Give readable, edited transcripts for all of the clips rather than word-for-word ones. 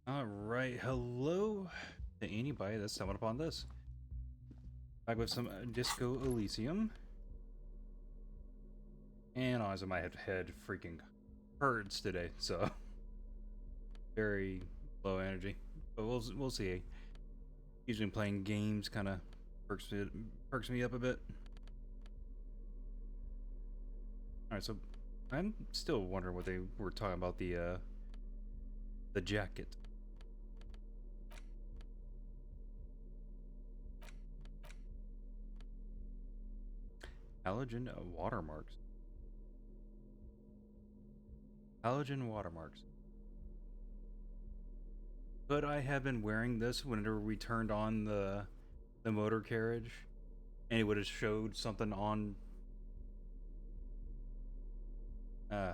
Alright, hello to anybody that's stumbled upon this. Back with some Disco Elysium. And honestly, my head freaking hurts today, so very low energy. But we'll see. Usually playing games kind of perks me up a bit. Alright, so I'm still wondering what they were talking about the jacket. Halogen watermarks. Halogen watermarks. Could I have been wearing this whenever we turned on the motor carriage, and it would have showed something on? I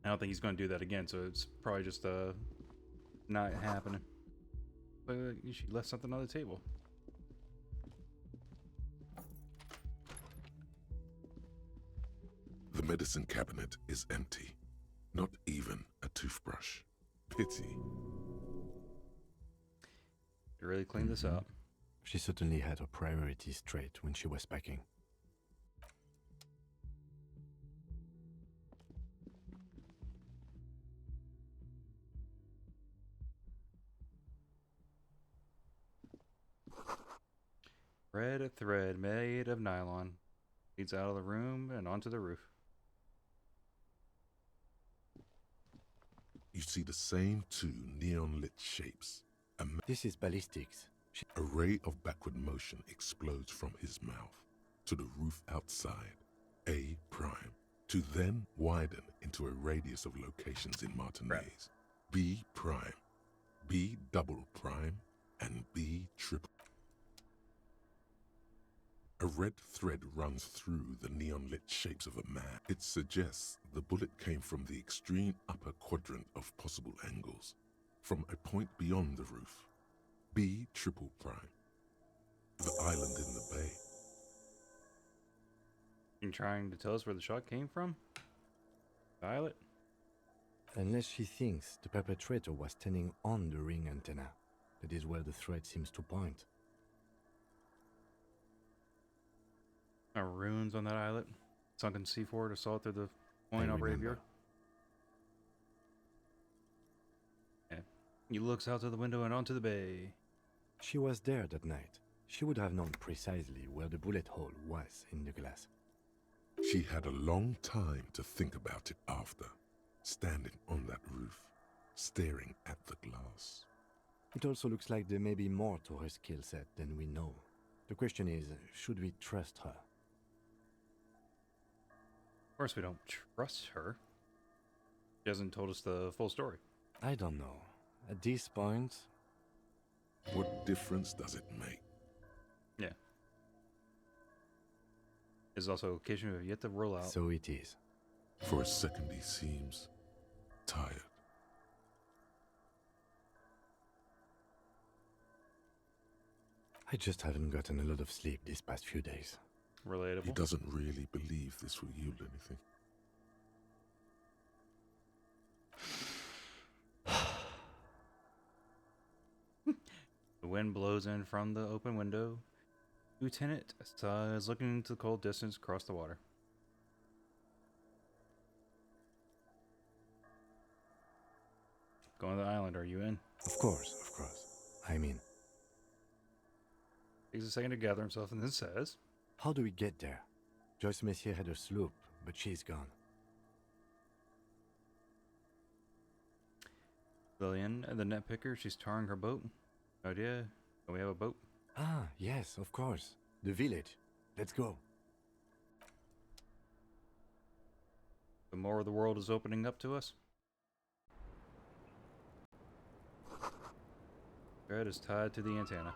don't think he's going to do that again, so it's probably just not happening. But she left something on the table. The medicine cabinet is empty. Not even a toothbrush. Pity. To really clean this up. She certainly had her priorities straight when she was packing. Red thread made of nylon leads out of the room and onto the roof. You see the same two neon-lit shapes. This is ballistics. A ray of backward motion explodes from his mouth to the roof outside, A prime, to then widen into a radius of locations in Martinez. B prime, B double prime, and B triple. A red thread runs through the neon-lit shapes of a man. It suggests the bullet came from the extreme upper quadrant of possible angles, from a point beyond the roof. B triple prime. The island in the bay. You trying to tell us where the shot came from? Violet? Unless she thinks the perpetrator was standing on the ring antenna. That is where the thread seems to point. Runes on that islet. Sunken C4 to saw through the point operated viewer. Yeah. He looks out to the window and onto the bay. She was there that night. She would have known precisely where the bullet hole was in the glass. She had a long time to think about it after, standing on that roof, staring at the glass. It also looks like there may be more to her skill set than we know. The question is, should we trust her? Of course we don't trust her. She hasn't told us the full story. I don't know. At this point... What difference does it make? Yeah. There's also a location we have yet to roll out. So it is. For a second he seems tired. I just haven't gotten a lot of sleep these past few days. Relatable. He doesn't really believe this will yield anything. The wind blows in from the open window. Lieutenant is looking into the cold distance across the water. Going to the island, are you in? Of course, of course. I mean... Takes a second to gather himself and then says... How do we get there? Joyce Messier had a sloop, but she's gone. Lillian, the net picker, she's tarring her boat. No idea. Can we have a boat? Ah, yes, of course. The village. Let's go. The more of the world is opening up to us. Thread is tied to the antenna.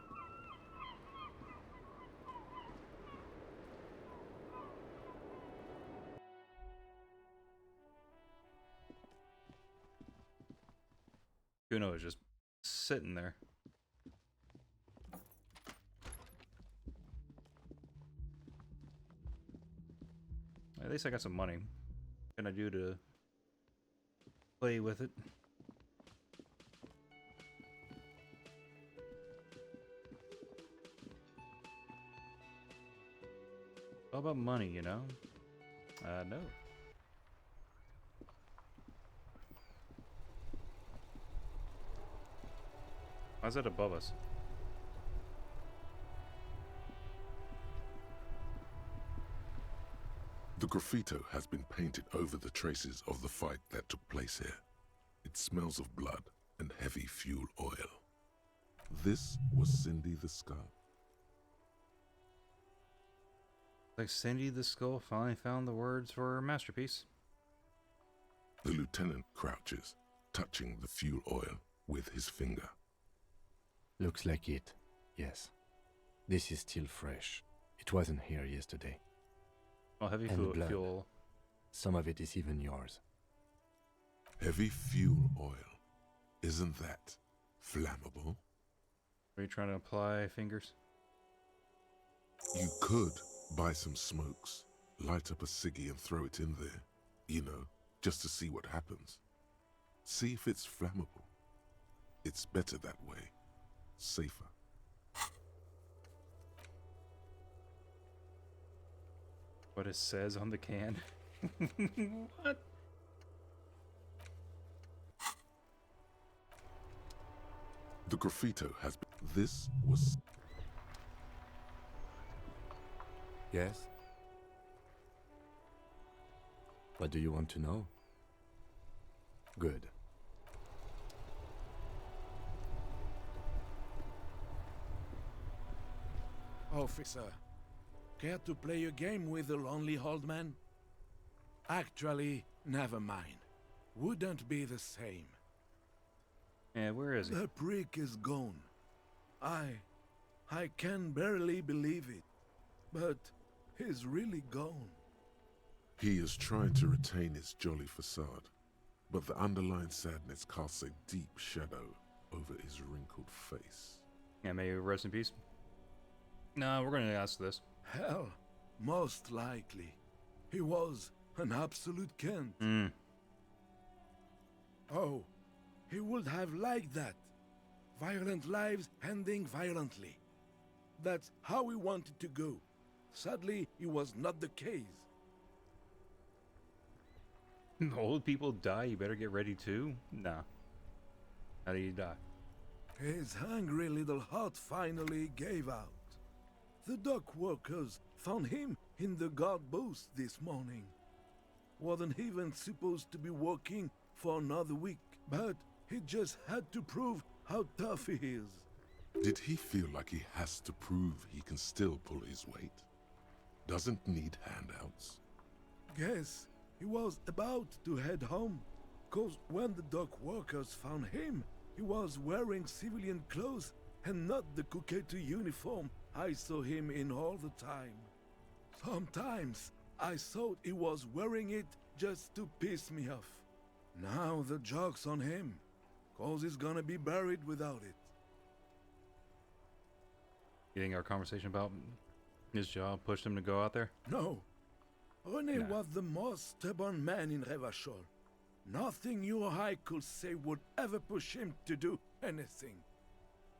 Kuno is just sitting there. At least I got some money. What can I do to play with it? All about money, you know? No. Why's that above us? The graffito has been painted over the traces of the fight that took place here. It smells of blood and heavy fuel oil. This was Cindy the Skull. Like Cindy the Skull finally found the words for her masterpiece. The lieutenant crouches, touching the fuel oil with his finger. Looks like it, yes. This is still fresh. It wasn't here yesterday. Oh, heavy And the blood. fuel. Some of it is even yours. Heavy fuel oil. Isn't that flammable? Are you trying to apply fingers? You could buy some smokes, light up a ciggy and throw it in there. You know, just to see what happens. See if it's flammable. It's better that way. Safer. What it says on the can. What? The graffito has been... This was... Yes? What do you want to know? Good. Officer, care to play a game with the lonely old man? Actually, never mind. Wouldn't be the same. Yeah, where is he? The prick is gone. I can barely believe it. But he's really gone. He is trying to retain his jolly facade, but the underlying sadness casts a deep shadow over his wrinkled face. Yeah, may you rest in peace. No, we're gonna ask this. Hell, most likely. He was an absolute Kent. Oh, he would have liked that. Violent lives ending violently. That's how he wanted to go. Sadly, it was not the case. Old people die, you better get ready too? Nah. How do you die? His hungry little heart finally gave out. The dock workers found him in the guard booth this morning. Wasn't even supposed to be working for another week, but he just had to prove how tough he is. Did he feel like he has to prove he can still pull his weight? Doesn't need handouts? Guess he was about to head home, 'cause when the dock workers found him, he was wearing civilian clothes and not the Kuketu uniform I saw him in all the time. Sometimes I thought he was wearing it just to piss me off. Now the joke's on him, 'cause he's gonna be buried without it. You think our conversation about his job pushed him to go out there? No, René Nah. was the most stubborn man in Revachol. Nothing you or I could say would ever push him to do anything.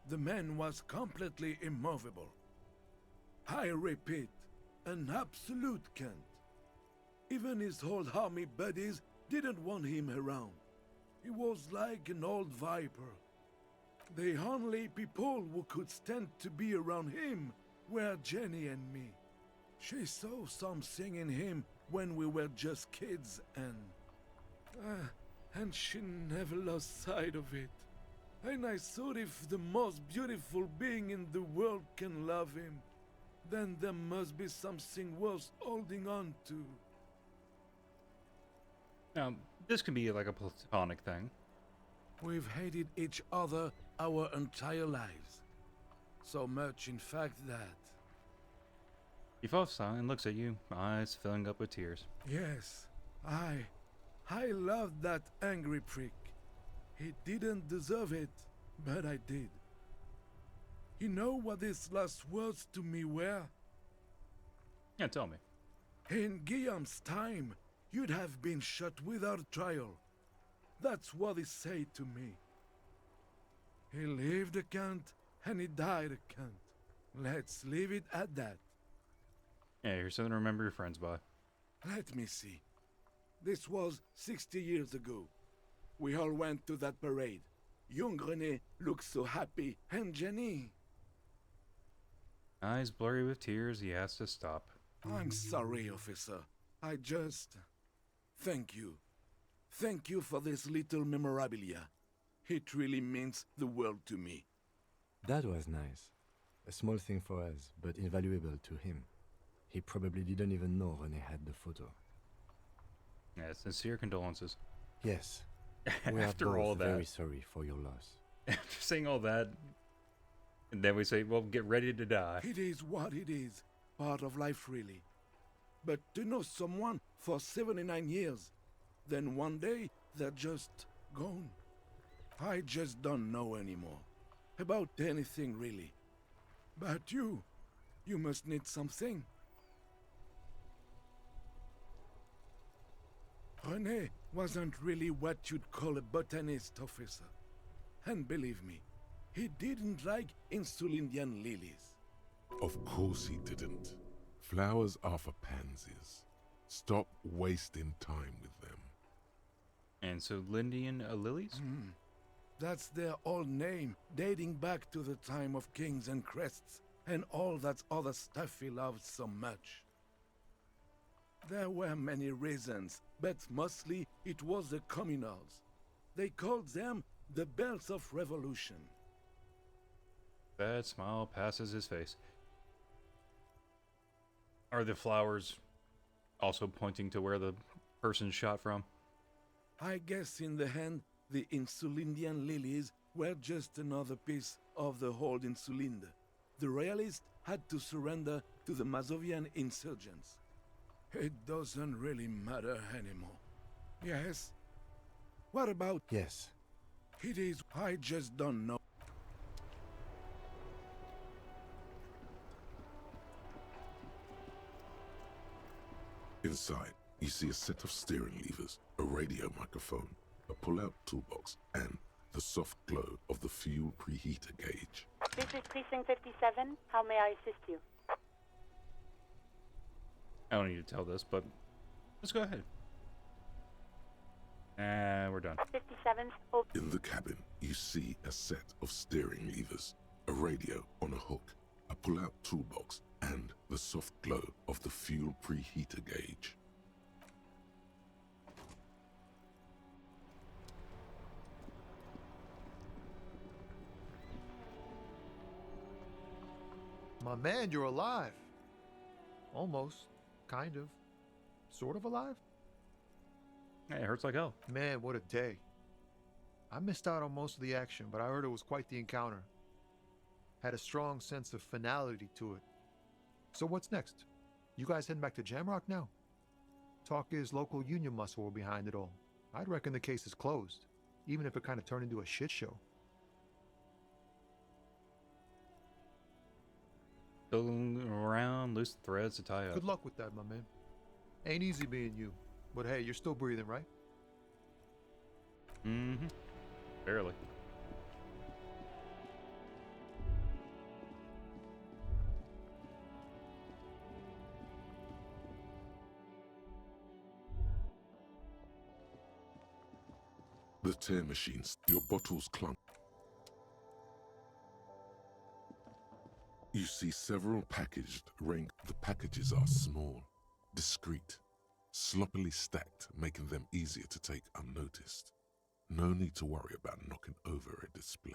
The man was completely immovable. I repeat, an absolute Kent. Even his old army buddies didn't want him around. He was like an old viper. The only people who could stand to be around him were Jenny and me. She saw something in him when we were just kids and she never lost sight of it. And I thought if the most beautiful being in the world can love him, then there must be something worth holding on to. Now, this can be like a platonic thing. We've hated each other our entire lives. So much, in fact, that... He falls silent and looks at you, eyes filling up with tears. Yes, I loved that angry prick. He didn't deserve it, but I did. You know what his last words to me were? Yeah, tell me. In Guillaume's time, you'd have been shot without trial. That's what he said to me. He lived a Count, and he died a Count. Let's leave it at that. Yeah, here's something to remember your friends by. Let me see. This was 60 years ago. We all went to that parade. Young René looked so happy, and Jenny... Eyes blurry with tears, he has to stop. I'm sorry, officer. I just... Thank you. Thank you for this little memorabilia. It really means the world to me. That was nice. A small thing for us, but invaluable to him. He probably didn't even know René had the photo. Yeah, sincere condolences. Yes. We are After both all that, very sorry for your loss. after saying all that, and then we say, well, get ready to die. It is what it is. Part of life, really. But to know someone for 79 years, then one day they're just gone. I just don't know anymore. About anything, really. But you must need something. René wasn't really what you'd call a botanist, officer. And believe me, he didn't like Insulindian lilies. Of course he didn't. Flowers are for pansies. Stop wasting time with them. And so Lindian lilies? That's their old name, dating back to the time of kings and crests, and all that other stuff he loved so much. There were many reasons, but mostly it was the communals. They called them the Bells of Revolution. That smile passes his face. Are the flowers also pointing to where the person shot from? I guess in the end, the Insulindian lilies were just another piece of the whole Insulinde. The royalists had to surrender to the Mazovian insurgents. It doesn't really matter anymore. Yes? What about... Yes. It is... I just don't know. Inside, you see a set of steering levers, a radio microphone, a pull-out toolbox, and the soft glow of the fuel preheater gauge. This is Precinct 57. How may I assist you? I don't need to tell this, but let's go ahead. We're done. 57's open. In the cabin, you see a set of steering levers, a radio on a hook, a pull-out toolbox, and the soft glow of the fuel preheater gauge. My man, you're alive. Almost. Kind of. Sort of alive? Hey, it hurts like hell. Man, what a day. I missed out on most of the action, but I heard it was quite the encounter. Had a strong sense of finality to it. So what's next? You guys heading back to Jamrock now? Talk is local union muscle were behind it all. I'd reckon the case is closed, even if it kind of turned into a shit show. Building around loose threads to tie up. Good luck with that, my man. Ain't easy being you, but hey, you're still breathing, right? Mm-hmm. Barely. The tear machines, your bottles clunk. You see several packaged rank. The packages are small, discreet, sloppily stacked, making them easier to take unnoticed. No need to worry about knocking over a display.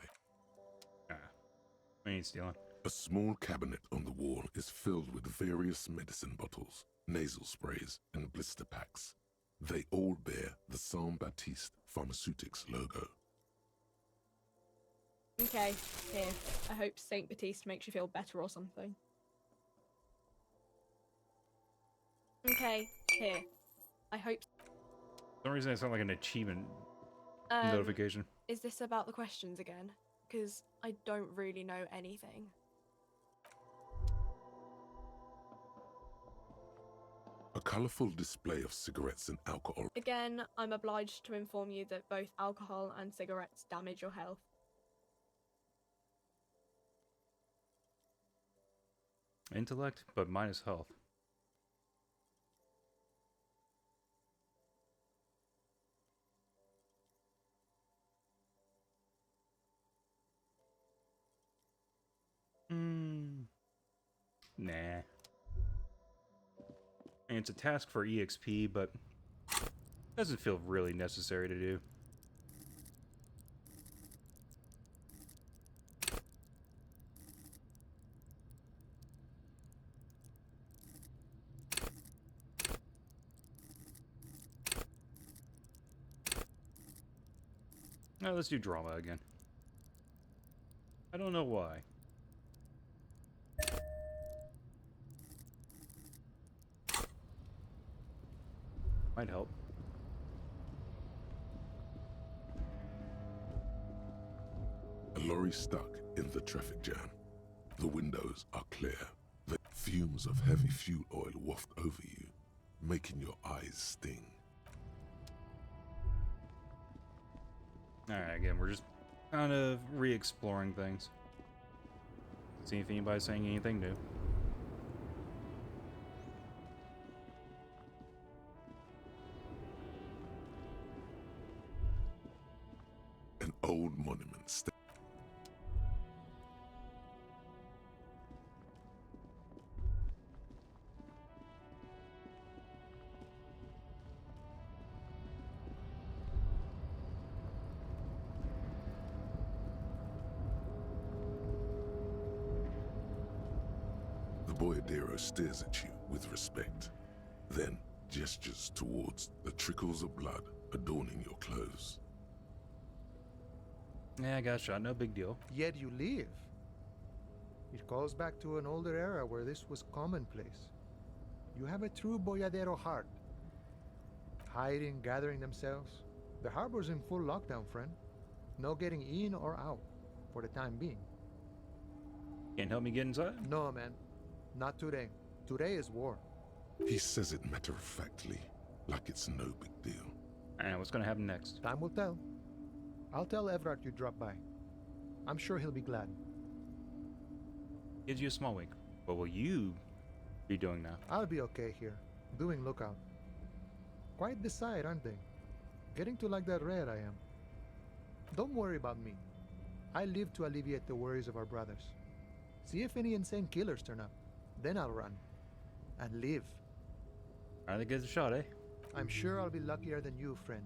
We ain't stealing. A small cabinet on the wall is filled with various medicine bottles, nasal sprays, and blister packs. They all bear the Saint Baptiste Pharmaceutics logo. Okay, here. I hope Saint Baptiste makes you feel better or something. Okay, here. I hope. For some reason, it sounds like an achievement notification. Is this about the questions again? Because I don't really know anything. A colourful display of cigarettes and alcohol. Again, I'm obliged to inform you that both alcohol and cigarettes damage your health. Intellect, but minus health. Nah. And it's a task for EXP, but doesn't feel really necessary to do. Now let's do drama again. I don't know why. Might help. A lorry stuck in the traffic jam. The windows are clear. The fumes of heavy fuel oil waft over you, making your eyes sting. Alright, again, we're just kind of re-exploring things. See if anybody's saying anything new. An old monument The boyadero stares at you with respect, then gestures towards the trickles of blood adorning your clothes. Yeah, I got shot, no big deal. Yet you live. It calls back to an older era where this was commonplace. You have a true boyadero heart. Hiding, gathering themselves. The harbor's in full lockdown, friend. No getting in or out, for the time being. Can't help me get inside? No, man. Not today. Today is war. He says it matter-of-factly, like it's no big deal. And what's gonna happen next? Time will tell. I'll tell Everard you dropped by. I'm sure he'll be glad. Gives you a small wink. What will you be doing now? I'll be okay here, doing lookout. Quite the sight, aren't they? Getting to like that red I am. Don't worry about me. I live to alleviate the worries of our brothers. See if any insane killers turn up. Then I'll run. And live. I think it's a shot, eh? I'm sure I'll be luckier than you, friend.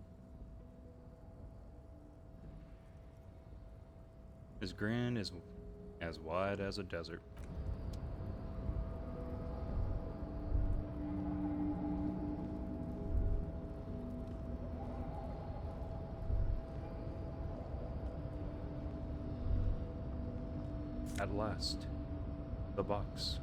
His grin is as wide as a desert. At last, the box.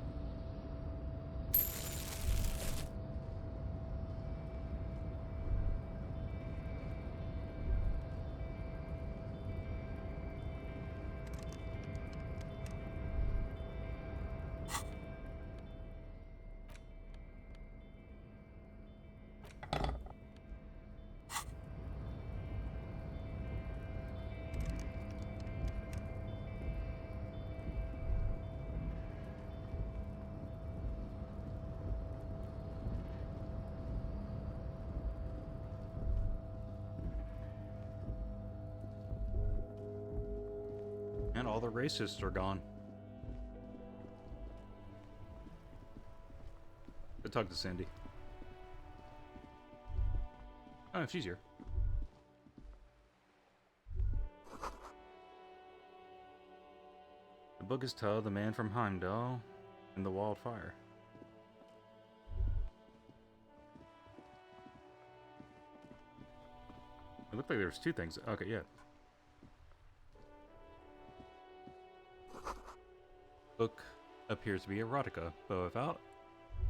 And all the racists are gone. Go talk to Cindy. Oh, she's here. The book is titled The Man from Heimdall and the Wildfire. It looked like there was two things. Okay, yeah. Book appears to be erotica, but without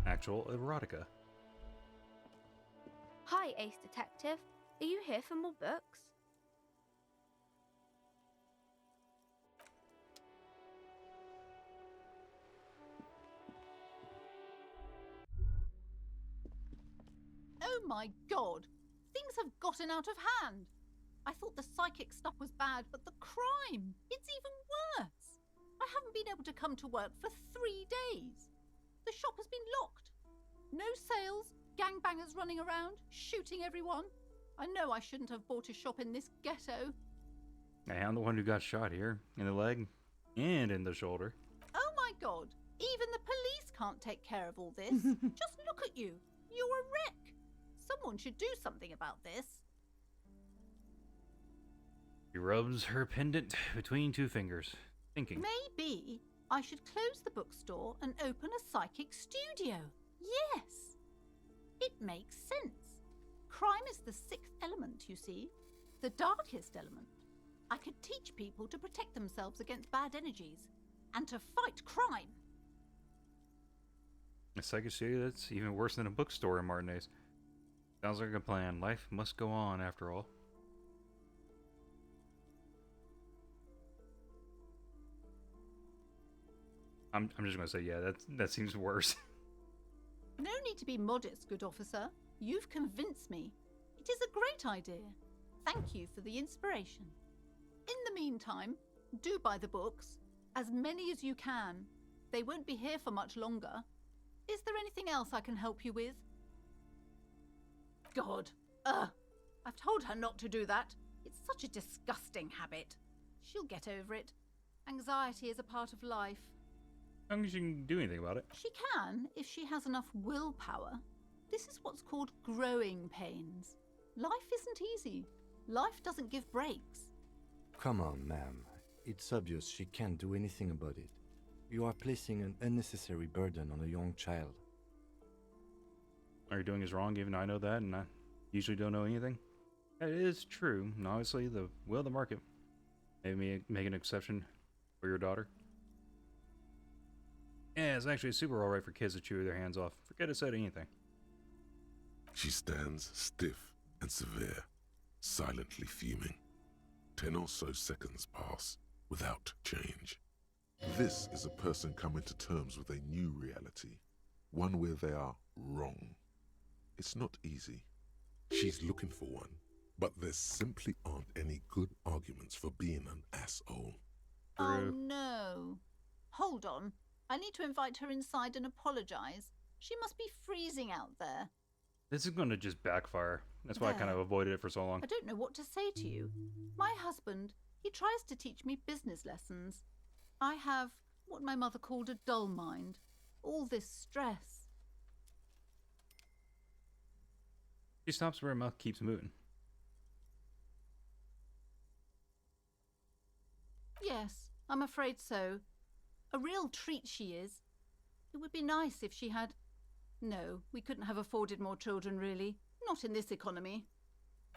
actual erotica. Hi, Ace Detective. Are you here for more books? my god! Things have gotten out of hand! I thought the psychic stuff was bad, but the crime! It's even worse! I haven't been able to come to work for 3 days. The shop has been locked. No sales, gangbangers running around, shooting everyone. I know I shouldn't have bought a shop in this ghetto. Hey, I'm the one who got shot here, in the leg and in the shoulder. Oh my god! Even the police can't take care of all this. Just look at you. You're a wreck. Someone should do something about this. She rubs her pendant between two fingers, thinking. Maybe I should close the bookstore and open a psychic studio. Yes. It makes sense. Crime is the 6th element, you see. The darkest element. I could teach people to protect themselves against bad energies and to fight crime. A psychic studio that's even worse than a bookstore in Martinez. Sounds like a plan. Life must go on after all. I'm just gonna say, yeah, that seems worse. No need to be modest, good officer. You've convinced me. It is a great idea. Thank you for the inspiration. In the meantime, do buy the books. As many as you can. They won't be here for much longer. Is there anything else I can help you with? God. I've told her not to do that. It's such a disgusting habit. She'll get over it. Anxiety is a part of life. As long as you can do anything about it. She can, if she has enough willpower. This is what's called growing pains. Life isn't easy. Life doesn't give breaks. Come on, ma'am. It's obvious she can't do anything about it. You are placing an unnecessary burden on a young child. All you're doing is wrong, even I know that, and I usually don't know anything. That is true, and obviously the will of the market. Maybe make an exception for your daughter. Yeah, it's actually super alright for kids to chew their hands off. Forget it said anything. She stands stiff and severe, silently fuming. 10 or so seconds pass without change. This is a person coming to terms with a new reality, one where they are wrong. It's not easy. She's looking for one, but there simply aren't any good arguments for being an asshole. Oh no. Hold on. I need to invite her inside and apologize. She must be freezing out there. This is going to just backfire. That's why I kind of avoided it for so long. I don't know what to say to you. My husband, he tries to teach me business lessons. I have what my mother called a dull mind. All this stress. She stops where her mouth keeps moving. Yes, I'm afraid so. A real treat she is. It would be nice if she had... No, we couldn't have afforded more children, really. Not in this economy.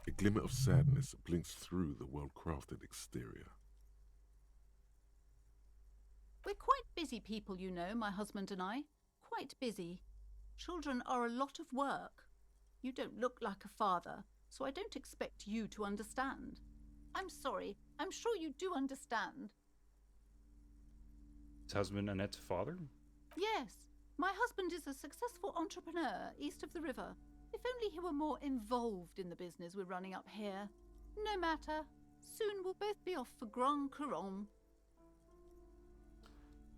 A glimmer of sadness blinks through the well-crafted exterior. We're quite busy people, you know, my husband and I. Quite busy. Children are a lot of work. You don't look like a father, so I don't expect you to understand. I'm sorry. I'm sure you do understand. His husband Annette's father? Yes. My husband is a successful entrepreneur east of the river. If only he were more involved in the business we're running up here. No matter. Soon we'll both be off for Grand Couronne.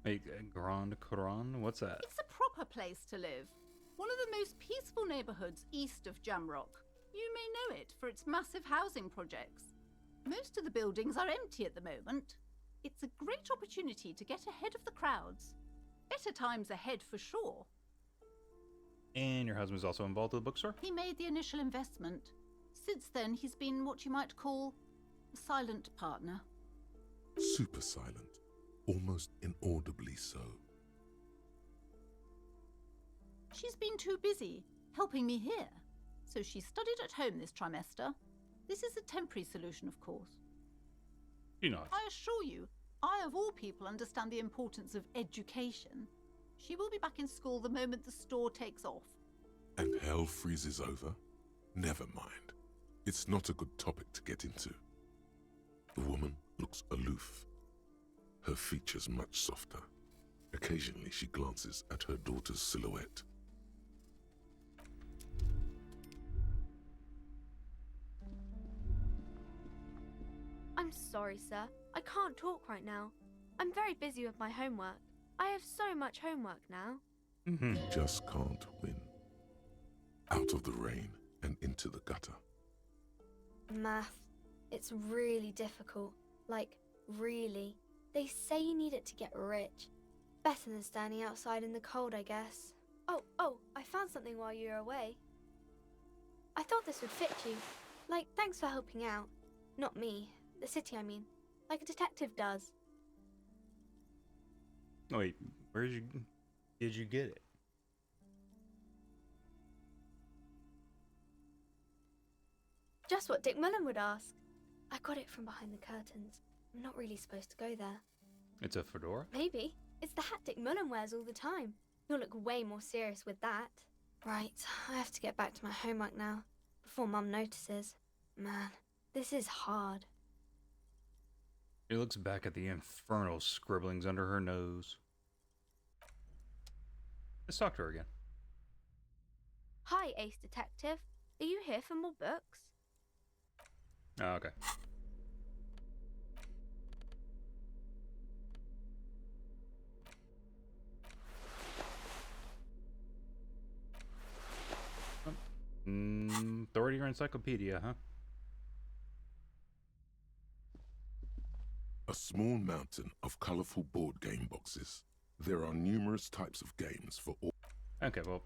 Wait, Grand Couronne? What's that? It's a proper place to live. One of the most peaceful neighbourhoods east of Jamrock. You may know it for its massive housing projects. Most of the buildings are empty at the moment. It's a great opportunity to get ahead of the crowds. Better times ahead for sure. And your husband's also involved with the bookstore? He made the initial investment. Since then, he's been what you might call a silent partner. Super silent, almost inaudibly so. She's been too busy helping me here, so she studied at home this trimester. This is a temporary solution, of course. You know. I assure you, I of all people understand the importance of education. She will be back in school the moment the store takes off. And hell freezes over? Never mind. It's not a good topic to get into. The woman looks aloof, her features much softer. Occasionally she glances at her daughter's silhouette. I'm sorry, sir. I can't talk right now. I'm very busy with my homework. I have so much homework now. You just can't win. Out of the rain and into the gutter. Math. It's really difficult. Like, really. They say you need it to get rich. Better than standing outside in the cold, I guess. Oh, I found something while you were away. I thought this would fit you. Like, thanks for helping out. Not me. The city, I mean. Like a detective does. Wait, did you get it? Just what Dick Mullen would ask. I got it from behind the curtains. I'm not really supposed to go there. It's a fedora? Maybe. It's the hat Dick Mullen wears all the time. He'll look way more serious with that. Right, I have to get back to my homework now, before Mum notices. Man, this is hard. She looks back at the infernal scribblings under her nose. Let's talk to her again. Hi, Ace Detective. Are you here for more books? Oh, okay. Authority or encyclopedia, huh? A small mountain of colorful board game boxes. There are numerous types of games for all. Okay, well,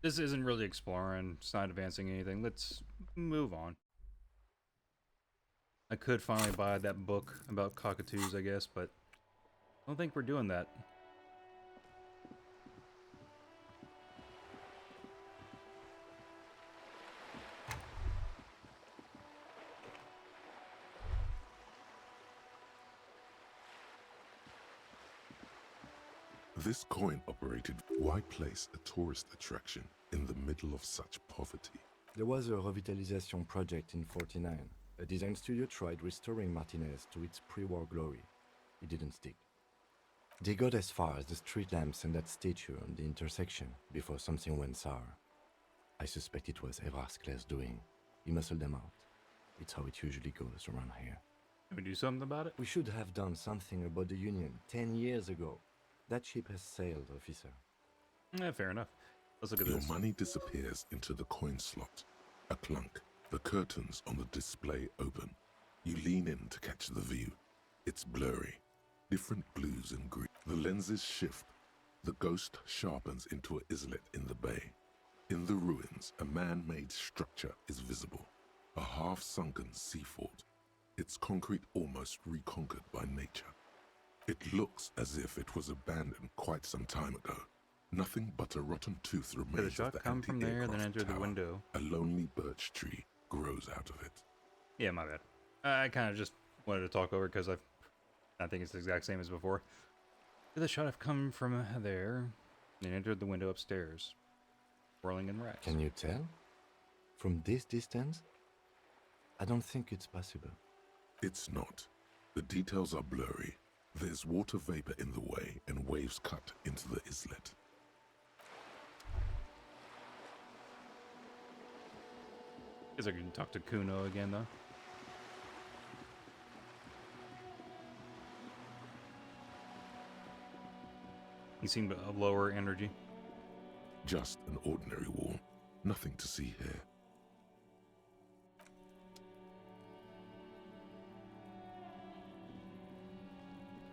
this isn't really exploring. It's not advancing anything. Let's move on. I could finally buy that book about cockatoos, I guess, but I don't think we're doing that. This coin-operated. Why place a tourist attraction in the middle of such poverty? There was a revitalization project in 49. A design studio tried restoring Martinez to its pre-war glory. It didn't stick. They got as far as the street lamps and that statue on the intersection before something went sour. I suspect it was Evrascler's doing. He muscled them out. It's how it usually goes around here. Can we do something about it? We should have done something about the Union 10 years ago. That ship has sailed, officer. Fair enough. Let's look at Your this. money disappears into the coin slot. A clunk. The curtains on the display open. You lean in to catch the view. It's blurry. Different blues and green. The lenses shift. The ghost sharpens into an islet in the bay. In the ruins, a man-made structure is visible. A half-sunken sea fort. Its concrete almost reconquered by nature. It looks as if it was abandoned quite some time ago. Nothing but a rotten tooth Did the remains of shot the come from there, then anti-aircraft enter the tower. window? A lonely birch tree grows out of it. Yeah, my bad. I kind of just wanted to talk over because I think it's the exact same as before. Did the shot have come from there, then entered the window upstairs, whirling in rags? Can you tell? From this distance? I don't think it's possible. It's not. The details are blurry. There's water vapor in the way and waves cut into the islet. Guess I can talk to Kuno again, though. He seemed a lower energy. Just an ordinary wall. Nothing to see here.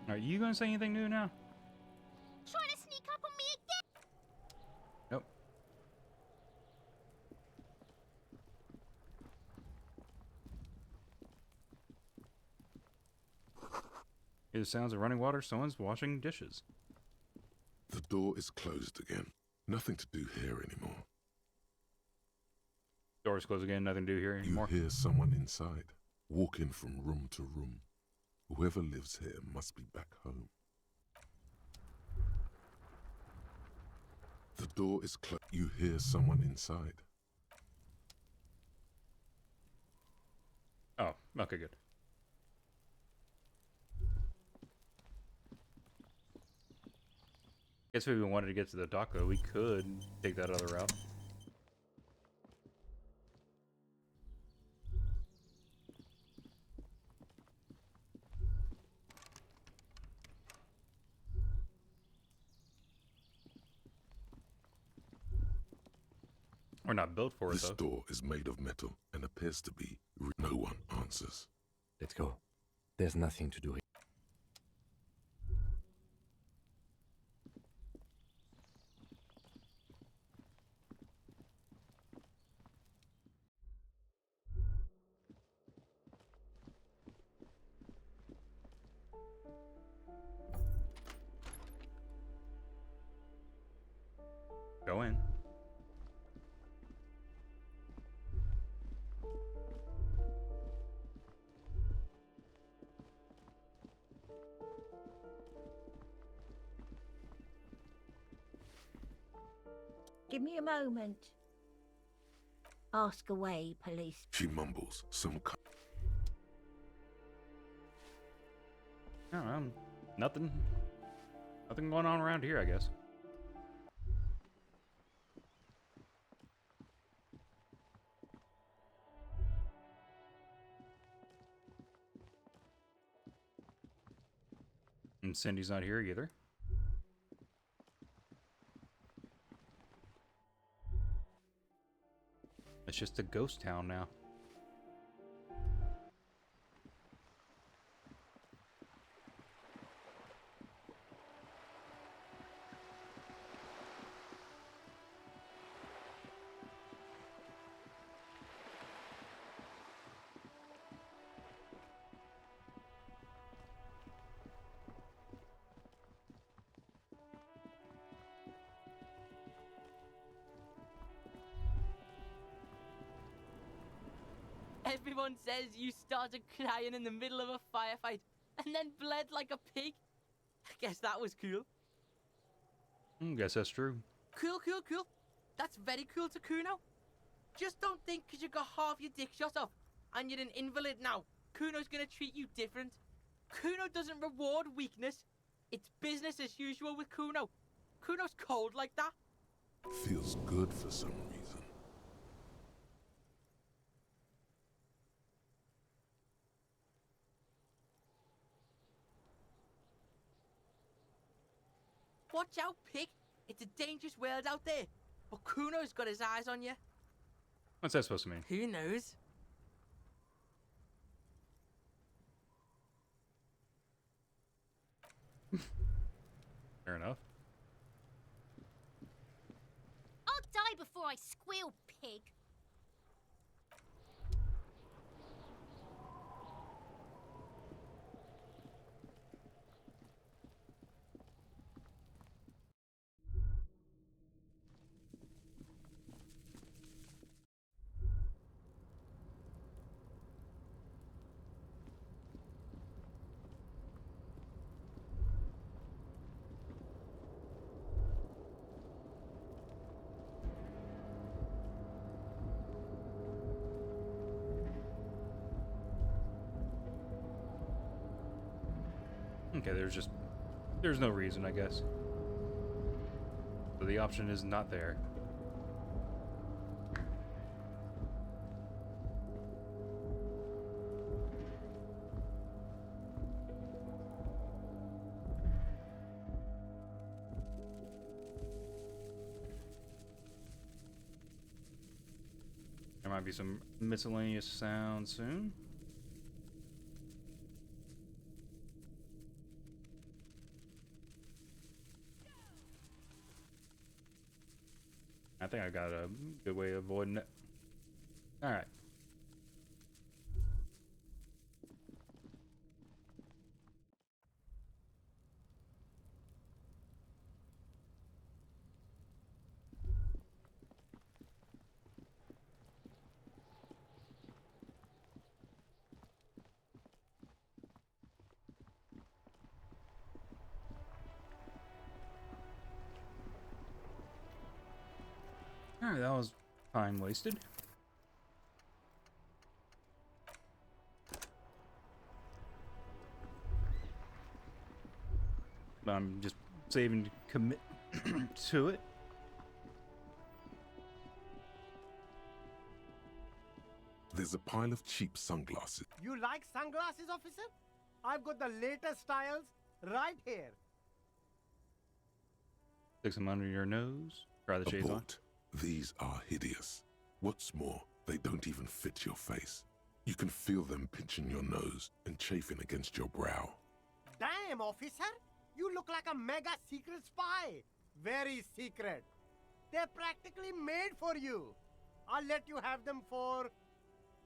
Are you going to say anything new now? Trying to sneak up on me again? Nope. Hear the sounds of running water. Someone's washing dishes. The door is closed again. Nothing to do here anymore. Doors closed again. Nothing to do here anymore. You hear someone inside, walking from room to room. Whoever lives here must be back home. The door is closed. You hear someone inside. Oh, okay, good. Guess if we wanted to get to the Daco, we could take that other route. We're not built for it, This though. door is made of metal and appears to be. No one answers. Let's go. There's nothing to do here. Go in. Give me a moment. Ask away, police. She mumbles some I don't know. Nothing going on around here, I guess. And Cindy's not here either. It's just a ghost town now. Everyone says you started crying in the middle of a firefight and then bled like a pig. I guess that was cool. Guess that's true. Cool. That's very cool to Kuno. Just don't think because you got half your dick shot off and you're an invalid now, Kuno's gonna treat you different. Kuno doesn't reward weakness. It's business as usual with Kuno. Kuno's cold like that. feels good for some reason. Watch out, pig. It's a dangerous world out there. But Kuno's got his eyes on you. What's that supposed to mean? Who knows? Fair enough. I'll die before I squeal, pig. Okay, there's no reason, I guess. So the option is not there. There might be some miscellaneous sounds soon. I think I got a good way of avoiding it. Alright. Alright, that was time wasted. But I'm just saving to commit to it. There's a pile of cheap sunglasses. You like sunglasses, officer? I've got the latest styles right here. Stick some under your nose. Try the A shades on. boat. These are hideous. What's more, they don't even fit your face. You can feel them pinching your nose and chafing against your brow. Damn, officer! You look like a mega secret spy. Very secret. They're practically made for you. I'll let you have them for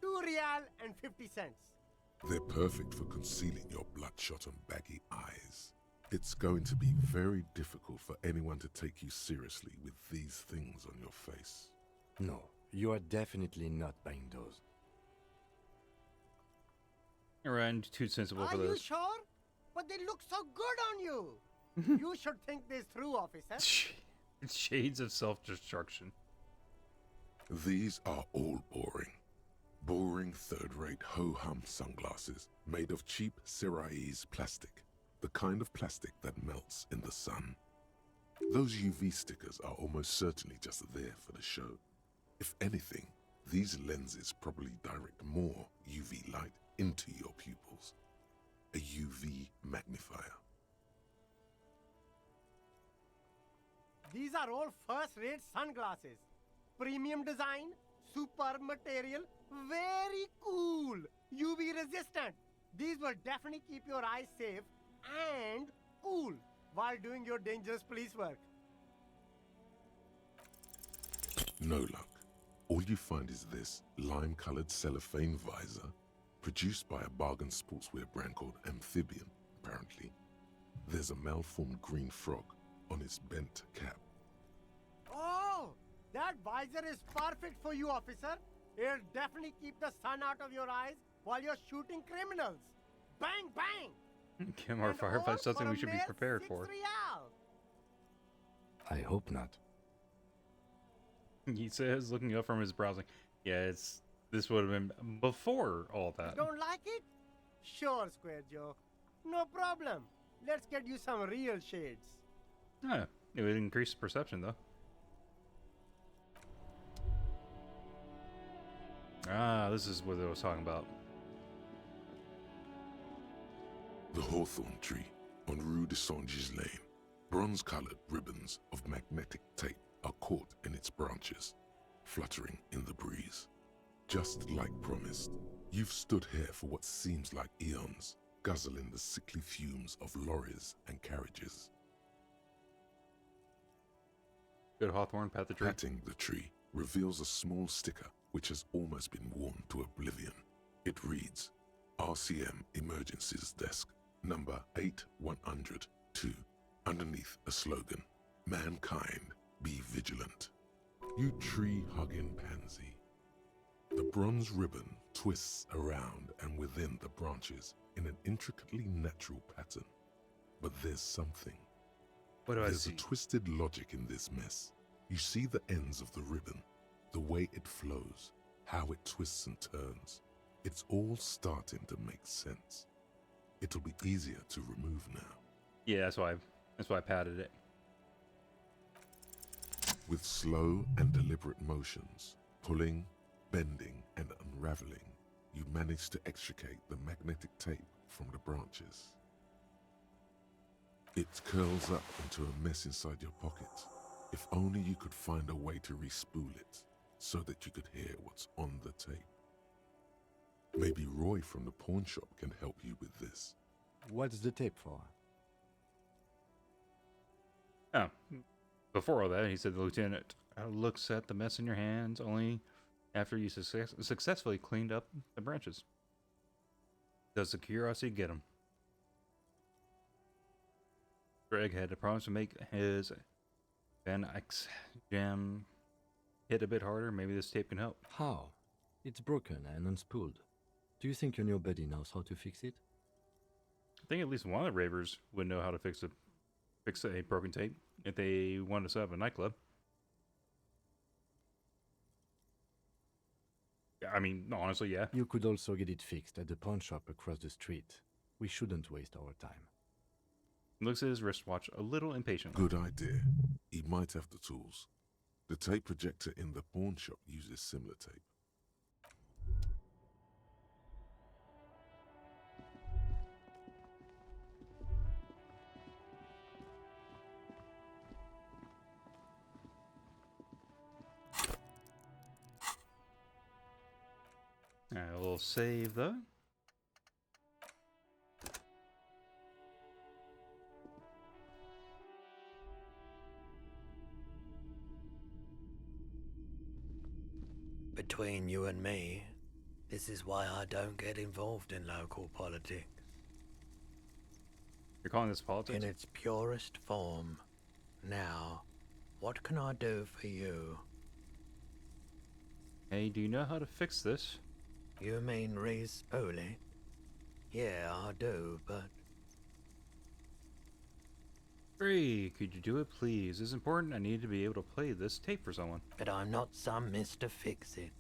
2 real and 50 cents. They're perfect for concealing your bloodshot and baggy eyes. It's going to be very difficult for anyone to take you seriously with these things on your face. No, you are definitely not buying those. Around too sensible for Are you this. sure? But they look so good on you. You should think this through, officer. Shades of self-destruction. These are all boring. Boring third-rate ho-hum sunglasses made of cheap Syrahese plastic. The kind of plastic that melts in the sun. Those UV stickers are almost certainly just there for the show. If anything, these lenses probably direct more UV light into your pupils. A UV magnifier. These are all first-rate sunglasses. Premium design, superb material, very cool, UV resistant. These will definitely keep your eyes safe and cool while doing your dangerous police work. No luck. All you find is this lime-colored cellophane visor, produced by a bargain sportswear brand called Amphibian, apparently. There's a malformed green frog on its bent cap. Oh, that visor is perfect for you, officer. It'll definitely keep the sun out of your eyes while you're shooting criminals. Bang, bang! Kim, our And firefight all something for we a should be mere prepared 6 for. real. I hope not. He says, looking up from his browsing. Yeah, this would have been before all that. Don't like it? Sure, Square Joe. No problem. Let's get you some real shades. Ah, it would increase perception though. Ah, this is what I was talking about. The hawthorn tree on Rue de Saint-Gislain. Bronze-colored ribbons of magnetic tape are caught in its branches, fluttering in the breeze. Just like promised, you've stood here for what seems like eons, guzzling the sickly fumes of lorries and carriages. Good Hawthorne, pat the tree. Patting the tree reveals a small sticker which has almost been worn to oblivion. It reads, RCM Emergencies Desk, number 8102. Underneath a slogan, Mankind, be vigilant. You tree-hugging pansy. The bronze ribbon twists around and within the branches in an intricately natural pattern. But there's something. What do I There's see? a twisted logic in this mess. You see the ends of the ribbon, the way it flows, how it twists and turns. It's all starting to make sense. It'll be easier to remove now. Yeah, that's why I patted it. With slow and deliberate motions, pulling, bending, and unraveling, you manage to extricate the magnetic tape from the branches. It curls up into a mess inside your pocket. If only you could find a way to respool it, so that you could hear what's on the tape. Maybe Roy from the pawn shop can help you with this. What's the tape for? Oh, before all that, he said the lieutenant looks at the mess in your hands only after you successfully cleaned up the branches. Does the curiosity get him? Greg had to promise to make his Van Eyck's jam hit a bit harder. Maybe this tape can help. How? It's broken and unspooled. Do you think your new buddy knows how to fix it? I think at least one of the ravers would know how to fix a broken tape if they wanted to set up a nightclub. Yeah, I mean, honestly, yeah. You could also get it fixed at the pawn shop across the street. We shouldn't waste our time. He looks at his wristwatch a little impatient. Good idea. He might have the tools. The tape projector in the pawn shop uses similar tape. Alright, we'll save though. Between you and me, this is why I don't get involved in local politics. You're calling this politics? In its purest form. Now, what can I do for you? Hey, do you know how to fix this? You mean Reese Pooley? Yeah, I do, but... Ray, could you do it please? It's important. I need to be able to play this tape for someone. But I'm not some Mr. Fix-It.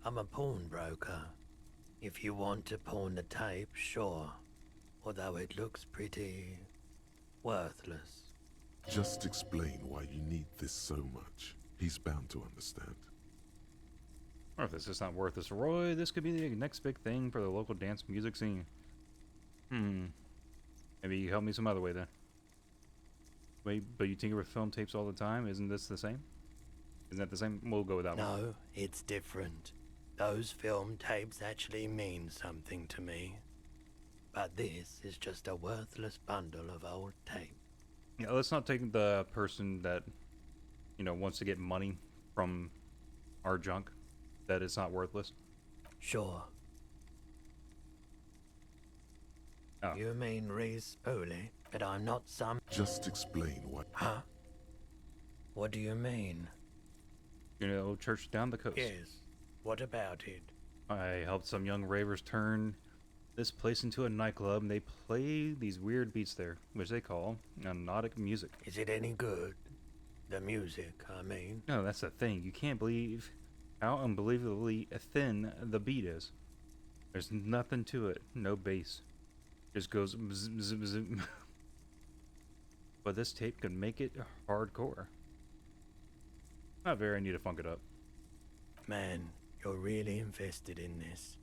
I'm a pawnbroker. If you want to pawn the tape, sure. Although it looks pretty... worthless. Just explain why you need this so much. He's bound to understand. Or if this is not worth this, Roy, this could be the next big thing for the local dance music scene. Maybe you help me some other way then. Wait, but you tinker with film tapes all the time? Isn't this the same? Isn't that the same? We'll go with that one. No, it's different. Those film tapes actually mean something to me. But this is just a worthless bundle of old tape. Yeah, let's not take the person that, you know, wants to get money from our junk, that it's not worthless. Sure. Oh. You mean Reese Pooley? But I'm not some... Just explain what... Huh? What do you mean? You know, church down the coast. Yes. What about it? I helped some young ravers turn this place into a nightclub, and they play these weird beats there, which they call hypnotic music. Is it any good? The music, I mean. No, that's the thing. You can't believe how unbelievably thin the beat is. There's nothing to it. No bass. Just goes bzz, bzz, bzz. But this tape can make it hardcore. Not very. I need to funk it up. Man, you're really invested in this.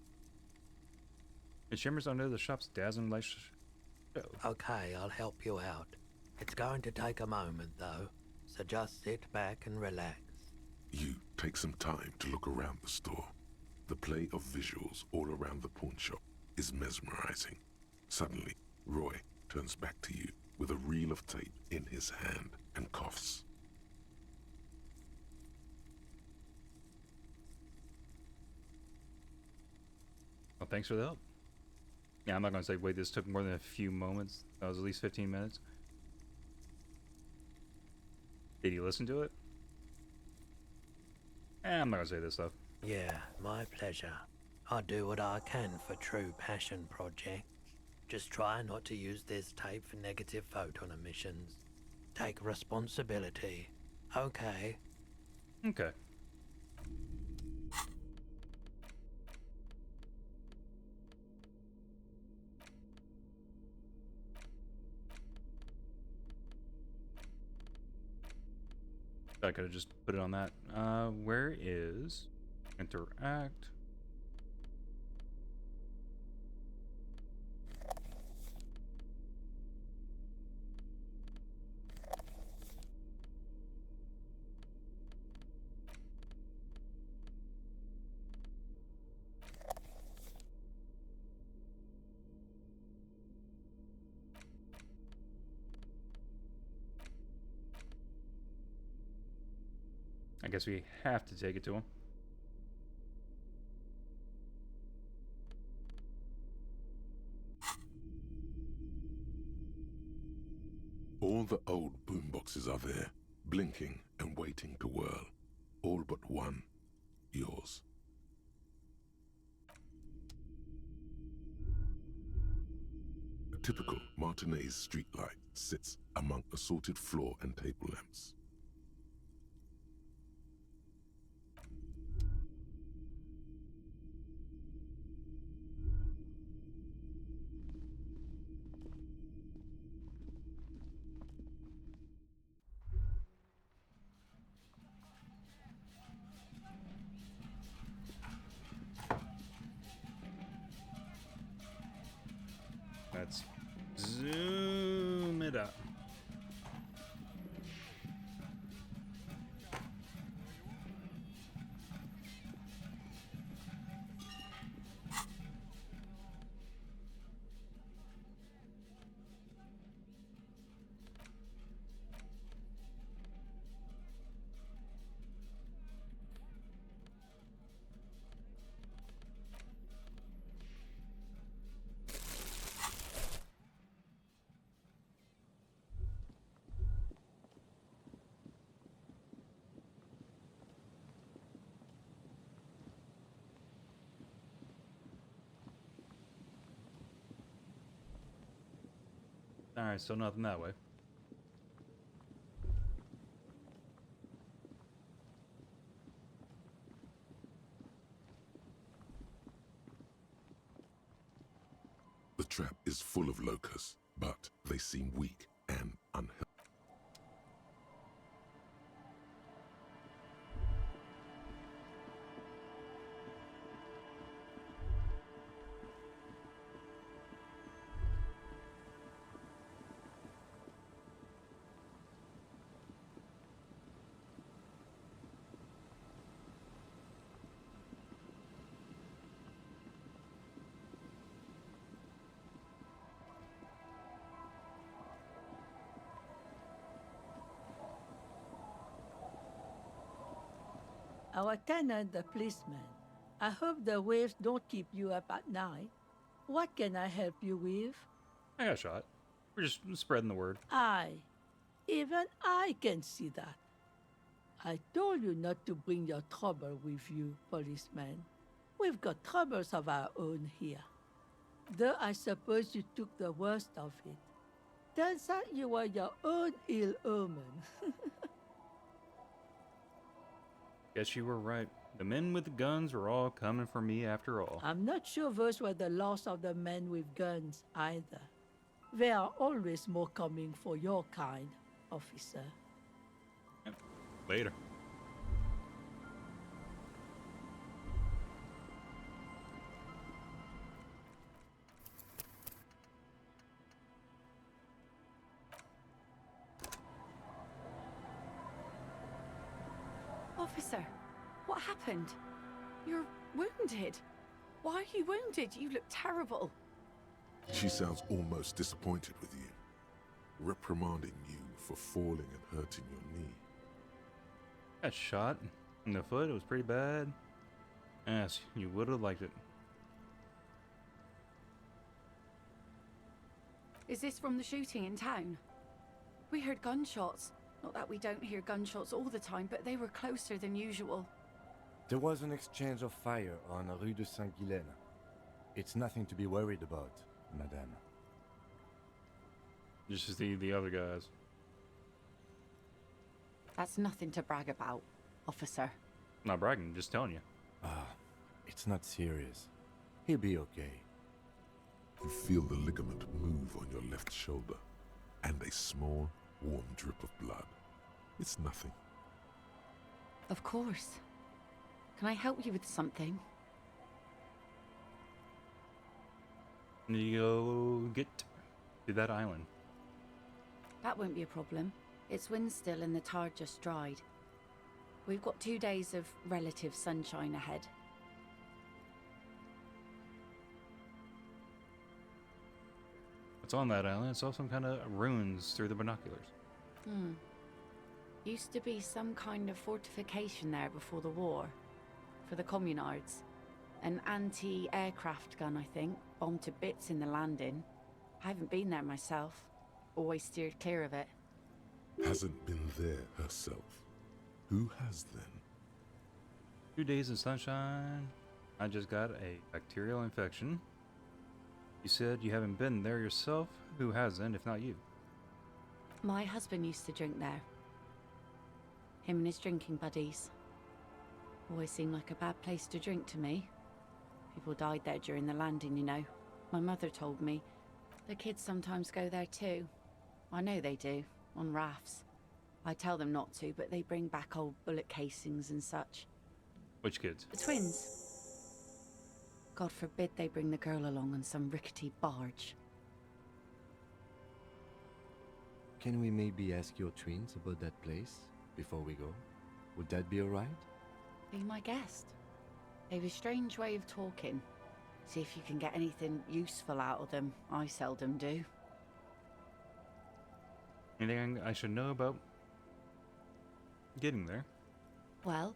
It shimmers under the shop's dazzling light show. Okay, I'll help you out. It's going to take a moment, though, so just sit back and relax. You take some time to look around the store. The play of visuals all around the pawn shop is mesmerizing. Suddenly, Roy turns back to you with a reel of tape in his hand and coughs. Well, thanks for the help. Yeah, I'm not going to say, wait, this took more than a few moments. That was at least 15 minutes. Did you listen to it? I'm not going to say this stuff. Yeah, my pleasure. I'll do what I can for true passion projects. Just try not to use this tape for negative photon emissions. Take responsibility. Okay? Okay. I could have just put it on that. Where is interact? I guess we have to take it to him. All the old boomboxes are there, blinking and waiting to whirl. All but one, yours. A typical Martinez streetlight sits among assorted floor and table lamps. Let's zoom it up. Alright, so nothing that way. The trap is full of locusts, but they seem weak and unhealthy. Our tenant, the policeman. I hope the waves don't keep you up at night. What can I help you with? I got shot. We're just spreading the word. Aye. Even I can see that. I told you not to bring your trouble with you, policeman. We've got troubles of our own here. Though I suppose you took the worst of it. Turns out you were your own ill omen. Guess you were right. The men with the guns were all coming for me after all. I'm not sure those were the loss of the men with guns either. There are always more coming for your kind, officer. Later. Officer, what happened? You're wounded. Why are you wounded? You look terrible. She sounds almost disappointed with you, reprimanding you for falling and hurting your knee. Got shot in the foot. It was pretty bad. Yes, you would have liked it. Is this from the shooting in town? We heard gunshots. Not that we don't hear gunshots all the time, but they were closer than usual. There was an exchange of fire on Rue de Saint-Guylaine. It's nothing to be worried about, madame. Just the other guys. That's nothing to brag about, officer. Not bragging, just telling you. It's not serious. He'll be okay. You feel the ligament move on your left shoulder, and a small, warm drip of blood. It's nothing. Of course. Can I help you with something? You go get to that island. That won't be a problem. It's wind still and the tar just dried. We've got 2 days of relative sunshine ahead. What's on that island? It's also some kind of ruins through the binoculars. Used to be some kind of fortification there before the war. For the communards. An anti-aircraft gun, I think. Bombed to bits in the landing. I haven't been there myself. Always steered clear of it. Hasn't been there herself. Who has then? 2 days of sunshine. I just got a bacterial infection. You said you haven't been there yourself? Who hasn't, if not you? My husband used to drink there. Him and his drinking buddies. Always seemed like a bad place to drink to me. People died there during the landing, you know. My mother told me. The kids sometimes go there too. I know they do, on rafts. I tell them not to, but they bring back old bullet casings and such. Which kids? The twins. God forbid they bring the girl along on some rickety barge. Can we maybe ask your twins about that place before we go? Would that be alright? Be my guest. They've a strange way of talking. See if you can get anything useful out of them. I seldom do. Anything I should know about getting there? Well,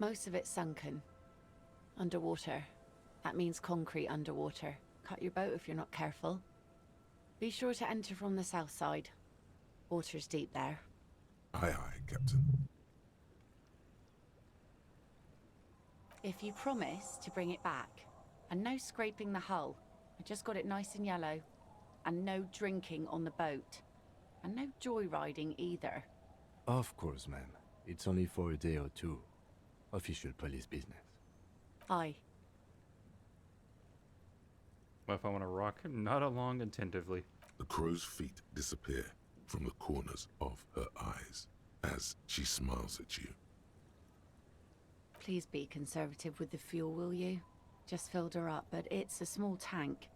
most of it's sunken. Underwater. That means concrete underwater. Cut your boat if you're not careful. Be sure to enter from the south side. Water's deep there. Aye, aye, Captain. If you promise to bring it back, and no scraping the hull. I just got it nice and yellow. And no drinking on the boat. And no joyriding either. Of course, ma'am. It's only for a day or two. Official police business. Aye. Well, if I want to rock, nod along attentively. The crow's feet disappear from the corners of her eyes as she smiles at you. Please be conservative with the fuel, will you? Just filled her up, but it's a small tank.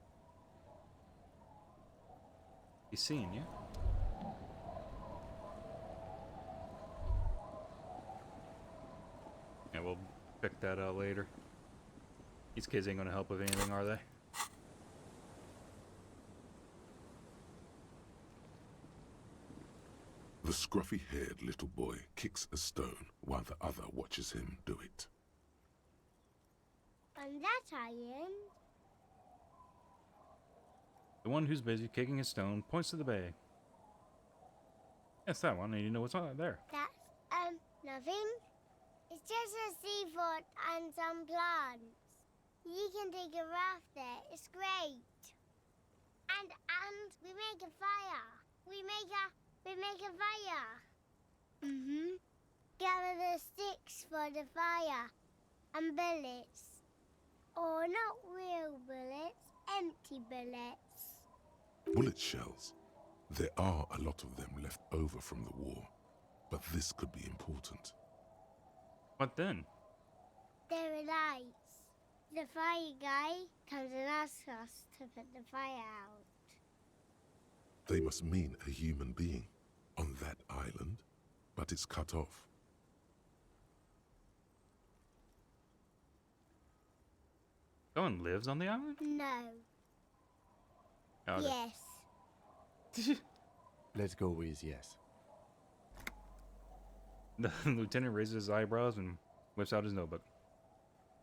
He's seeing you. Yeah, we'll pick that out later. These kids ain't gonna help with anything, are they? The scruffy-haired little boy kicks a stone while the other watches him do it. And that iron. The one who's busy kicking a stone points to the bay. That's that one, and you know what's on there. That's, nothing. It's just a seafort and some plants. You can take a raft there. It's great. And we make a fire. We make a fire. Gather the sticks for the fire. And bullets. Or not real bullets, empty bullets. Bullet shells. There are a lot of them left over from the war, but this could be important. What then? There are lights. The fire guy comes and asks us to put the fire out. They must mean a human being on that island, but it's cut off. No one lives on the island? No. Okay. Yes. Let's go with yes. The lieutenant raises his eyebrows and whips out his notebook.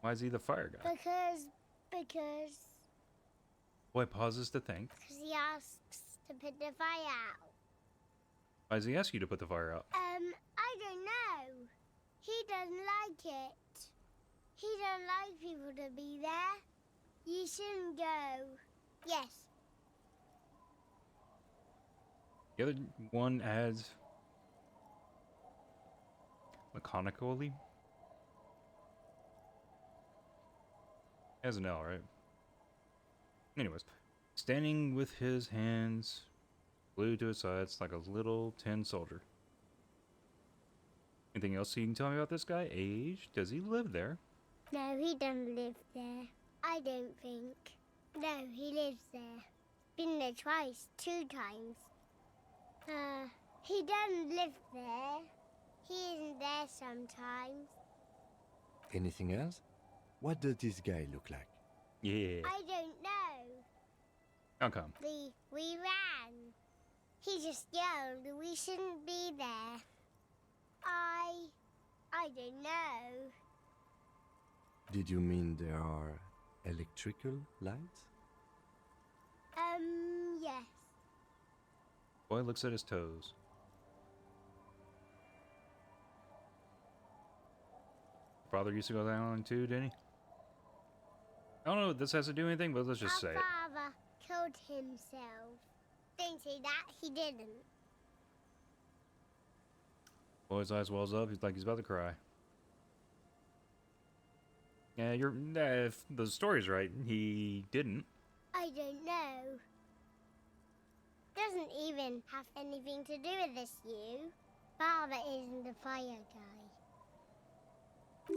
Why is he the fire guy? Because Boy pauses to think. he asks to put the fire out. Why does he ask you to put the fire out? I don't know. He doesn't like it. He don't like people to be there. You shouldn't go. Yes. The other one adds laconically. Has an L, right? Anyways, standing with his hands glued to his sides like a little tin soldier. Anything else you can tell me about this guy? Age? Does he live there? No, he doesn't live there. I don't think. No, he lives there. Been there twice, 2 times. He doesn't live there. He isn't there sometimes. Anything else? What does this guy look like? Yeah. I don't know. How come? We ran. He just yelled we shouldn't be there. I don't know. Did you mean there are electrical lights? Yes. Boy looks at his toes. Father used to go down too, didn't he? I don't know if this has to do anything, but let's just say it. Our father killed himself. Don't say that, he didn't. Boy's eyes wells up. He's like he's about to cry. Yeah, if the story's right, he didn't. I don't know. Doesn't even have anything to do with this, you. Father isn't the fire guy.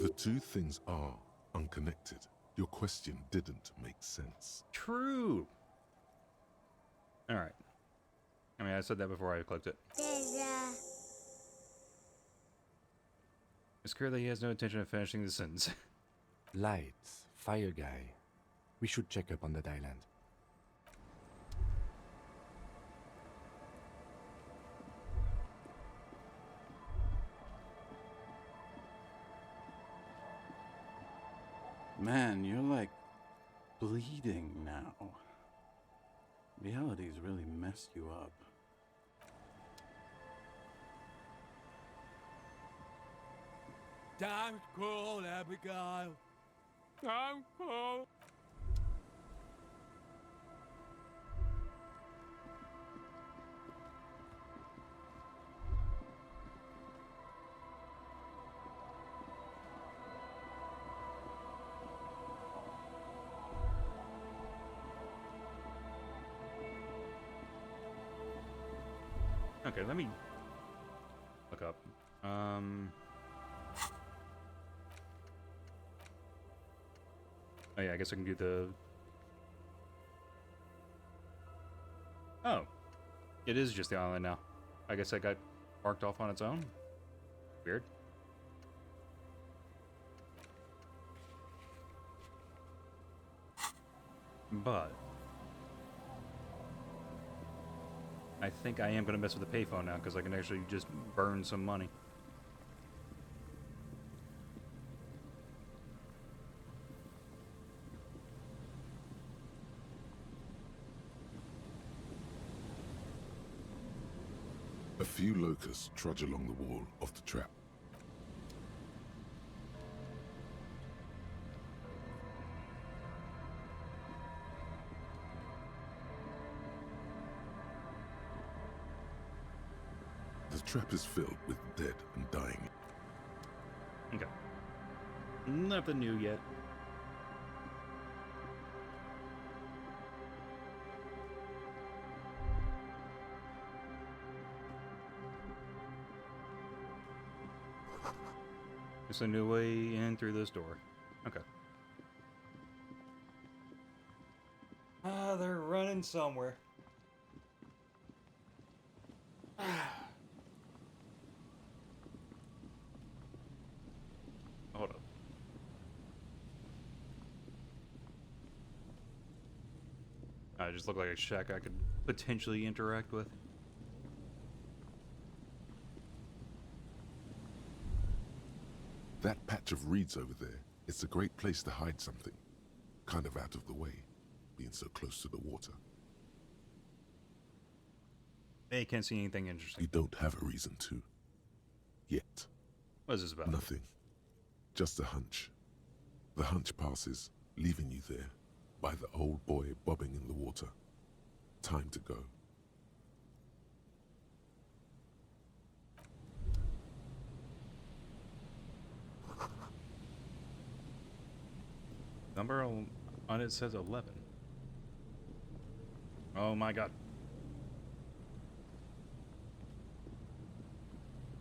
The two things are unconnected. Your question didn't make sense. True. All right. I mean, I said that before I clicked it. It's clear that he has no intention of finishing the sentence. Lights, fire guy. We should check up on that island. Man, you're like bleeding now. Reality's really messed you up. Don't call, Abigail. Don't call. Okay, let me look up. Oh yeah, I guess I can do the... Oh. It is just the island now. I guess I got marked off on its own. Weird. But I think I am going to mess with the payphone now because I can actually just burn some money. A few locusts trudge along the wall of the trap. The trap is filled with dead and dying. Okay. Nothing new yet. It's a new way in through this door. Okay. They're running somewhere. Hold up. I just look like a shack I could potentially interact with. That patch of reeds over there, it's a great place to hide something. Kind of out of the way, being so close to the water. They can't see anything interesting. You don't have a reason to. Yet. What is this about? Nothing. Just a hunch. The hunch passes, leaving you there, by the old boy bobbing in the water. Time to go. Number on it says 11. Oh my god.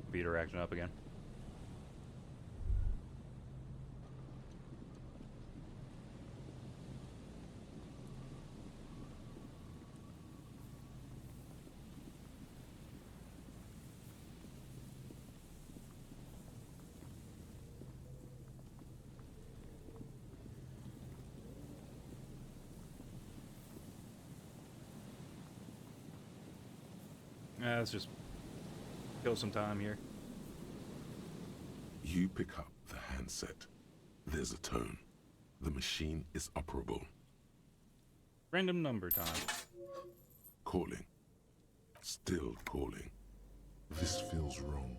Computer acting up again. Let's just kill some time here. You pick up the handset. There's a tone. The machine is operable. Random number time. Calling. Still calling. This feels wrong.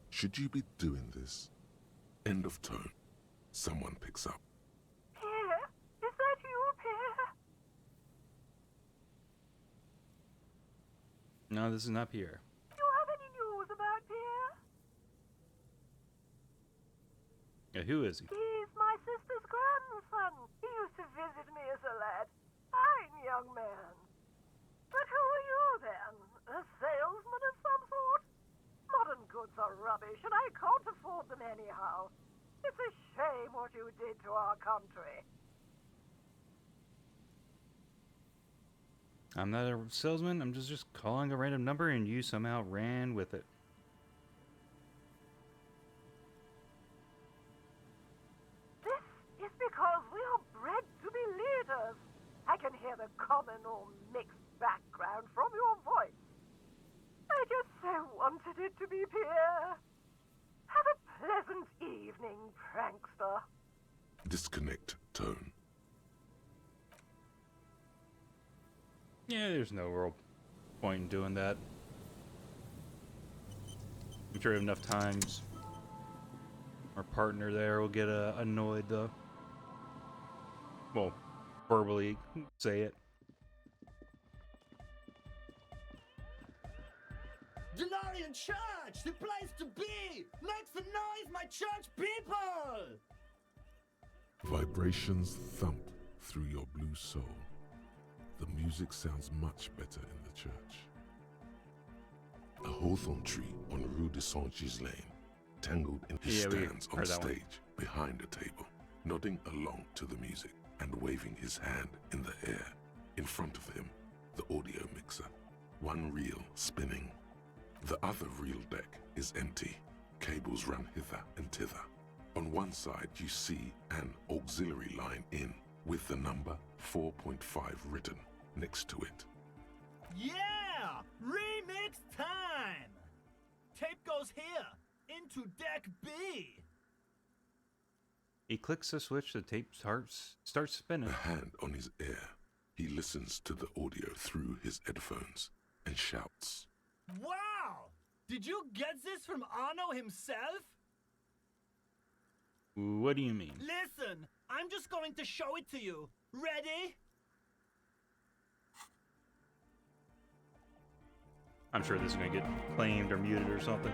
Should you be doing this? End of tone. Someone picks up. Pierre? Is that you, Pierre? No, this is not Pierre. Do you have any news about Pierre? Yeah, who is he? He's my sister's grandson. He used to visit me as a lad. Fine young man. But who are you then? A salesman of some sort? Modern goods are rubbish, and I can't afford them anyhow. It's a shame what you did to our country. I'm not a salesman. I'm just calling a random number and you somehow ran with it. This is because we are bred to be leaders. I can hear the common or mixed background from your voice. I just so wanted it to be Pierre. Have a pleasant evening, prankster. Disconnect tone. Yeah, there's no real point in doing that. I'm sure enough times our partner there will get annoyed though. Well, verbally say it. DeLorean Church! The place to be! Make some noise, my church people! Vibrations thump through your blue soul. The music sounds much better in the church. a hawthorn tree on Rue de Saint-Gislain, tangled in he stands on stage behind a table, nodding along to the music and waving his hand in the air. In front of him, the audio mixer, one reel spinning. The other reel deck is empty. Cables run hither and thither. On one side you see an auxiliary line in with the number 4.5 written next to it. Yeah! Remix time! Tape goes here, into deck B. He clicks the switch, the tape starts spinning. A hand on his ear, he listens to the audio through his headphones and shouts. Wow! Did you get this from Arno himself? What do you mean? Listen, I'm just going to show it to you. Ready? I'm sure this is going to get claimed or muted or something.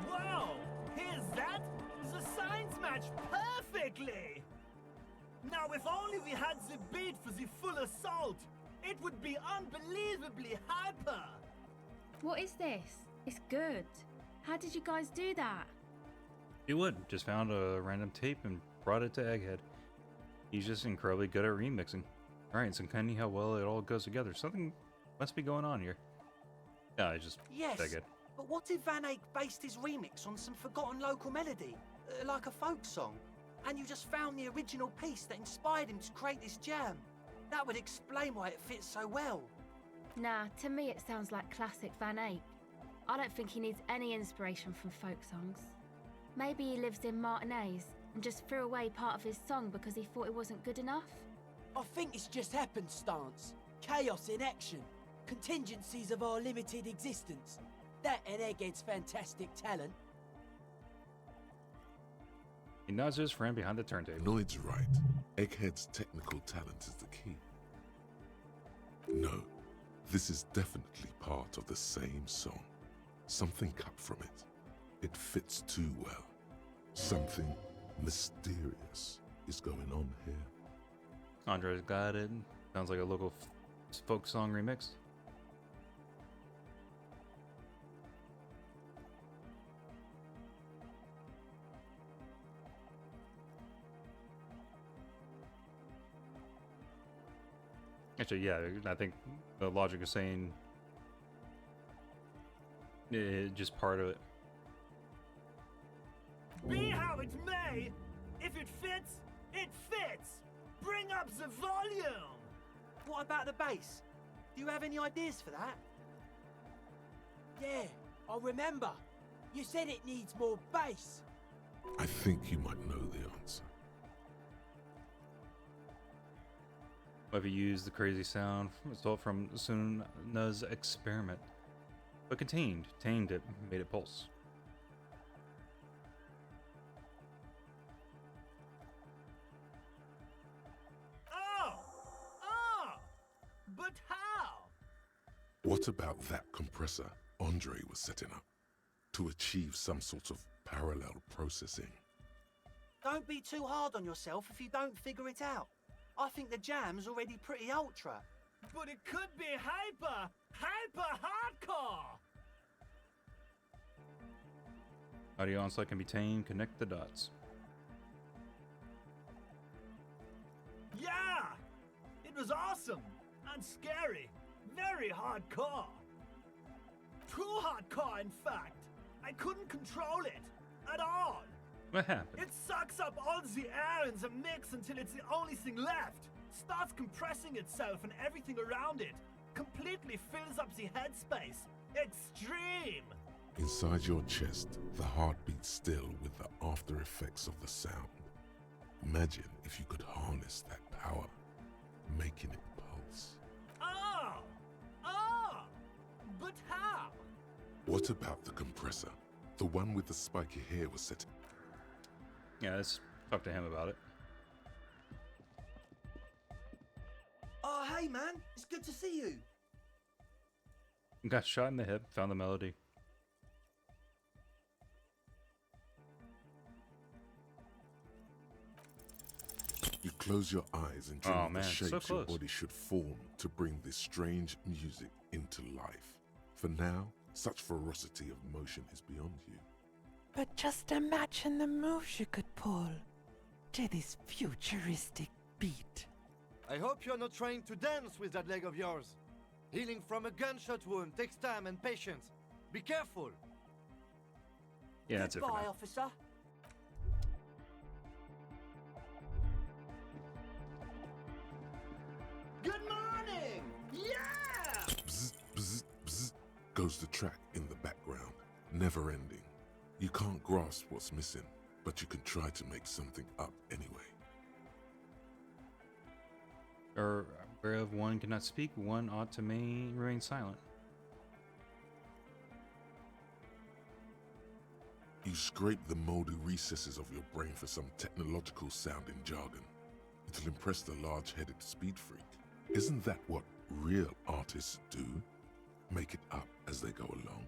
Wow! Here's that? The signs match perfectly! Now, if only we had the beat for the full assault, it would be unbelievably hyper! What is this? It's good. How did you guys do that? He would. Just found a random tape and brought it to Egghead. He's just incredibly good at remixing. Alright, it's uncanny how well it all goes together. Something must be going on here. Yeah, I just Yes, Egghead. but what if Van Eyck based his remix on some forgotten local melody? Like a folk song? And you just found the original piece that inspired him to create this jam? That would explain why it fits so well. Nah, to me it sounds like classic Van Eyck. I don't think he needs any inspiration from folk songs. Maybe he lives in Martinez and just threw away part of his song because he thought it wasn't good enough? I think it's just happenstance. Chaos in action. Contingencies of our limited existence. That and Egghead's fantastic talent. He nods to his friend behind the turntable. Noid's right. Egghead's technical talent is the key. No, this is definitely part of the same song. Something cut from it. It fits too well. Something mysterious is going on here. Andre's got it. Sounds like a local folk song remix. Actually, yeah, I think the logic is saying just part of it. Be how it may, if it fits, it fits! Bring up the volume! What about the bass? Do you have any ideas for that? Yeah, I remember. You said it needs more bass. I think you might know the answer. If you use the crazy sound result from Suna's experiment, but tamed it, made it pulse. But how? What about that compressor Andre was setting up to achieve some sort of parallel processing? Don't be too hard on yourself if you don't figure it out. I think the jam's already pretty ultra. But it could be hyper hardcore! Audio onslaught can be tamed, connect the dots. Yeah! It was awesome! And scary. Very hardcore. Too hardcore, in fact. I couldn't control it. At all. What happened? It sucks up all the air in the mix until it's the only thing left. Starts compressing itself and everything around it. Completely fills up the headspace. Extreme. Inside your chest, the heart beats still with the after effects of the sound. Imagine if you could harness that power, making it pulse. But how? What about the compressor? The one with the spiky hair was set. Yeah, let's talk to him about it. Oh, hey man, it's good to see you. Got shot in the hip, found the melody. You close your eyes and dream Oh, of man, the so shapes your close. body should form to bring this strange music into life. For now, such ferocity of motion is beyond you. But just imagine the moves you could pull to this futuristic beat. I hope you're not trying to dance with that leg of yours. Healing from a gunshot wound takes time and patience. Be careful. Yeah, that's it for Goodbye, now. officer. Good morning! Yeah! Bzz, bzz, bzz, goes the track in the background, never ending. You can't grasp what's missing, but you can try to make something up anyway. Or whereof one cannot speak, one ought to remain silent. You scrape the moldy recesses of your brain for some technological sounding jargon. It'll impress the large-headed speed freak. Isn't that what real artists do? Make it up as they go along.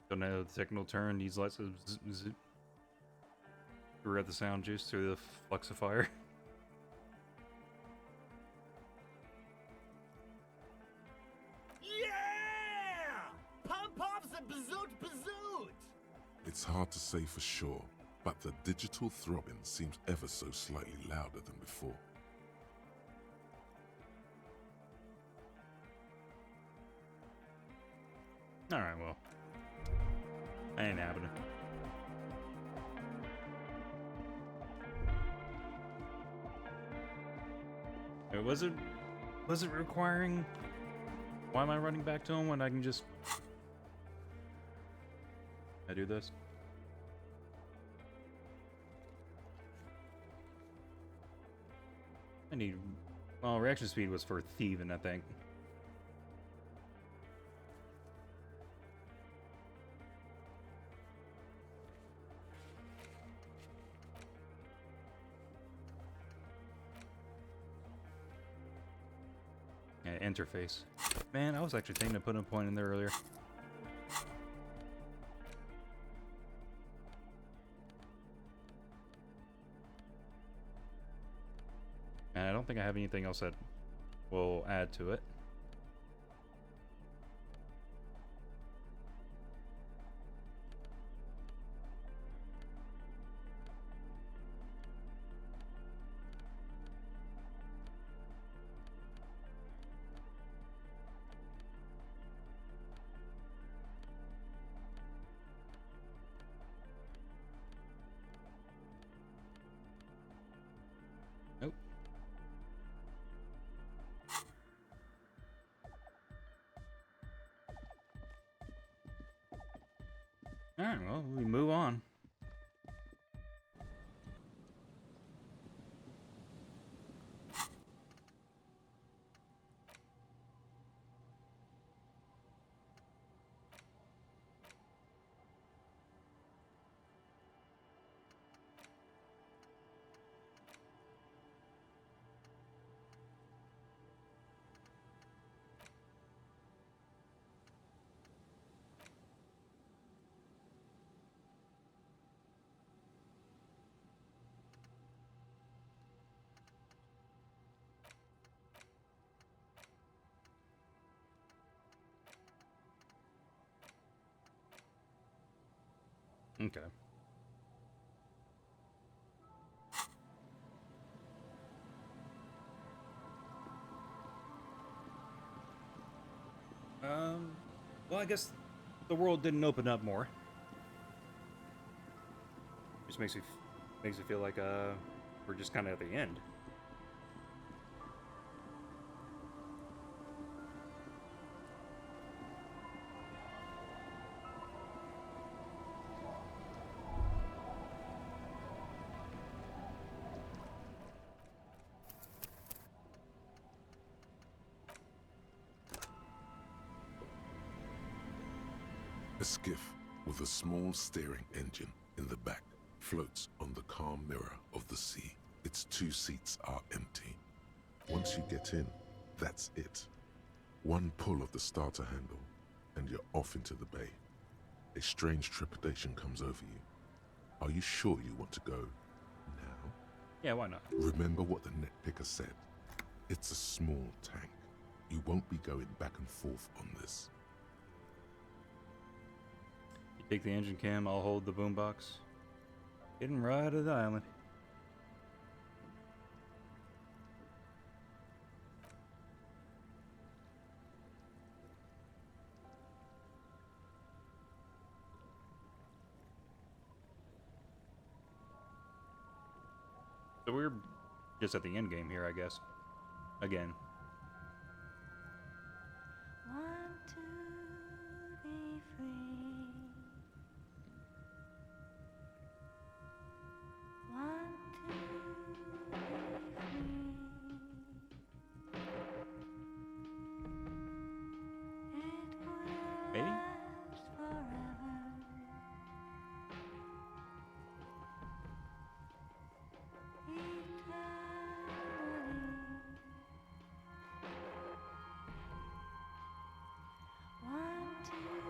Don't know the technical term needs lots of zzz. Read the sound juice through the fluxifier. Yeah! Pump off the bazoot bazoot! It's hard to say for sure, but the digital throbbing seems ever so slightly louder than before. Alright, well. Ain't happening. Wait, was it requiring? Why am I running back to him when I can just I do this? I need well, reaction speed was for thieving, I think. Yeah, interface. Man, I was actually thinking of putting a point in there earlier. And I don't think I have anything else that will add to it. Nope. Alright, well, we move on. Okay. Well, I guess the world didn't open up more. Just makes me feel like we're just kind of at the end. A skiff with a small steering engine in the back floats on the calm mirror of the sea. Its 2 seats are empty. Once you get in, that's it. One pull of the starter handle, and you're off into the bay. a strange trepidation comes over you. Are you sure you want to go now? Yeah, why not? Remember what the netpicker said. It's a small tank. You won't be going back and forth on this. You take the engine cam, I'll hold the boombox. Getting right to the island. So we're just at the end game here, I guess. Again. Want to be free. Want to be free. It will Maybe? last forever. Want to be free.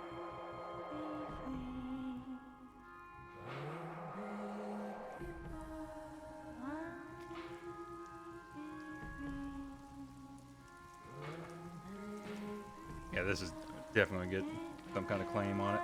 Yeah, this is definitely get some kind of claim on it.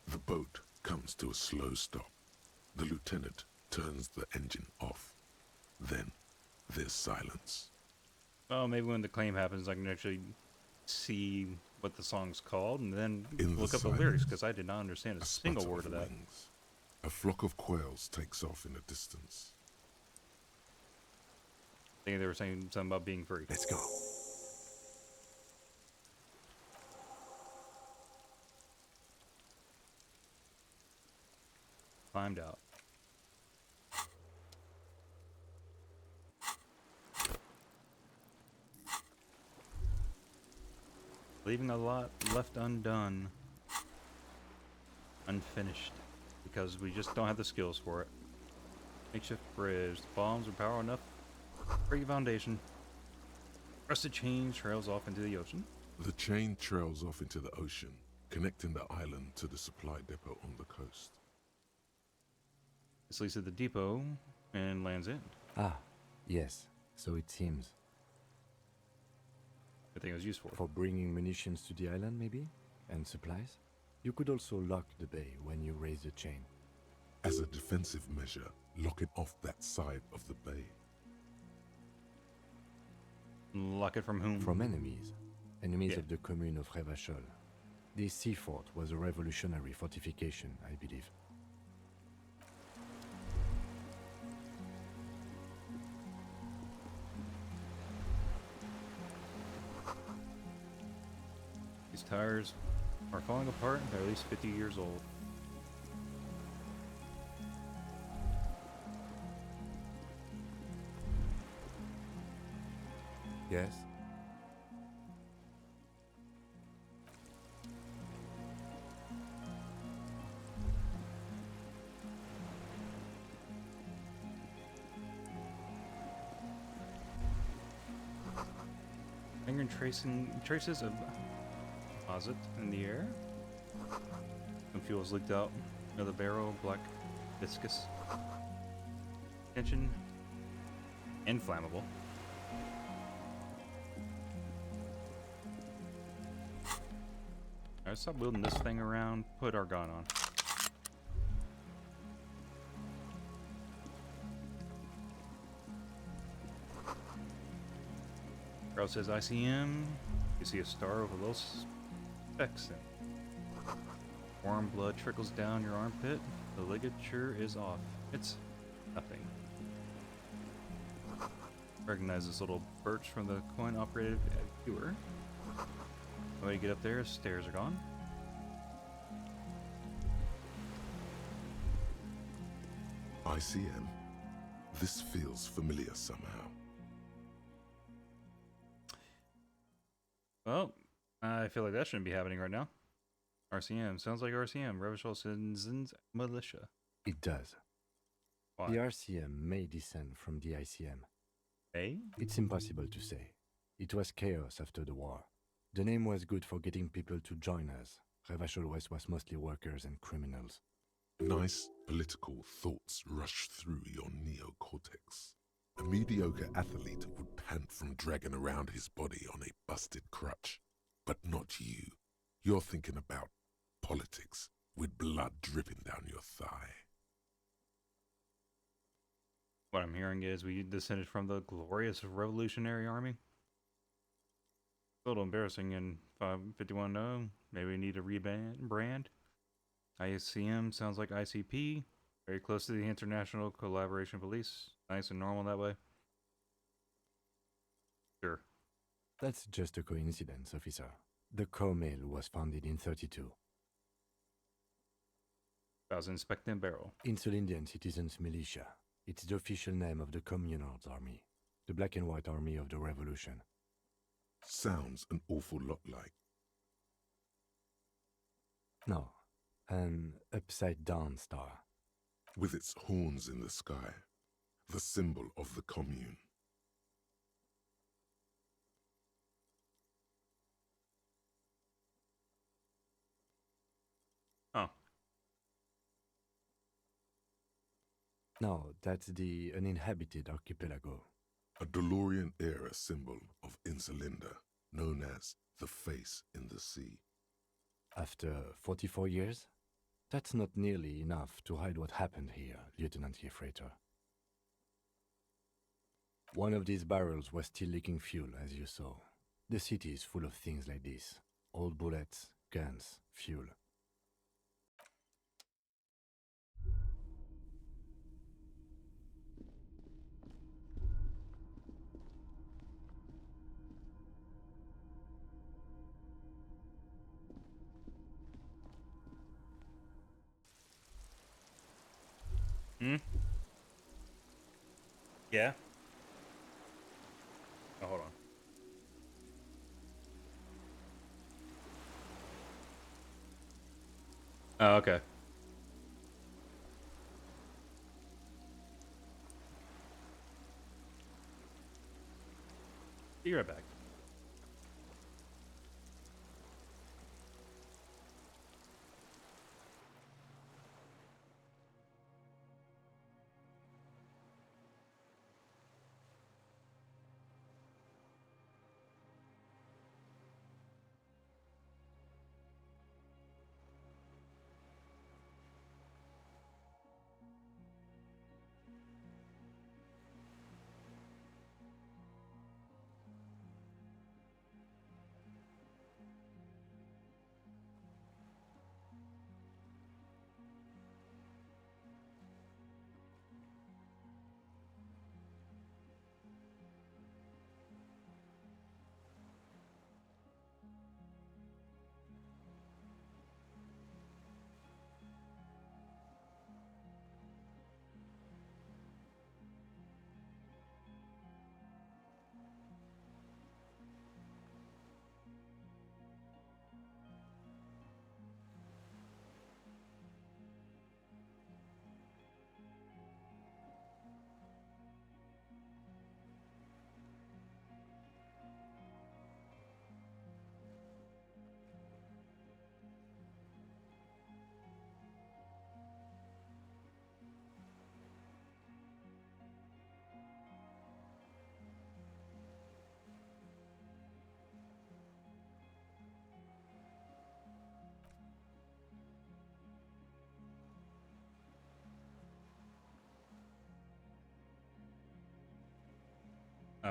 The boat comes to a slow stop. The lieutenant turns the engine off. Then there's silence. Well, maybe when the claim happens, I can actually see what the song's called and then In look the up the lyrics, silence, because I did not understand a single sputter word of that. wings. A flock of quails takes off in the distance. I think they were saying something about being free. Let's go. Climbed out. Leaving a lot left undone. Unfinished. Because we just don't have the skills for it. Makeshift bridge. The bombs are powerful enough. Break foundation. Rusted chain trails off into the ocean. The chain trails off into the ocean, connecting the island to the supply depot on the coast. This leads to the depot and lands in. Ah, yes, so it seems. I think it was useful. For bringing munitions to the island, maybe? And supplies? You could also lock the bay when you raise the chain. As a defensive measure, lock it off that side of the bay. Lock it from whom? From enemies. Enemies Yeah. of the commune of Revachol. This sea fort was a revolutionary fortification, I believe. These tires are falling apart. They're at least 50 years old. Yes? Finger traces of deposit in the air. Some fuel's leaked out. Another barrel, black, viscous. Tension. Inflammable. Alright, stop wielding this thing around. Put our gun on. Girl says ICM. You see a star with a little specks in it. Warm blood trickles down your armpit. The ligature is off. It's nothing. Recognize this little birch from the coin-operated viewer. The way to get up there, stairs are gone. ICM. This feels familiar somehow. Well, I feel like that shouldn't be happening right now. RCM. Sounds like RCM. Revachol Citizens Militia. It does. Why? The RCM may descend from the ICM. Eh? It's impossible to say. It was chaos after the war. The name was good for getting people to join us. Revachol West was mostly workers and criminals. Nice political thoughts rush through your neocortex. A mediocre athlete would pant from dragging around his body on a busted crutch. But not you. You're thinking about politics with blood dripping down your thigh. What I'm hearing is we descended from the glorious Revolutionary Army. A little embarrassing in 551.0. Maybe we need a rebrand. ICM sounds like ICP. Very close to the International Collaboration Police. Nice and normal that way. Sure. That's just a coincidence, officer. The Co-Mail was founded in 32. I was inspecting barrel. Insulindian Citizens Militia. It's the official name of the Communards Army. The black and white army of the revolution. Sounds an awful lot like. No, an upside-down star. With its horns in the sky. The symbol of the commune. Oh. No, that's the uninhabited archipelago. A DeLorean-era symbol of Insulinda, known as the face in the sea. After 44 years? That's not nearly enough to hide what happened here, Lieutenant Gefreiter. One of these barrels was still leaking fuel, as you saw. The city is full of things like this. Old bullets, guns, fuel. Hmm? Yeah? Oh, hold on. Oh, okay. Be right back.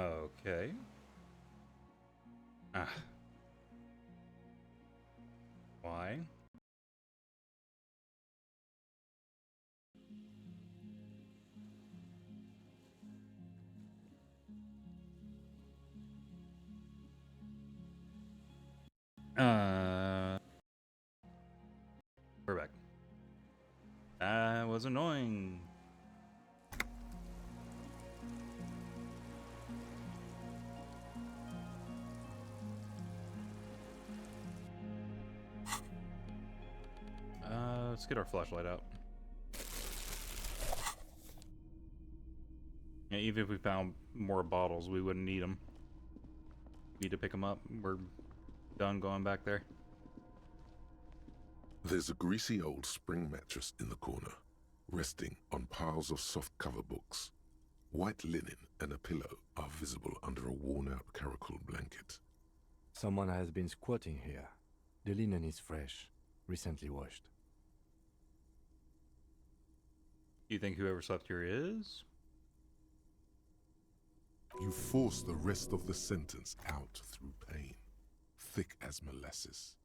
Okay. Ah. Why? We're back. That was annoying. Let's get our flashlight out. Yeah, even if we found more bottles, we wouldn't need them. Need to pick them up. We're done going back there. There's a greasy old spring mattress in the corner, resting on piles of soft cover books. White linen and a pillow are visible under a worn-out caracal blanket. Someone has been squatting here. The linen is fresh, recently washed. Do you think whoever slept here is? You force the rest of the sentence out through pain, thick as molasses,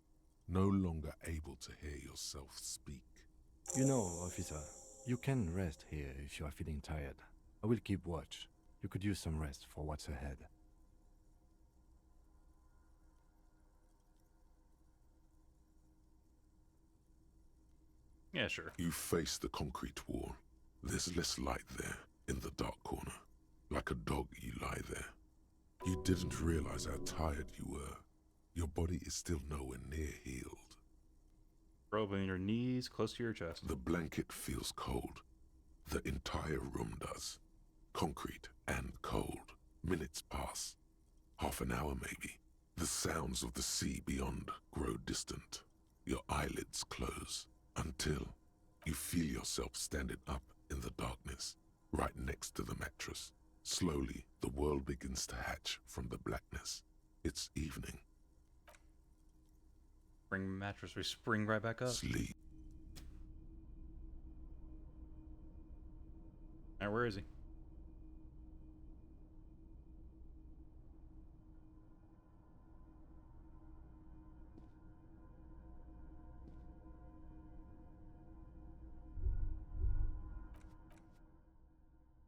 no longer able to hear yourself speak. You know, officer, you can rest here if you are feeling tired. I will keep watch. You could use some rest for what's ahead. Yeah, sure. You face the concrete wall. There's less light there, in the dark corner. Like a dog, you lie there. You didn't realize how tired you were. Your body is still nowhere near healed. Rubbing your knees close to your chest. The blanket feels cold. The entire room does. Concrete and cold. Minutes pass. Half an hour maybe. The sounds of the sea beyond grow distant. Your eyelids close until you feel yourself standing up in the darkness, right next to the mattress. Slowly, the world begins to hatch from the blackness. It's evening. Spring mattress, we spring right back up. Sleep. Alright, where is he?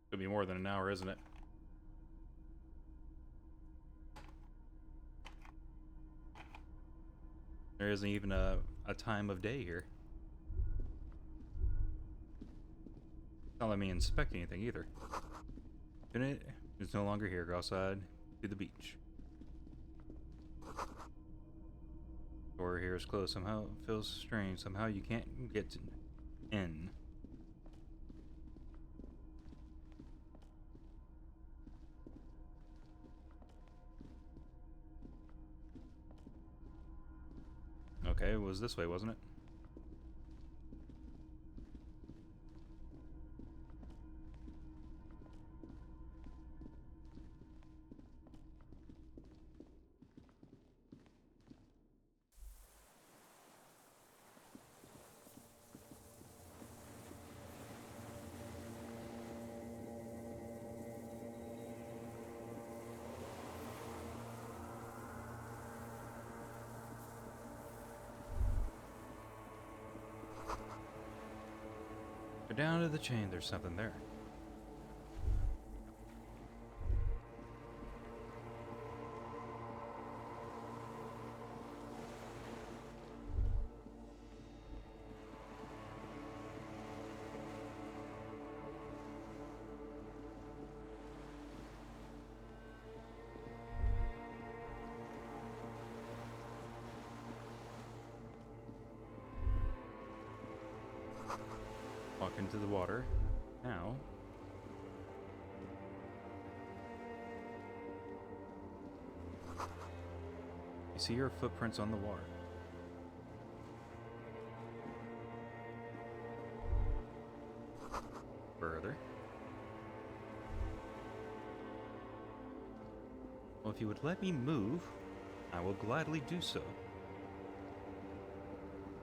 Could be more than an hour, isn't it? There isn't even a time of day here. Not let me inspect anything either. It's no longer here. Go outside to the beach. Door here is closed. Somehow it feels strange. Somehow you can't get in. Okay, it was this way, wasn't it? Go down to the chain, there's something there. Walk into the water. Now. You see your footprints on the water. Further. Well, if you would let me move, I will gladly do so.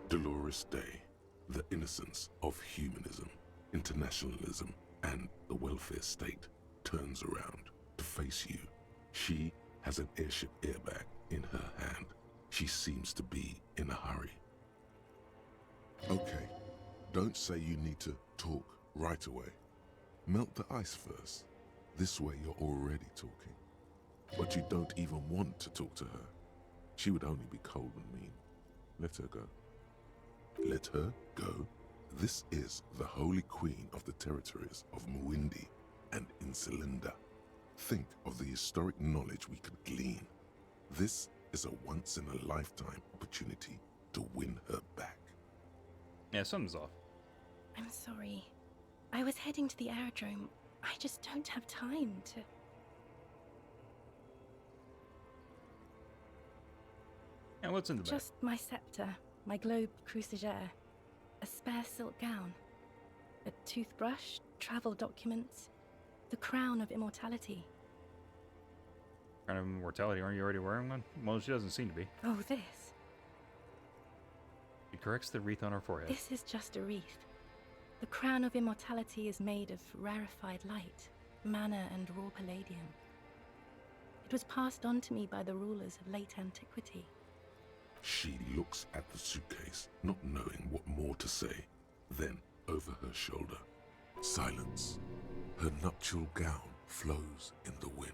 Dolores Day. The innocence of humanism, internationalism, and the welfare state turns around to face you She has an airship airbag in her hand. She seems to be in a hurry. Okay, don't say you need to talk right away. Melt the ice first. This way you're already talking. But you don't even want to talk to her. She would only be cold and mean. Let her go. Let her go? This is the Holy Queen of the territories of Muindi and Insulinda. Think of the historic knowledge we could glean. This is a once-in-a-lifetime opportunity to win her back. Yeah, something's off. I'm sorry. I was heading to the aerodrome. I just don't have time to... And what's in the bag? Just my scepter, my globe cruciger, a spare silk gown, a toothbrush, travel documents, the crown of immortality. Crown of immortality? Aren't you already wearing one? Well, she doesn't seem to be. Oh, this. She corrects the wreath on her forehead. This is just a wreath. The crown of immortality is made of rarefied light, mana and raw palladium. It was passed on to me by the rulers of late antiquity. She looks at the suitcase, not knowing what more to say. Then, over her shoulder, silence. Her nuptial gown flows in the wind,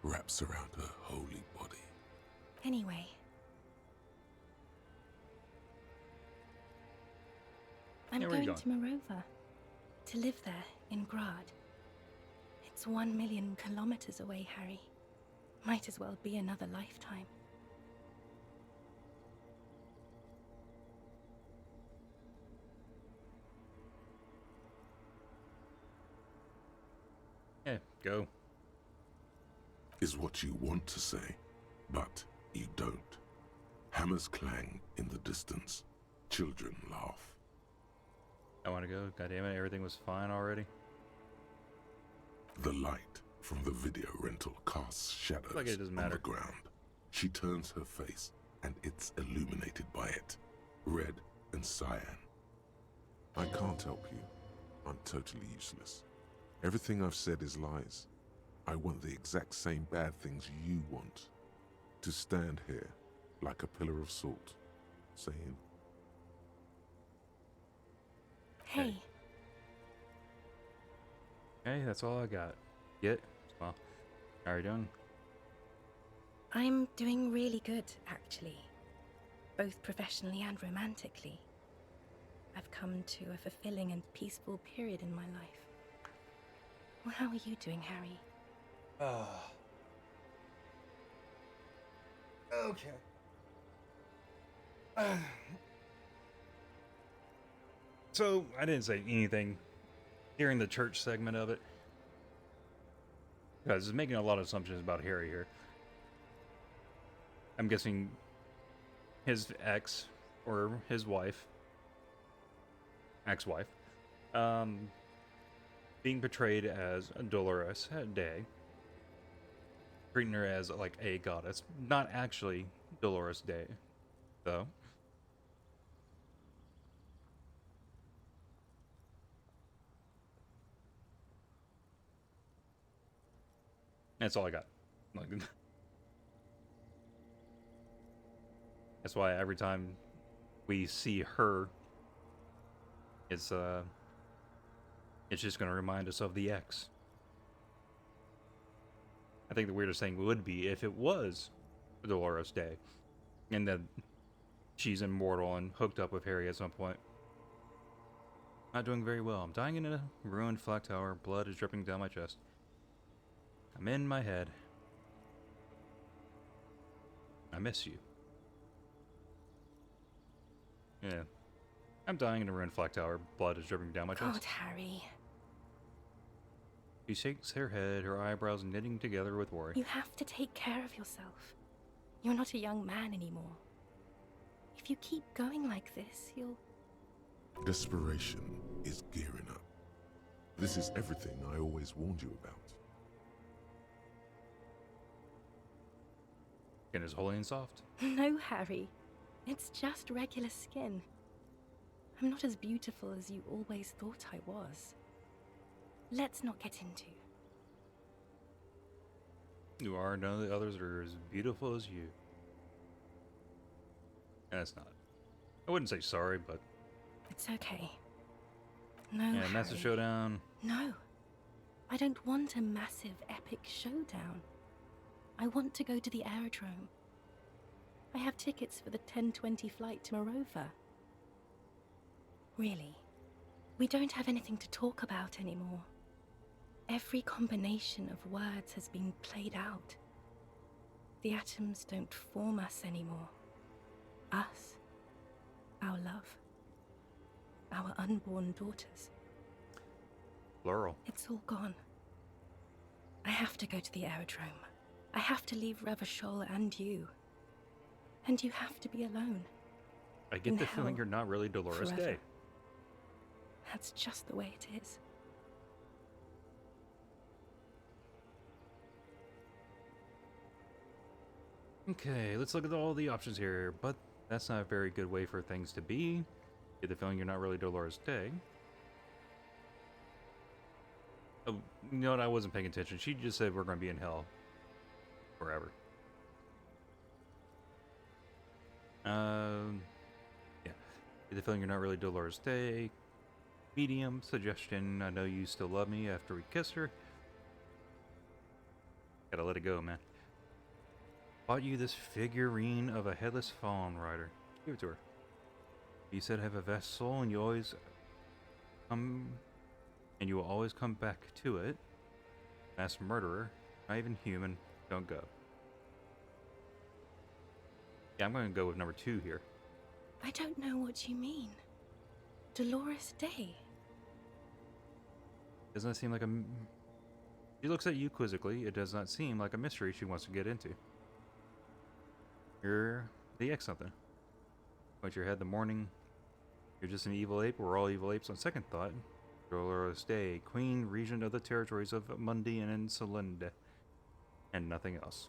wraps around her holy body. Anyway. I'm going to Morova, to live there in Grad. It's 1 million kilometers away, Harry. Might as well be another lifetime. Yeah, go. Is what you want to say, but you don't. Hammers clang in the distance. Children laugh. I want to go. God damn it, everything was fine already. The light from the video rental casts shadows Like it doesn't on matter. the ground. She turns her face, and it's illuminated by it. Red and cyan. I can't help you. I'm totally useless. Everything I've said is lies. I want the exact same bad things you want. To stand here like a pillar of salt, saying, Hey. Okay, that's all I got. Get? Well, how are you doing? I'm doing really good, actually. Both professionally and romantically. I've come to a fulfilling and peaceful period in my life. Well, how are you doing, Harry? Okay. So, I didn't say anything during the church segment of it. Because it's making a lot of assumptions about Harry here. I'm guessing his ex, or his wife, ex-wife, being portrayed as Dolores Day, treating her as like a goddess, not actually Dolores Day, though. That's all I got. Like, that's why every time we see her, it's just gonna remind us of the ex. I think the weirdest thing would be if it was Dolores Day, and that she's immortal and hooked up with Harry at some point. Not doing very well. I'm dying in a ruined flak tower. Blood is dripping down my chest. I'm in my head. I miss you. Yeah. I'm dying in a ruined flak tower. Blood is dripping down my chest. God, Harry. She shakes her head, her eyebrows knitting together with worry. You have to take care of yourself. You're not a young man anymore. If you keep going like this, you'll... desperation is gearing up. This is everything I always warned you about. Skin is holy and soft. No, Harry. It's just regular skin. I'm not as beautiful as you always thought I was. Let's not get into. You are. None of the others are as beautiful as you. And it's not. I wouldn't say sorry, but... It's okay. No, yeah, massive Harry. showdown. No. I don't want a massive, epic showdown. I want to go to the aerodrome. I have tickets for the 10:20 flight to Morova. Really, we don't have anything to talk about anymore. Every combination of words has been played out. The atoms don't form us anymore. Us, our love, our unborn daughters. Plural. It's all gone. I have to go to the aerodrome. I have to leave Revachol and you. And you have to be alone. I get In the feeling hell you're not really Dolores forever. Day. That's just the way it is. Okay, let's look at all the options here, but that's not a very good way for things to be. Get the feeling you're not really Dolores Day. Oh, you know what? I wasn't paying attention. She just said we're going to be in hell forever. Yeah. Get the feeling you're not really Dolores Day. Medium suggestion. I know you still love me after we kiss her. Gotta let it go, man. Bought you this figurine of a headless fawn rider. Give it to her. You said have a vast soul and you always come and you will always come back to it. Mass murderer, not even human, don't go. Yeah, I'm gonna go with number 2 here. I don't know what you mean. Dolores Day. Doesn't that seem like a... She looks at you quizzically. It does not seem like a mystery she wants to get into. You're the X something. Point your head the morning. You're just an evil ape. We're all evil apes on second thought. Dolores Day, Queen Regent of the territories of Mundi and Insolinde. And nothing else.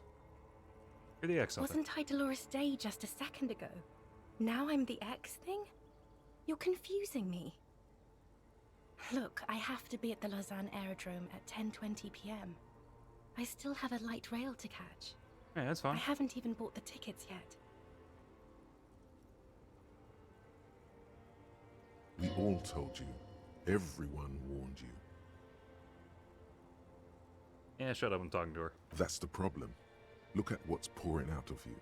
You're the X something. Wasn't I Dolores Day just a second ago? Now I'm the X thing? You're confusing me. Look, I have to be at the Lausanne Aerodrome at 10:20 p.m. I still have a light rail to catch. Yeah, that's fine. I haven't even bought the tickets yet. We all told you. Everyone warned you. Yeah, shut up, I'm talking to her. That's the problem. Look at what's pouring out of you.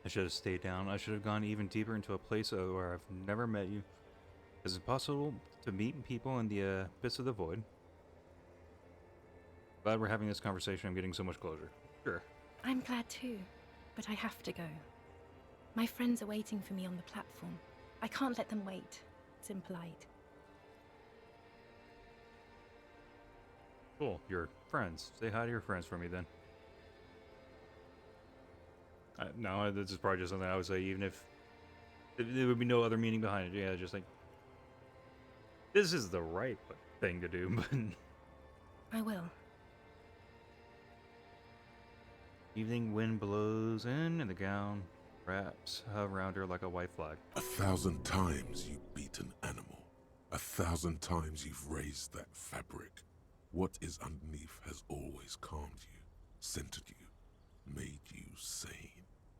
I should have stayed down. I should have gone even deeper into a place where I've never met you. Is it possible to meet people in the abyss of the void? Glad we're having this conversation. I'm getting so much closer. Sure. I'm glad too, but I have to go. My friends are waiting for me on the platform. I can't let them wait. It's impolite. Cool. Your friends. Say hi to your friends for me then. No, this is probably just something I would say, even if there would be no other meaning behind it. Yeah, just like, this is the right thing to do, but... I will. Evening wind blows in and the gown wraps around her like a white flag. 1,000 times you beat an animal. 1,000 times you've raised that fabric. What is underneath has always calmed you, centered you, made you sane.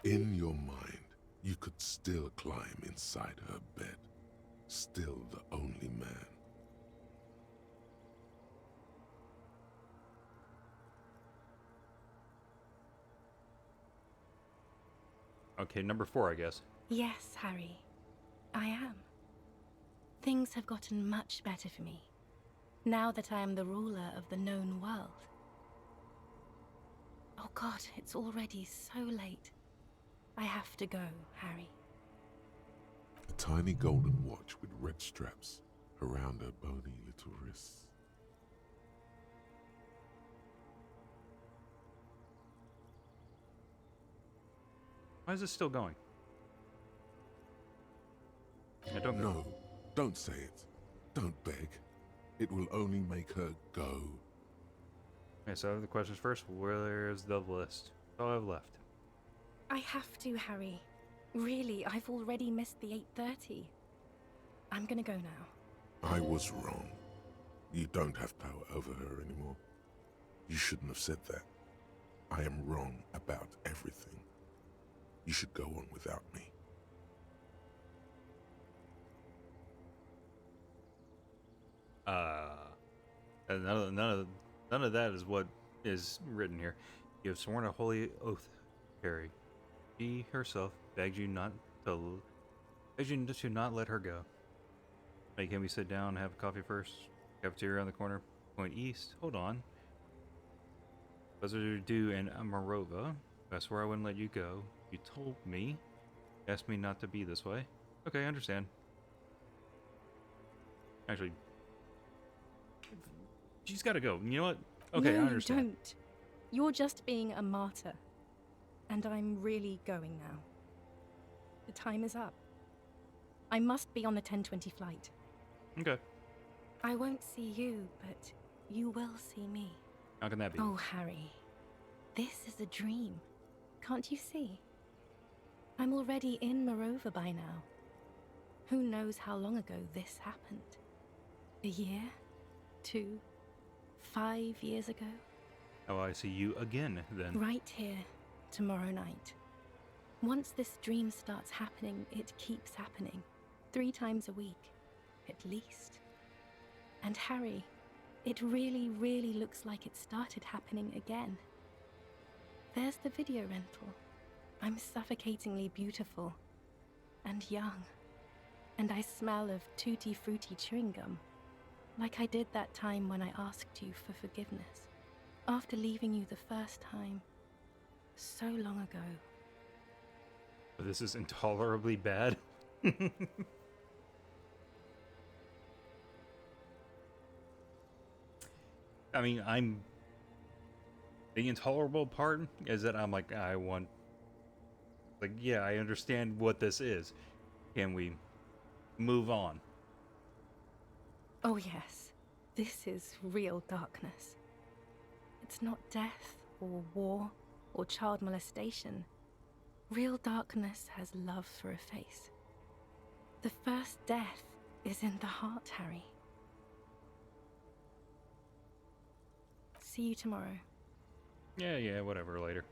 In your mind, you could still climb inside her bed. Still the only man. Okay, number 4, I guess. Yes, Harry. I am. Things have gotten much better for me, now that I am the ruler of the known world. Oh God, it's already so late. I have to go, Harry. A tiny golden watch with red straps around her bony little wrists. Why is this still going? I don't No, don't say it. Don't beg. It will only make her go. Okay, so I have the questions first. Where's the list? That's all I have left. I have to, Harry. Really, I've already missed the 8:30. I'm gonna go now. I was wrong. You don't have power over her anymore. You shouldn't have said that. I am wrong about everything. You should go on without me. None of that is what is written here. You have sworn a holy oath, Harry. She herself begged you to not let her go. Hey, can we sit down and have coffee first? Cafeteria on the corner. Point east. Hold on. Professor Dew and Amarova. I swear I wouldn't let you go. You told me. Asked me not to be this way. Okay, I understand. Actually, she's got to go. You know what? Okay, no, I understand. Don't. You're just being a martyr. And I'm really going now. The time is up. I must be on the 10:20 flight. Okay. I won't see you, but you will see me. How can that be? Oh, Harry. This is a dream. Can't you see? I'm already in Morova by now. Who knows how long ago this happened? A year? 2? 5 years ago? Oh, I see you again, then. Right here, tomorrow night. Once this dream starts happening, it keeps happening. 3 times a week, at least. And Harry, it really, really looks like it started happening again. There's the video rental. I'm suffocatingly beautiful. And young. And I smell of tutti frutti chewing gum. Like I did that time when I asked you for forgiveness. After leaving you the first time. So long ago. This is intolerably bad. I mean, the intolerable part is that I'm like, yeah, I understand what this is. Can we move on? Oh yes, this is real darkness. It's not death or war or child molestation. Real darkness has love for a face. The first death is in the heart, Harry. See you tomorrow. Yeah, whatever, later.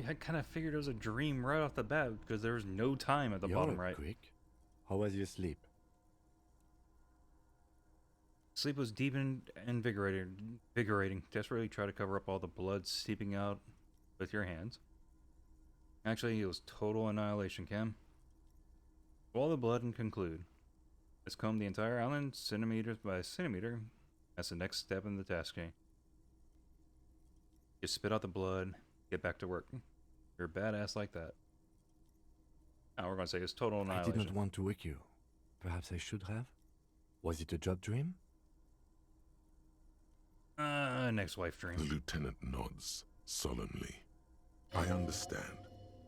I kind of figured it was a dream right off the bat because there was no time at the bottom right. Quick. How was your sleep? Sleep was deep and invigorating. Desperately try to cover up all the blood seeping out with your hands. Actually, it was total annihilation, Cam. Swallow the blood and conclude. Let's comb the entire island centimeters by centimeter. That's the next step in the task chain. You spit out the blood, get back to work. You're a badass like that. Now we're going to say it's total annihilation. I did not want to wake you. Perhaps I should have? Was it a job dream? Next wife dream. The lieutenant nods solemnly. I understand.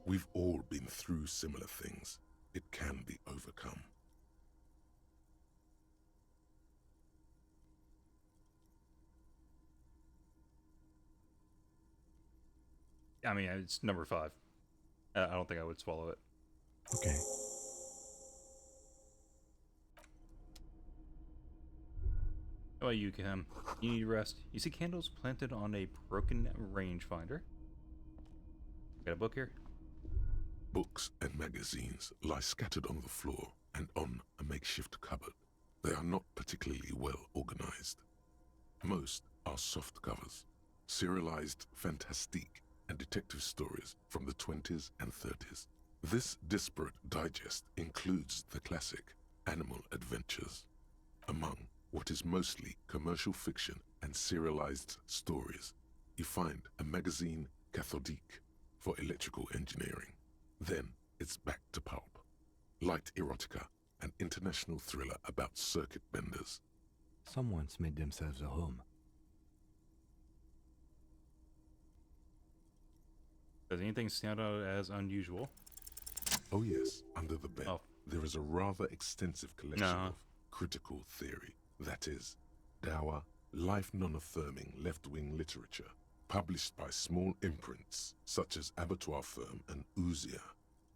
We've all been through similar things. It can be overcome. I mean, it's number 5. I don't think I would swallow it. Okay. How about you, Cam? You need rest. You see candles planted on a broken rangefinder. Got a book here? Books and magazines lie scattered on the floor and on a makeshift cupboard. They are not particularly well organized. Most are soft covers, serialized fantastique and detective stories from the 20s and 30s. This disparate digest includes the classic Animal Adventures. Among what is mostly commercial fiction and serialized stories, you find a magazine cathodique for electrical engineering. Then it's back to pulp. Light erotica, an international thriller about circuit benders. Someone's made themselves a home. Does anything stand out as unusual? Oh yes, under the bed, Oh. there is a rather extensive collection of critical theory, That is, dour, life non-affirming left-wing literature, published by small imprints such as Abattoir Firm and Elysium.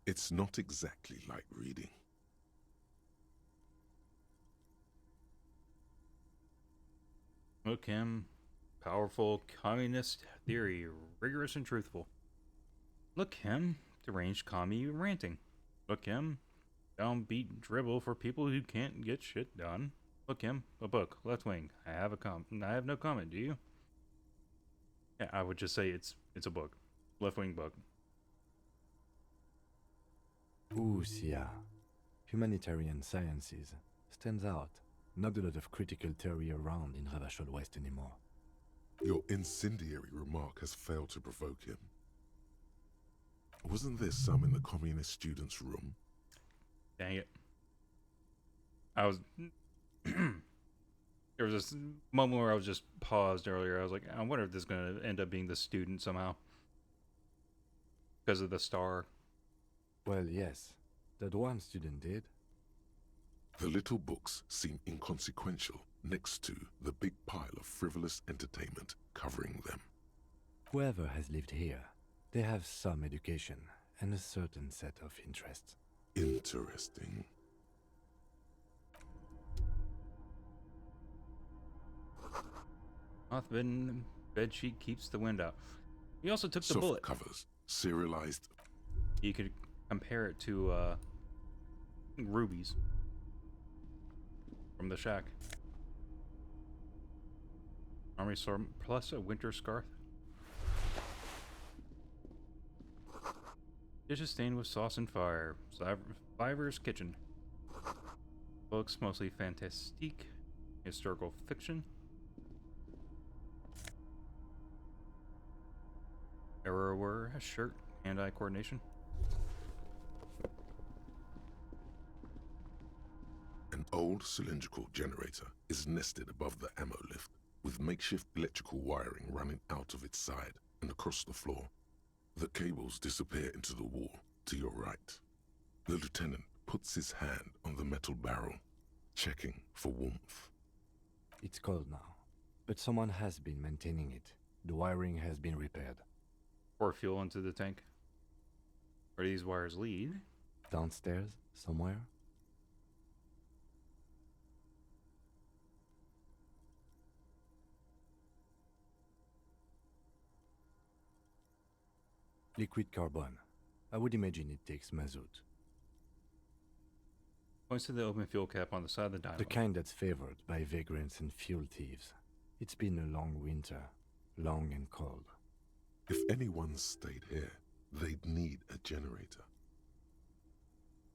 It's not exactly like reading. Look him, powerful communist theory, rigorous and truthful. Look him, deranged commie ranting. Look him, downbeat dribble for people who can't get shit done. Look him, a book, left wing. I have no comment, do you? Yeah, I would just say it's a book. Left wing book. Sia. Humanitarian sciences stands out. Not a lot of critical theory around in Ravachol West anymore. Your incendiary remark has failed to provoke him. Wasn't there some in the communist students' room? Dang it. I was... There was this moment where I was just paused earlier. I was like, I wonder if this is going to end up being the student somehow. Because of the star. Well, yes. That one student did. The little books seem inconsequential next to the big pile of frivolous entertainment covering them. Whoever has lived here, they have some education and a certain set of interests. Interesting. Moth-bitten bedsheet keeps the wind out. He also took the Soft bullet. covers, serialized. You could compare it to rubies from the shack. Army sword plus a winter scarf. Dishes stained with sauce and fire. Survivor's kitchen. Books mostly fantastique, historical fiction. Error were shirt, hand-eye coordination. An old cylindrical generator is nested above the ammo lift, with makeshift electrical wiring running out of its side and across the floor. The cables disappear into the wall to your right. The lieutenant puts his hand on the metal barrel, checking for warmth. It's cold now, but someone has been maintaining it. The wiring has been repaired. Pour fuel into the tank. Where do these wires lead? Downstairs, somewhere? Liquid carbon. I would imagine it takes mazout. Points to the open fuel cap on the side of the dynamo. The kind that's favored by vagrants and fuel thieves. It's been a long winter, long and cold. If anyone stayed here, they'd need a generator.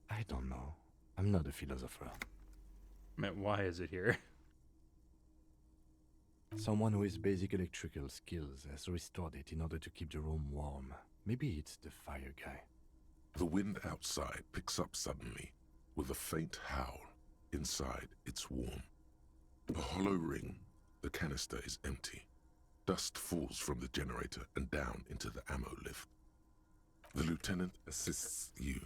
I don't know. I'm not a philosopher. I meant, why is it here? Someone who has basic electrical skills has restored it in order to keep the room warm. Maybe it's the fire guy. The wind outside picks up suddenly, with a faint howl. Inside, it's warm. A hollow ring. The canister is empty. Dust falls from the generator and down into the ammo lift. The lieutenant assists you,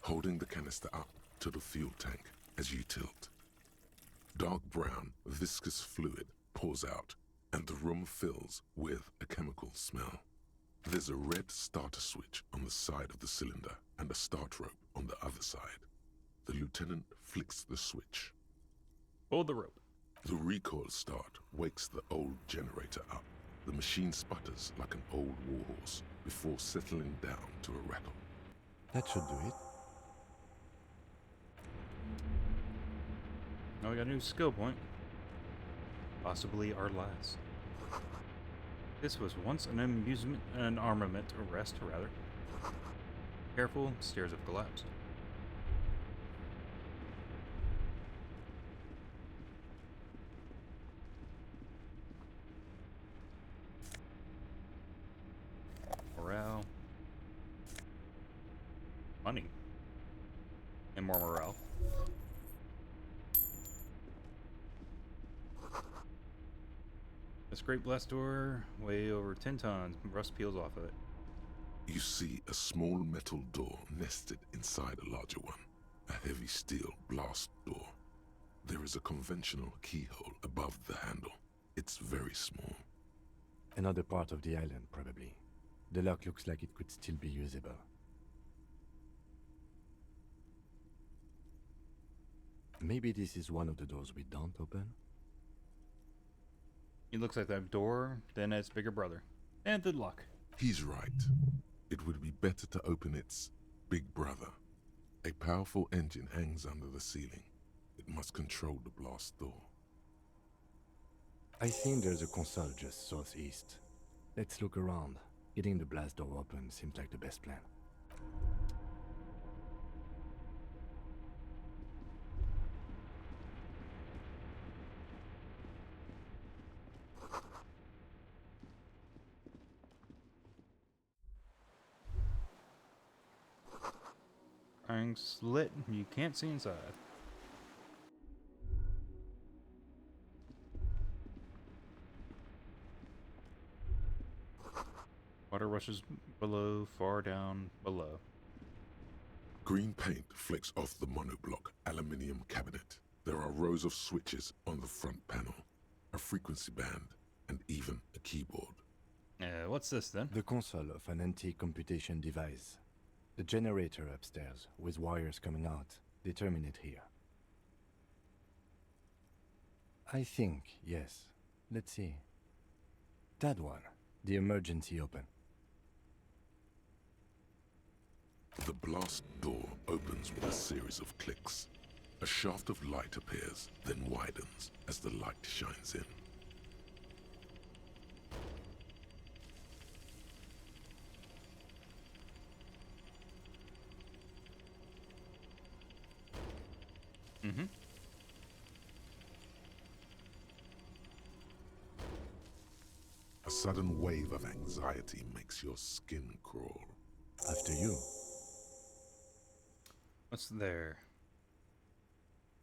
holding the canister up to the fuel tank as you tilt. Dark brown, viscous fluid pours out, and the room fills with a chemical smell. There's a red starter switch on the side of the cylinder and a start rope on the other side. The lieutenant flicks the switch. Hold the rope. The recoil start wakes the old generator up. The machine sputters like an old warhorse before settling down to a rattle. That should do it. Now we got a new skill point. Possibly our last. This was once an armament arrest, rather. Careful, stairs have collapsed. Morale. Money. And more morale. This great blast door, way over 10 tons, rust peels off of it. You see a small metal door nested inside a larger one, a heavy steel blast door. There is a conventional keyhole above the handle. It's very small. Another part of the island, probably. The lock looks like it could still be usable. Maybe this is one of the doors we don't open? It looks like that door, then its bigger brother. And the lock. He's right. It would be better to open its big brother. A powerful engine hangs under the ceiling. It must control the blast door. I think there's a console just southeast. Let's look around. Getting the blast door open seems like the best plan. Iron's lit, you can't see inside. Water rushes below, far down below. Green paint flecks off the monoblock aluminium cabinet. There are rows of switches on the front panel, a frequency band, and even a keyboard. What's this then? The console of an antique computation device. The generator upstairs, with wires coming out, they terminate here. I think, yes. Let's see. That one. The emergency open. The blast door opens with a series of clicks. A shaft of light appears, then widens as the light shines in. Mm-hmm. A sudden wave of anxiety makes your skin crawl. After you. What's there?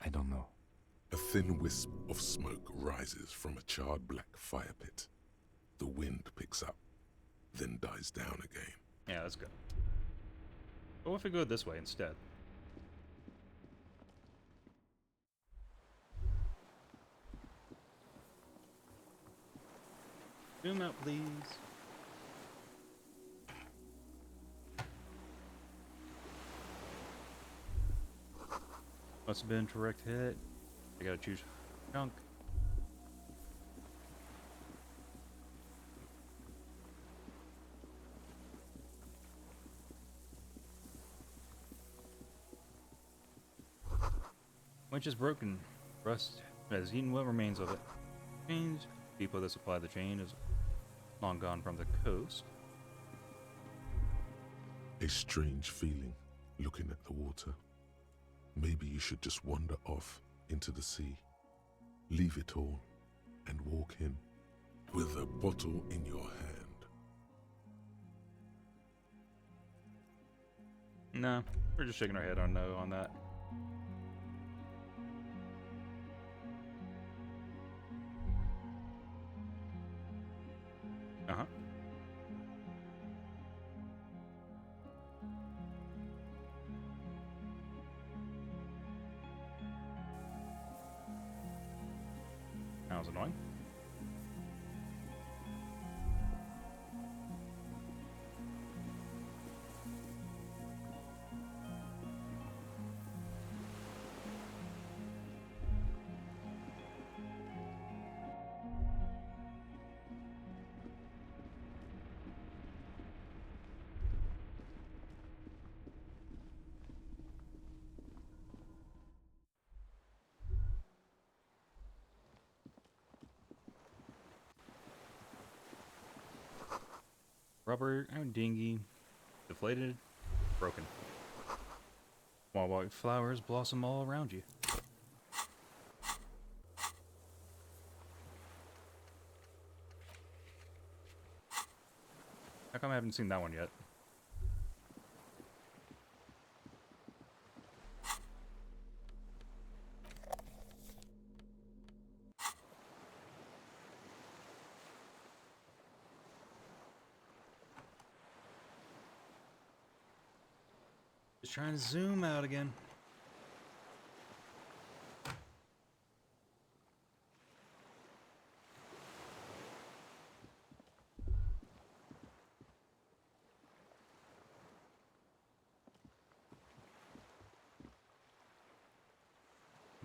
I don't know. A thin wisp of smoke rises from a charred black fire pit. The wind picks up, then dies down again. Yeah, that's good. But what if we go this way instead? Zoom out, please. Must have been a direct hit. I gotta choose junk. Winch is broken. Rust has eaten what remains of it. Chains. Depot that supply the chain is long gone from the coast. A strange feeling, looking at the water. Maybe you should just wander off into the sea. Leave it all and walk in with a bottle in your hand. Nah, we're just shaking our head on no on that. Uh-huh. That was annoying. Rubber dinghy, deflated, broken. While white flowers blossom all around you. How come I haven't seen that one yet? Just trying to zoom out again.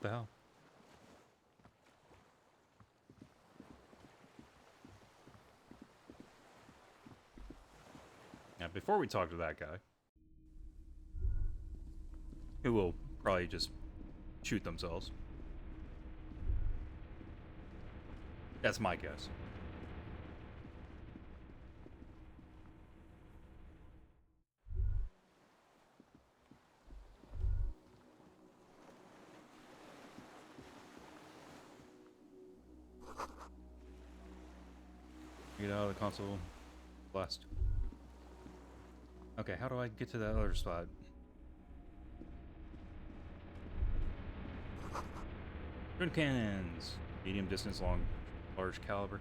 the hell? Now, before we talk to that guy, who will probably just shoot themselves. That's my guess. Get out of the console. Blast. Okay, how do I get to that other spot? Twin cannons. Medium distance, large caliber.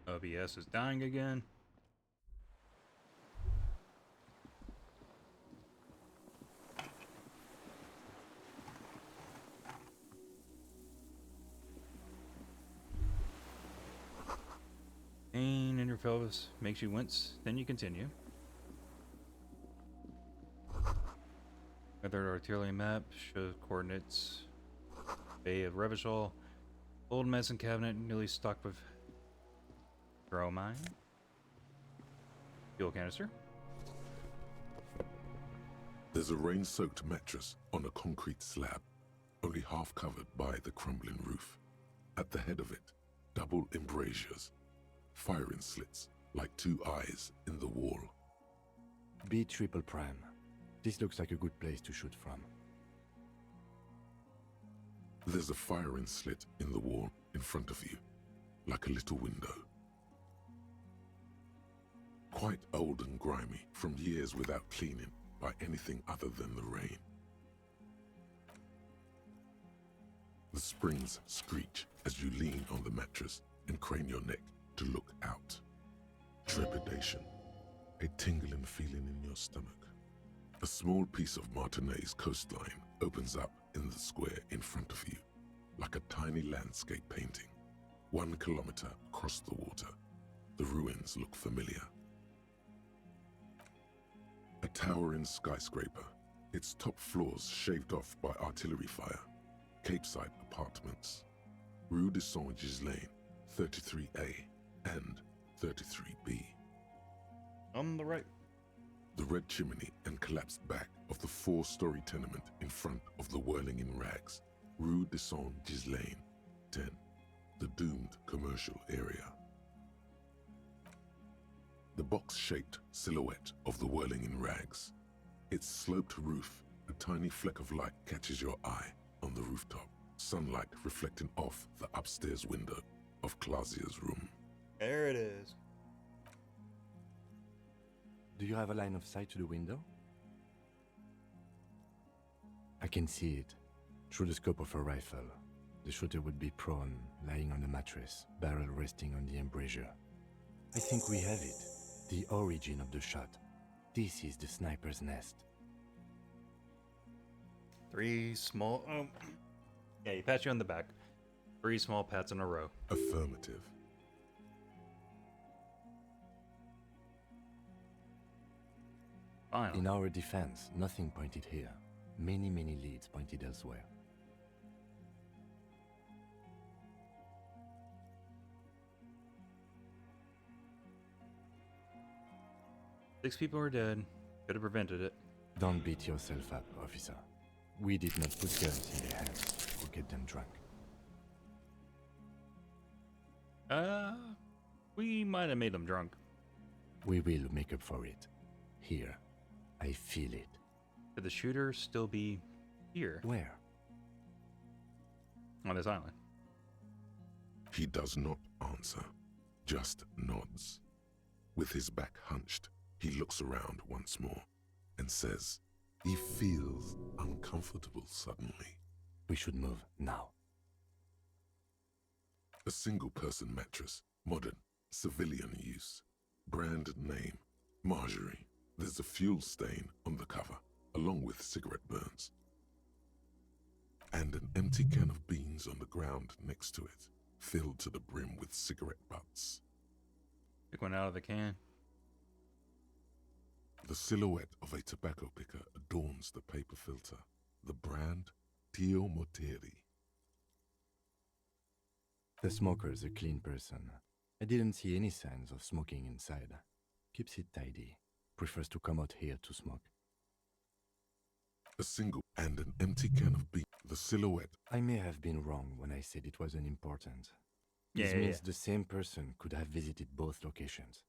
OBS is dying again. Pain in your pelvis makes you wince, then you continue. Weathered artillery map shows coordinates. Bay of Revachol. Old medicine cabinet newly stocked with bromine. Fuel canister. There's a rain-soaked mattress on a concrete slab, only half covered by the crumbling roof. At the head of it, double embrasures, firing slits like two eyes in the wall. B triple prime. This looks like a good place to shoot from. There's a firing slit in the wall in front of you, like a little window. Quite old and grimy from years without cleaning by anything other than the rain. The springs screech as you lean on the mattress and crane your neck to look out. Trepidation, a tingling feeling in your stomach. A small piece of Martinez coastline opens up in the square in front of you, like a tiny landscape painting. 1 kilometer across the water, the ruins look familiar. A towering skyscraper, its top floors shaved off by artillery fire. Capeside apartments. Rue de Saint-Ghislain, 33A and 33B. On the right. The red chimney and collapsed back of the 4-story tenement in front of the Whirling in Rags, Rue de Saint-Ghislain, 10, the doomed commercial area. The box-shaped silhouette of the Whirling in Rags. Its sloped roof, a tiny fleck of light catches your eye on the rooftop, sunlight reflecting off the upstairs window of Clausia's room. There it is. Do you have a line of sight to the window? I can see it. Through the scope of a rifle. The shooter would be prone, lying on the mattress, barrel resting on the embrasure. I think we have it. The origin of the shot. This is the sniper's nest. 3 small... Oh. Yeah, he pats you on the back. 3 small pats in a row. Affirmative. Finally. In our defense, nothing pointed here. Many leads pointed elsewhere. Six people are dead. Could have prevented it. Don't beat yourself up, officer. We did not put guns in their hands or get them drunk. We might have made them drunk. We will make up for it. Here. I feel it. Could the shooter still be here? Where? On this island. He does not answer, just nods. With his back hunched, he looks around once more and says, he feels uncomfortable suddenly. We should move now. A single-person mattress, modern, civilian use. Brand name, Marjorie. There's a fuel stain on the cover, along with cigarette burns. And an empty can of beans on the ground next to it, filled to the brim with cigarette butts. Pick one out of the can. The silhouette of a tobacco picker adorns the paper filter. The brand, Tio Moteri. The smoker's a clean person. I didn't see any signs of smoking inside. Keeps it tidy. Prefers to come out here to smoke. A single and an empty can of beer. The silhouette. I may have been wrong when I said it wasn't important. This means the same person could have visited both locations.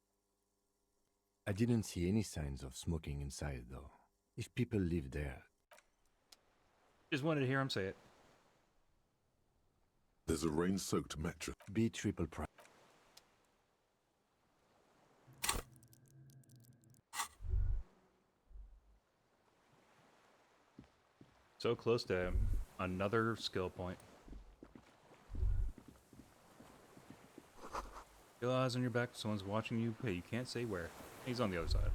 I didn't see any signs of smoking inside, though. If people live there... Just wanted to hear him say it. There's a rain-soaked mattress. B triple prime. So close to another skill point. Feel eyes on your back, someone's watching you, but you can't say where. He's on the other side.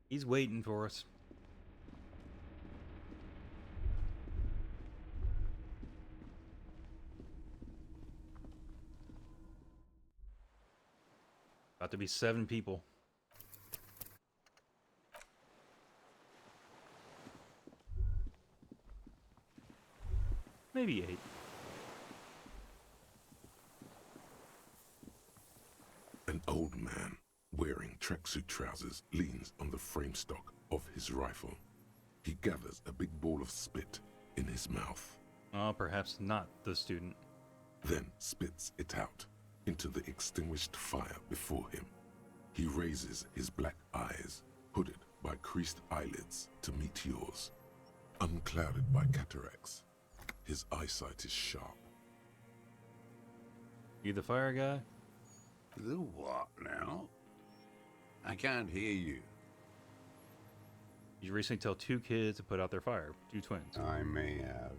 He's waiting for us. About to be 7 people. Maybe 8. An old man, wearing tracksuit trousers, leans on the frame stock of his rifle. He gathers a big ball of spit in his mouth. Oh, perhaps not the student. Then spits it out into the extinguished fire before him. He raises his black eyes, hooded by creased eyelids, to meet yours. Unclouded by cataracts, his eyesight is sharp. You the fire guy? The what now? I can't hear you. You recently tell 2 kids to put out their fire. 2 twins. I may have.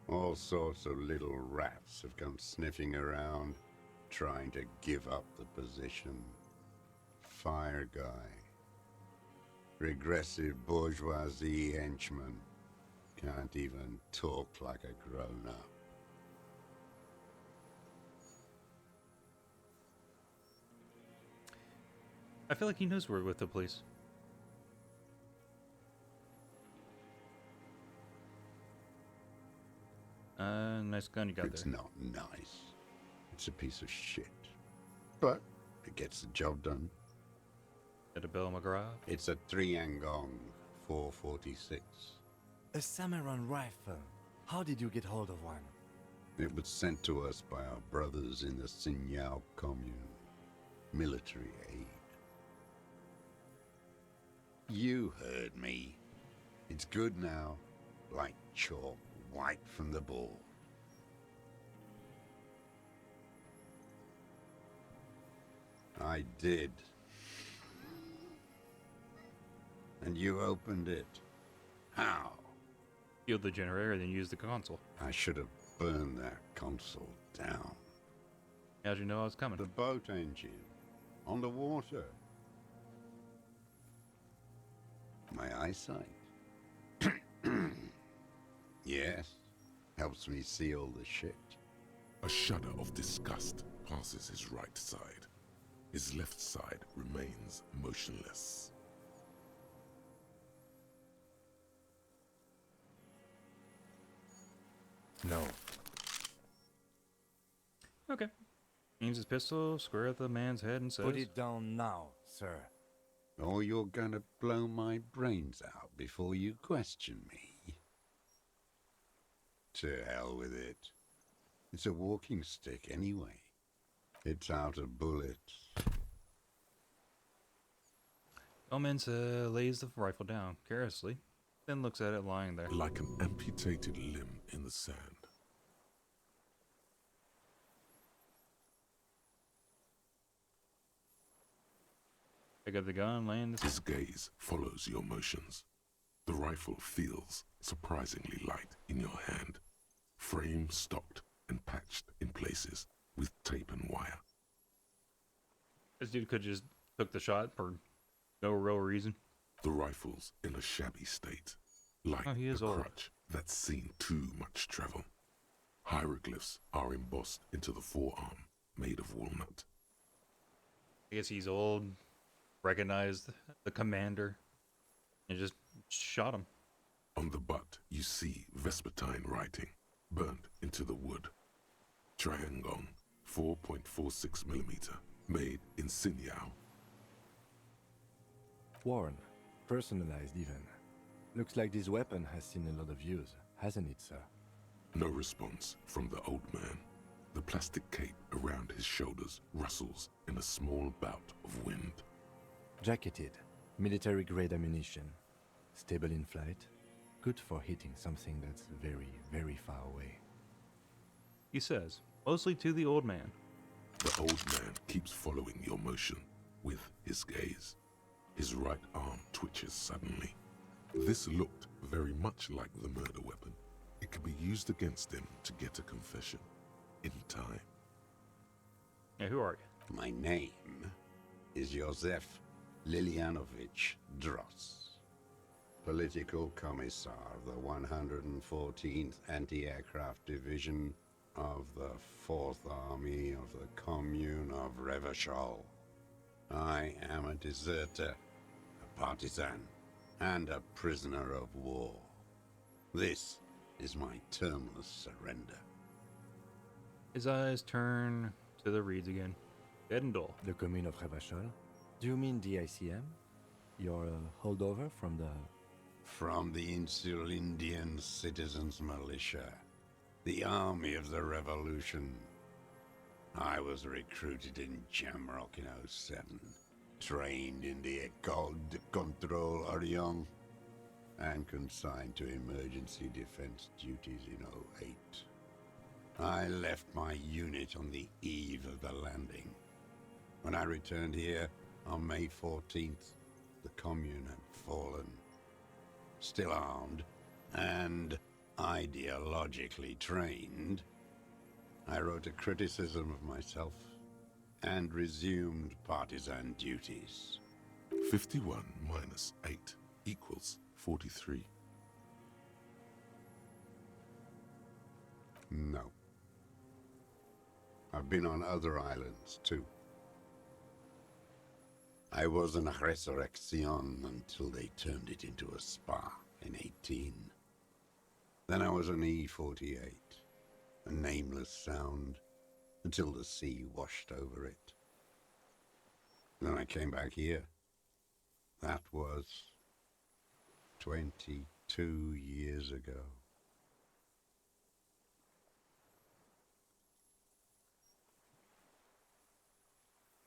All sorts of little rats have come sniffing around, trying to give up the position. Fire guy. Regressive bourgeoisie henchman. Can't even talk like a grown-up. I feel like he knows we're with the police. Nice gun you got It's there. not nice. It's a piece of shit. But it gets the job done. At a Bill McGraw? It's a 3-angong 446. A samurai rifle. How did you get hold of one? It was sent to us by our brothers in the Sinyao commune. Military aid. You heard me. It's good now. Like chalk, white from the ball. I did. And you opened it. How? Killed the generator, then used the console. I should have burned that console down. How'd you know I was coming? The boat engine. On the water. My eyesight. Yes. Helps me see all the shit. A shudder of disgust passes his right side. His left side remains motionless. No. Okay. Aims his pistol square at the man's head and says, Put it down now, sir. Or you're gonna blow my brains out before you question me. To hell with it. It's a walking stick anyway. It's out of bullets. Omens lays the rifle down carelessly, then looks at it lying there. Like an amputated limb in the sand. Pick up the gun, land His gaze follows your motions. The rifle feels surprisingly light in your hand. Frame stocked and patched in places with tape and wire. This dude could just took the shot for no real reason. The rifle's in a shabby state, like Oh, he is a old. crutch that's seen too much travel. Hieroglyphs are embossed into the forearm, made of walnut. I guess he's old, recognized the commander, and just shot him. On the butt, you see Vespertine writing, burnt into the wood. Triangon, 4.46mm, made in Sinyao. Worn, personalized even. Looks like this weapon has seen a lot of use, hasn't it, sir? No response from the old man. The plastic cape around his shoulders rustles in a small bout of wind. Jacketed, military-grade ammunition. Stable in flight. Good for hitting something that's very, very far away. He says, mostly to the old man. The old man keeps following your motion with his gaze. His right arm twitches suddenly. This looked very much like the murder weapon. It could be used against him to get a confession in time. Yeah, who are you? My name is Josef Lilianovich Dross, Political Commissar of the 114th Anti-Aircraft Division of the 4th Army of the Commune of Revachol. I am a deserter, a partisan, and a prisoner of war. This is my termless surrender. His eyes turn to the reeds again. Dead and dull. The Commune of Revachol? Do you mean the ICM? You're a holdover from the... From the Insulindian Citizens Militia, the army of the revolution. I was recruited in Jamrock in 07, trained in the École de Contrôle Orient, and consigned to emergency defense duties in 08. I left my unit on the eve of the landing. When I returned here on May 14th, the commune had fallen. Still armed and ideologically trained, I wrote a criticism of myself and resumed partisan duties. 51 minus 8 equals 43. No. I've been on other islands, too. I was an resurrection until they turned it into a spa in 18. Then I was an E-48, a nameless sound, until the sea washed over it. Then I came back here. That was 22 years ago.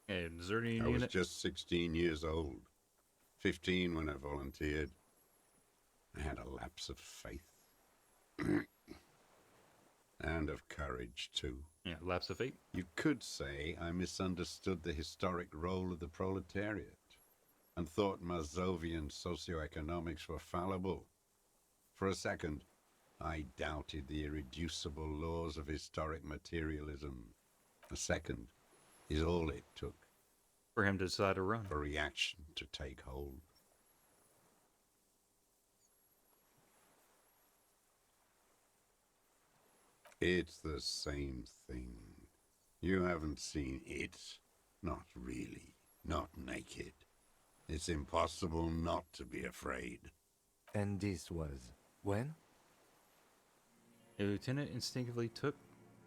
Hey, deserting I unit. was just 16 years old. 15 when I volunteered. I had a lapse of faith. And of courage, too. Yeah, lapse of faith. You could say I misunderstood the historic role of the proletariat and thought Mazovian socioeconomics were fallible. For a second, I doubted the irreducible laws of historic materialism. A second is all it took for him to decide to run. For reaction to take hold. It's the same thing. You haven't seen it. Not really. Not naked. It's impossible not to be afraid. And this was... when? A lieutenant instinctively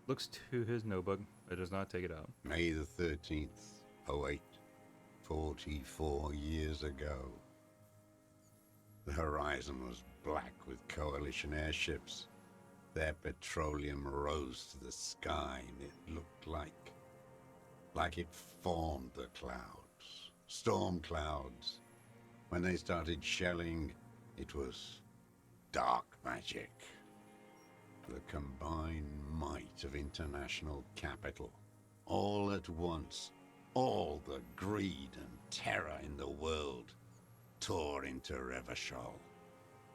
looks to his notebook, but does not take it out. May the 13th, 08. 44 years ago. The horizon was black with coalition airships. Their petroleum rose to the sky, and it looked like it formed the clouds. Storm clouds. When they started shelling, it was dark magic. The combined might of international capital. All at once, all the greed and terror in the world tore into Revachol.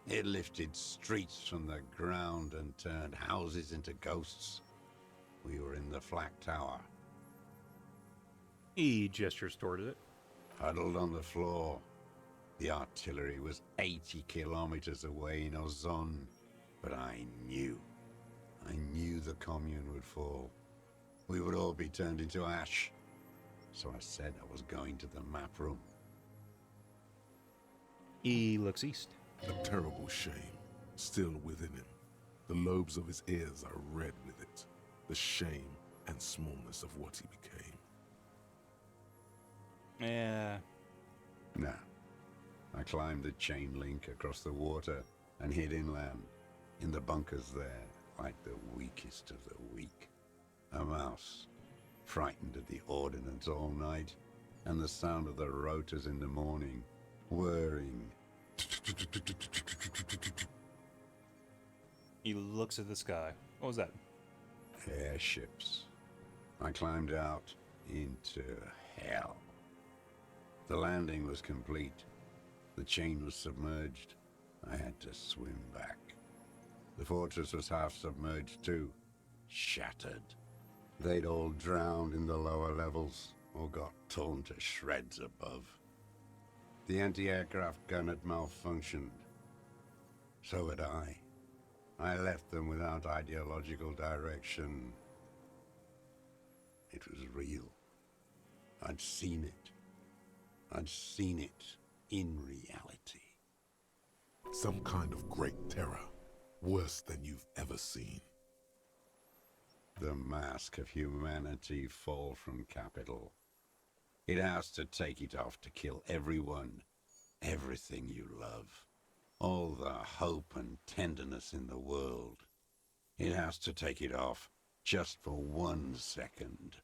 It lifted streets from the ground and turned houses into ghosts. We were in the flak tower. He gestures toward it. Huddled on the floor. The artillery was 80 kilometers away in Ozon, but I knew the commune would fall. We would all be turned into ash. so I said I was going to the map room. He looks east. A terrible shame still within him. The lobes of his ears are red with it. The shame and smallness of what he became. Yeah. Nah. I climbed the chain link across the water and hid inland, in the bunkers there, like the weakest of the weak. A mouse, frightened at the ordnance all night, and the sound of the rotors in the morning, whirring. He looks at the sky. What was that? Airships. I climbed out into hell. The landing was complete. The chain was submerged. I had to swim back. The fortress was half submerged too, shattered. They'd all drowned in the lower levels, or got torn to shreds above. The anti-aircraft gun had malfunctioned. So had I. I left them without ideological direction. It was real. I'd seen it. I'd seen it in reality. Some kind of great terror, worse than you've ever seen. The mask of humanity fall from capital. It has to take it off to kill everyone, everything you love. All the hope and tenderness in the world. It has to take it off just for 1 second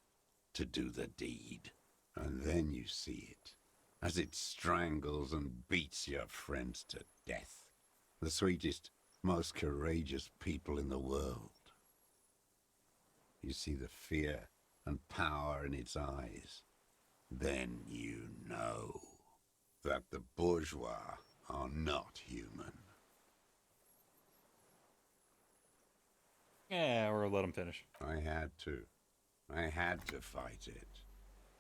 to do the deed. And then you see it, as it strangles and beats your friends to death. The sweetest, most courageous people in the world. You see the fear and power in its eyes. Then you know that the bourgeois are not human. Yeah, or let him finish. I had to. I had to fight it.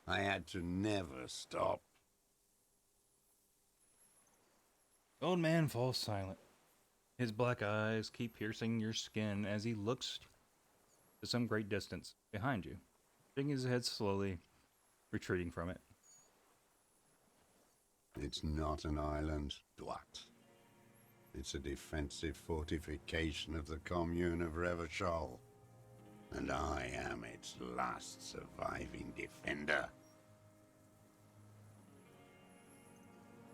I had to never stop. Old man falls silent. His black eyes keep piercing your skin as he looks to some great distance behind you, shaking his head slowly, retreating from it. It's not an island, Dwat. It's a defensive fortification of the commune of Revachol. And I am its last surviving defender.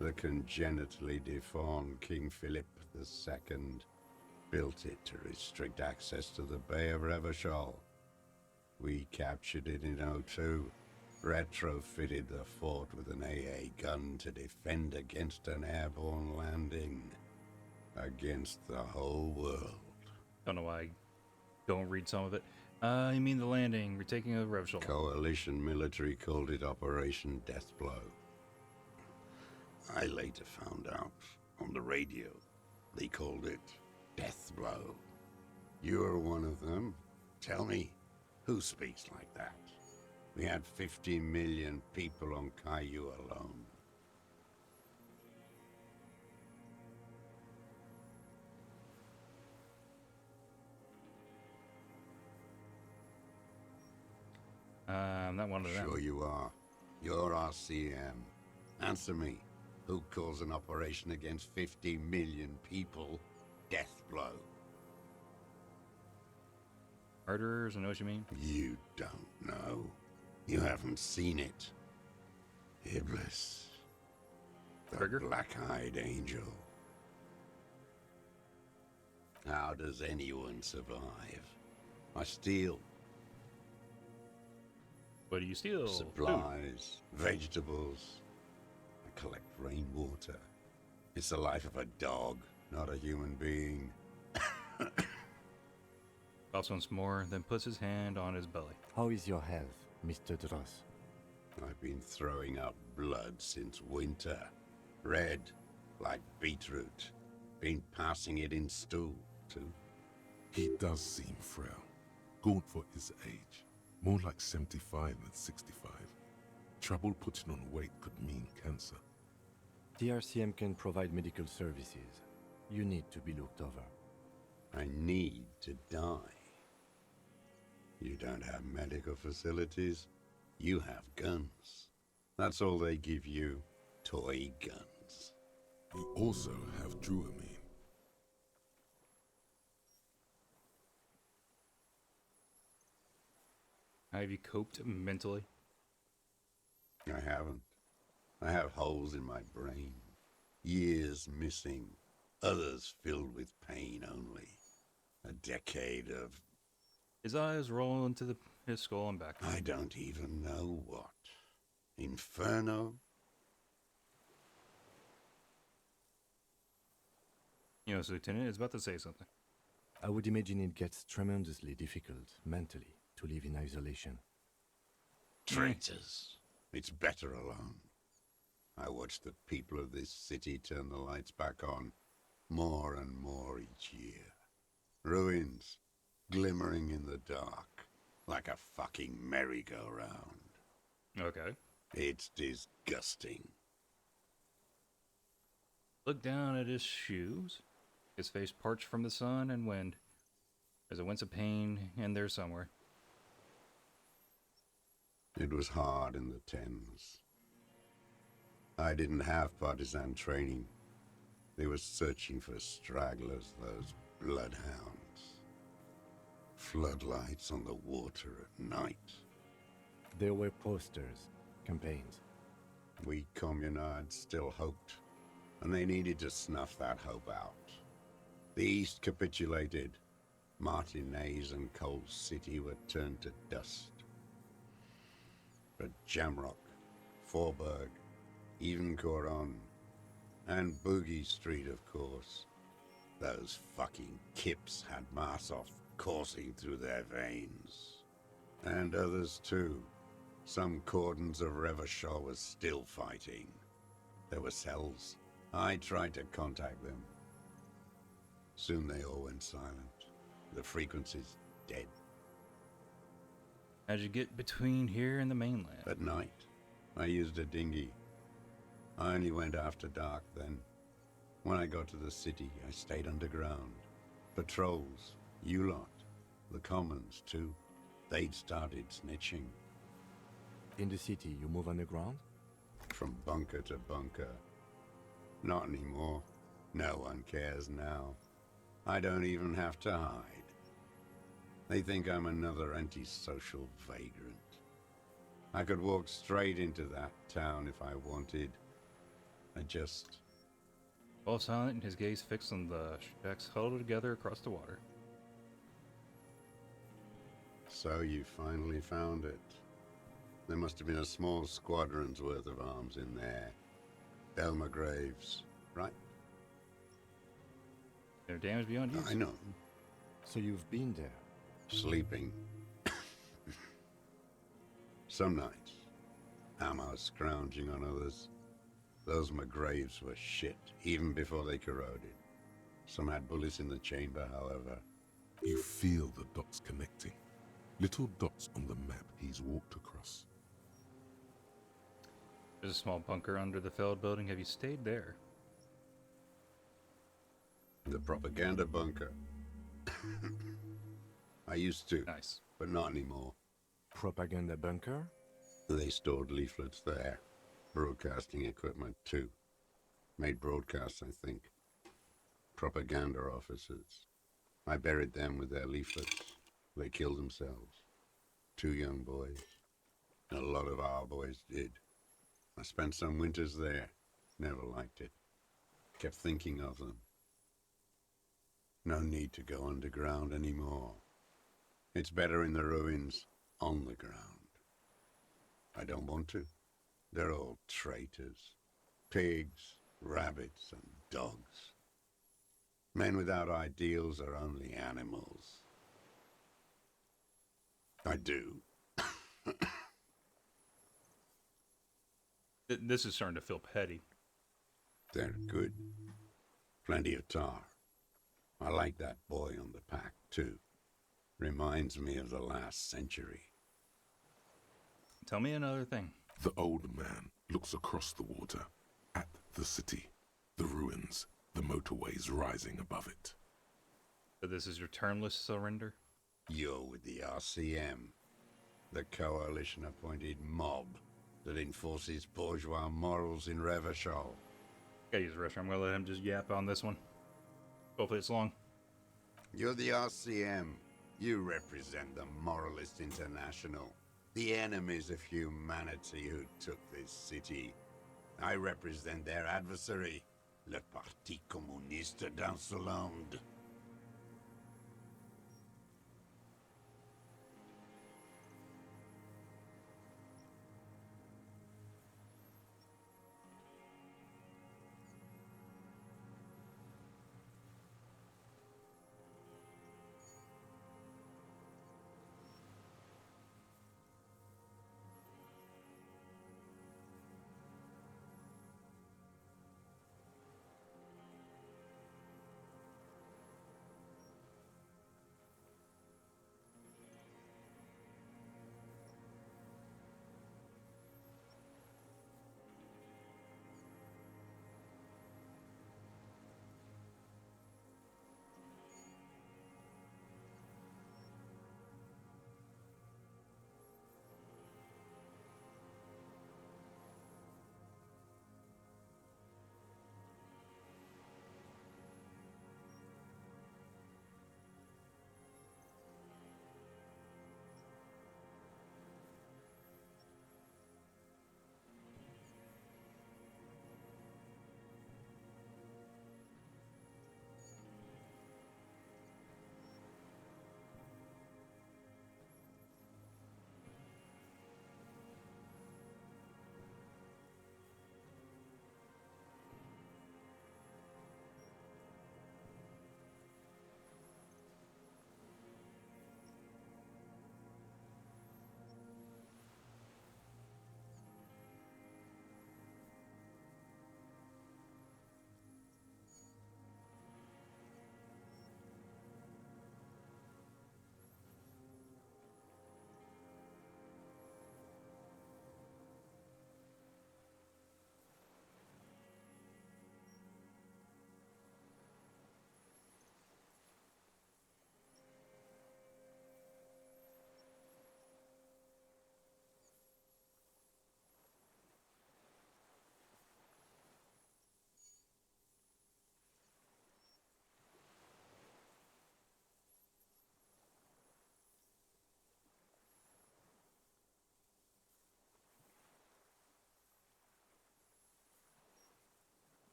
The congenitally deformed King Philip II built it to restrict access to the Bay of Revachol. We captured it in '02, retrofitted the fort with an AA gun to defend against an airborne landing. Against the whole world. Don't know why I don't read some of it. You mean the landing, retaking of Revachol. Coalition military called it Operation Deathblow. I later found out on the radio they called it Deathblow. You're one of them. Tell me, who speaks like that? We had 50 million people on Caillou alone. I'm not one of them. Sure you are. You're RCM. Answer me. Who calls an operation against 50 million people Deathblow? Murderers, I know what you mean. You don't know. You haven't seen it. Iblis. The black-eyed angel. How does anyone survive? I steal. What do you steal? Supplies, vegetables. I collect rainwater. It's the life of a dog, not a human being. Coughs once more, then puts his hand on his belly. How is your health, Mr. Dross? I've been throwing up blood since winter. Red, like beetroot. Been passing it in stool, too. He does seem frail. Gaunt for his age. More like 75 than 65. Trouble putting on weight could mean cancer. The RCM can provide medical services. You need to be looked over. I need to die. You don't have medical facilities? You have guns. That's all they give you. Toy guns. You also have Druamine. How have you coped mentally? I haven't. I have holes in my brain. Years missing. Others filled with pain only. A decade of... His eyes roll into his skull and back. I don't even know what. Inferno? You know, Lieutenant is about to say something. I would imagine it gets tremendously difficult, mentally, to live in isolation. Traitors. It's better alone. I watch the people of this city turn the lights back on more and more each year. Ruins, glimmering in the dark, like a fucking merry-go-round. Okay. It's disgusting. Look down at his shoes. His face parched from the sun and wind. There's a wince of pain in there somewhere. It was hard in the Thames. I didn't have partisan training. They were searching for stragglers, those bloodhounds. Floodlights on the water at night. There were posters, campaigns. We communards still hoped, and they needed to snuff that hope out. The East capitulated. Martinez and Cold City were turned to dust. But Jamrock, Forburg, even Coron, and Boogie Street, of course. Those fucking kips had Marsov coursing through their veins. And others too. Some cordons of Revachol was still fighting. There were cells. I tried to contact them. Soon they all went silent. The frequency's dead. How'd you get between here and the mainland? At night, I used a dinghy. I only went after dark then. When I got to the city, I stayed underground. Patrols, you lot, the commons too. They'd started snitching. In the city, you move underground? From bunker to bunker. Not anymore. No one cares now. I don't even have to hide. They think I'm another antisocial vagrant. I could walk straight into that town if I wanted. I just... All silent, his gaze fixed on the shacks huddled together across the water. So you finally found it. There must have been a small squadron's worth of arms in there. Belmer Graves, right? They're damaged beyond use. I know. So you've been there? Sleeping. Some nights. Ammo scrounging on others. Those McGraves were shit, even before they corroded. Some had bullets in the chamber, however. You feel the dots connecting. Little dots on the map he's walked across. There's a small bunker under the failed building. Have you stayed there? The propaganda bunker. I used to. Nice. But not anymore. Propaganda bunker? They stored leaflets there. Broadcasting equipment, too. Made broadcasts, I think. Propaganda officers. I buried them with their leaflets. They killed themselves. 2 young boys. A lot of our boys did. I spent some winters there. Never liked it. Kept thinking of them. No need to go underground anymore. It's better in the ruins, on the ground. I don't want to. They're all traitors. Pigs, rabbits, and dogs. Men without ideals are only animals. I do. This is starting to feel petty. They're good. Plenty of tar. I like that boy on the pack, too. Reminds me of the last century. Tell me another thing. The old man looks across the water, at the city, the ruins, the motorways rising above it. So this is your termless surrender? You're with the RCM. The Coalition-appointed mob that enforces bourgeois morals in Revachol. Gotta use the restroom. I'm gonna let him just yap on this one. Hopefully it's long. You're the RCM. You represent the Moralist International, the enemies of humanity who took this city. I represent their adversary, le Parti Communiste d'Insolande.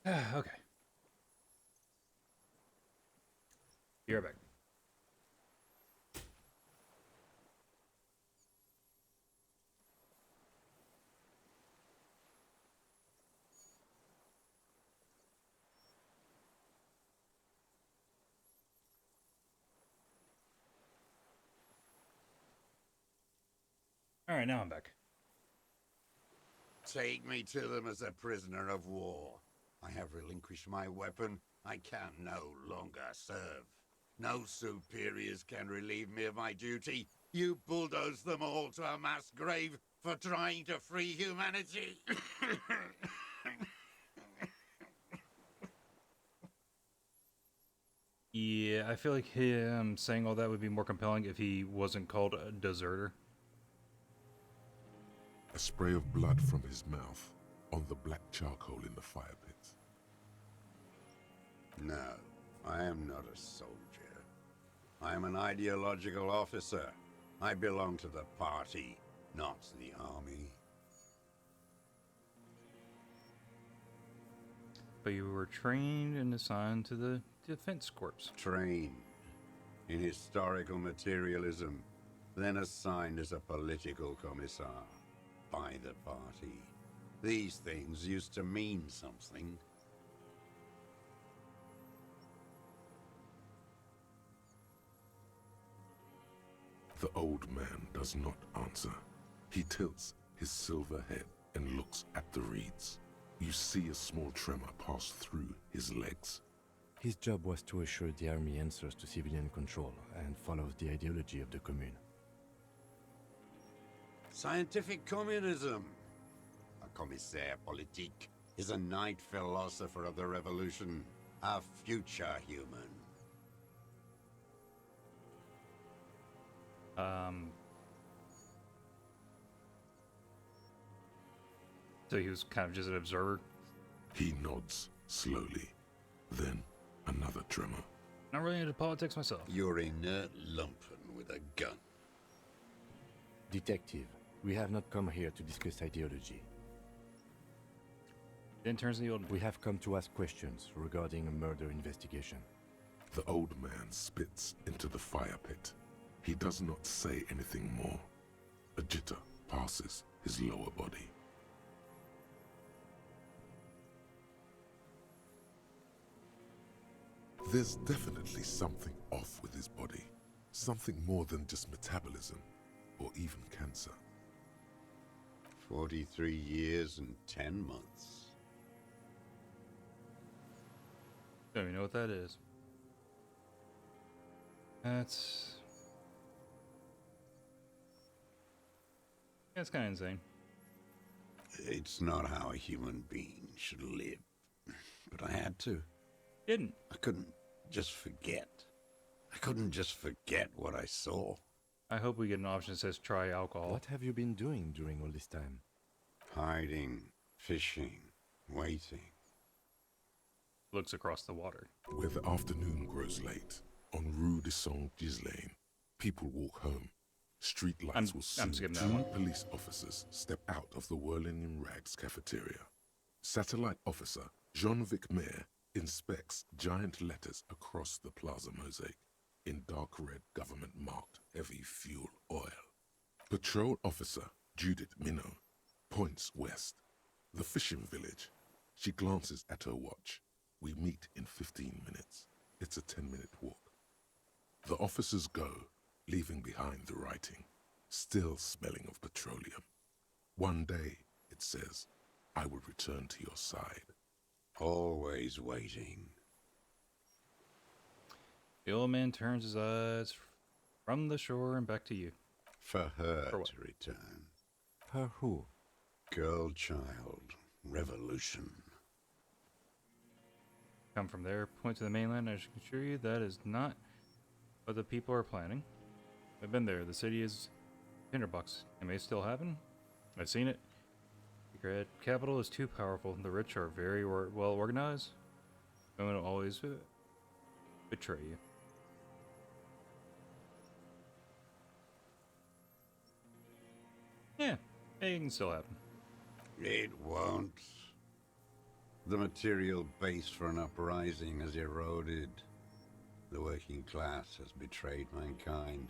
Okay. Be right back. Alright, now I'm back. Take me to them as a prisoner of war. I have relinquished my weapon. I can no longer serve. No superiors can relieve me of my duty. You bulldoze them all to a mass grave for trying to free humanity. Yeah, I feel like him saying all that would be more compelling if he wasn't called a deserter. A spray of blood from his mouth on the black charcoal in the fire pits. No, I am not a soldier. I am an ideological officer. I belong to the party, not the army. But you were trained and assigned to the Defense Corps. Trained in historical materialism, then assigned as a political commissar by the party. These things used to mean something. The old man does not answer. He tilts his silver head and looks at the reeds. You see a small tremor pass through his legs. His job was to assure the army answers to civilian control and follows the ideology of the Commune. Scientific communism. A commissaire politique is a knight philosopher of the revolution, a future human. So he was kind of just an observer. He nods slowly, then another tremor. Not really into politics myself. You're inert lumpen with a gun. Detective, we have not come here to discuss ideology. Then turns to the old. We have come to ask questions regarding a murder investigation. The old man spits into the fire pit. He does not say anything more. A jitter passes his lower body. There's definitely something off with his body. Something more than just metabolism, or even cancer. 43 years and 10 months. Don't even know what that is. That's kind of insane. It's not how a human being should live. But I had to. Didn't. I couldn't just forget. I couldn't just forget what I saw. I hope we get an option that says try alcohol. What have you been doing during all this time? Hiding, fishing, waiting. Looks across the water. Where the afternoon grows late, on Rue de Saint-Ghislain, people walk home. Street lights will soon. Two police officers step out of the Whirling in Rags cafeteria. Satellite officer Jean-Vic Mayer inspects giant letters across the plaza mosaic in dark red government-marked heavy fuel oil. Patrol officer Judith Minot points west. The fishing village. She glances at her watch. We meet in 15 minutes. It's a 10-minute walk. The officers go, leaving behind the writing, still smelling of petroleum. One day, it says, I will return to your side. Always waiting. The old man turns his eyes from the shore and back to you. For her to return. Her who? Girl child. Revolution. Come from there, point to the mainland. I can assure you that is not what the people are planning. I've been there. The city is tinderbox. It may still happen. I've seen it. The capital is too powerful. The rich are very well organized. Women will always betray you. Yeah, it can still happen. It won't. The material base for an uprising has eroded. The working class has betrayed mankind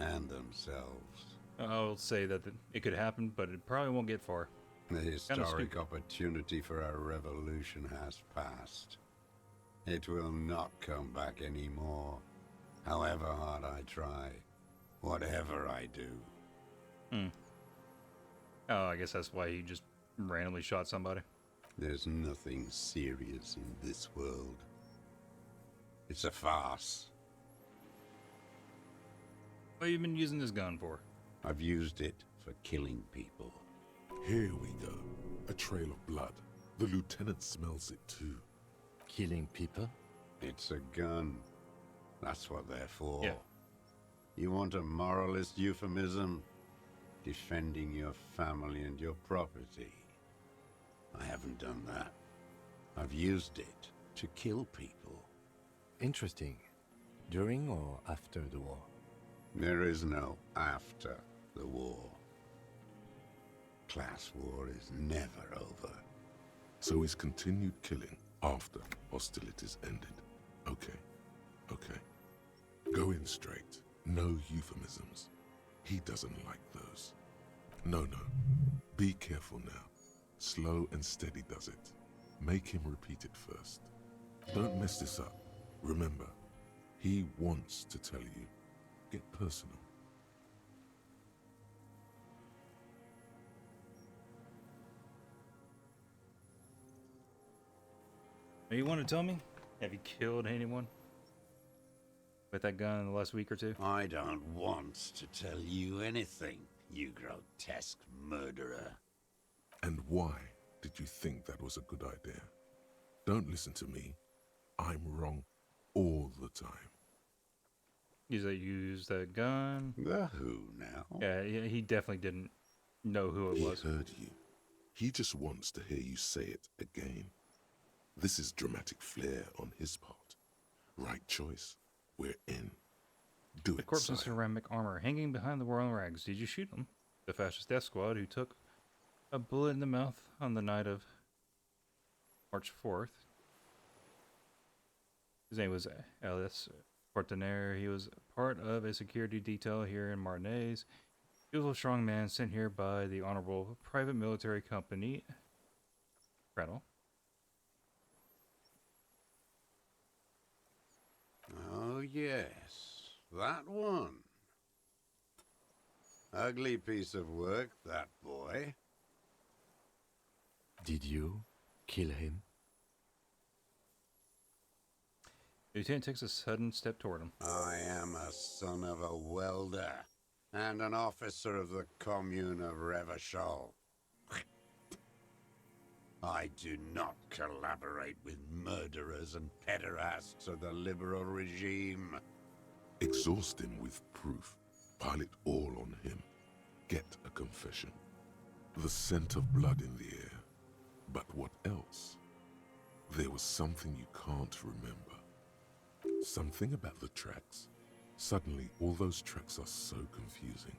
and themselves. I'll say that it could happen, but it probably won't get far. The historic opportunity for a revolution has passed. It will not come back anymore, however hard I try, whatever I do. Oh, I guess that's why he just randomly shot somebody. There's nothing serious in this world. It's a farce. What have you been using this gun for? I've used it for killing people. Here we go. A trail of blood. The lieutenant smells it too. Killing people? It's a gun. That's what they're for. Yeah. You want a moralist euphemism? Defending your family and your property. I haven't done that. I've used it to kill people. Interesting. During or after the war? There is no after the war. Class war is never over. So is continued killing after hostilities ended. Okay. Go in straight. No euphemisms. He doesn't like those. No. Be careful now. Slow and steady does it. Make him repeat it first. Don't mess this up. Remember, he wants to tell you. Get personal. You want to tell me? Have you killed anyone with that gun in the last week or two? I don't want to tell you anything, you grotesque murderer. And why did you think that was a good idea? Don't listen to me. I'm wrong all the time. You used that gun? The who now? Yeah, he definitely didn't know who it was. He heard you. He just wants to hear you say it again. This is dramatic flair on his part. Right choice. We're in. Do The it, corpse in sire. ceramic armor hanging behind the royal rags. Did you shoot him? The fascist death squad who took a bullet in the mouth on the night of March 4th. His name was Alice Portenaire. He was part of a security detail here in Martinez. He was a strong man sent here by the Honorable Private Military Company. Prattle. Oh, yes, that one. Ugly piece of work, that boy. Did you kill him? The lieutenant takes a sudden step toward him. I am a son of a welder and an officer of the commune of Revachol. I do not collaborate with murderers and pederasts of the liberal regime. Exhaust him with proof. Pile it all on him. Get a confession. The scent of blood in the air. But what else? There was something you can't remember. Something about the tracks. Suddenly, all those tracks are so confusing.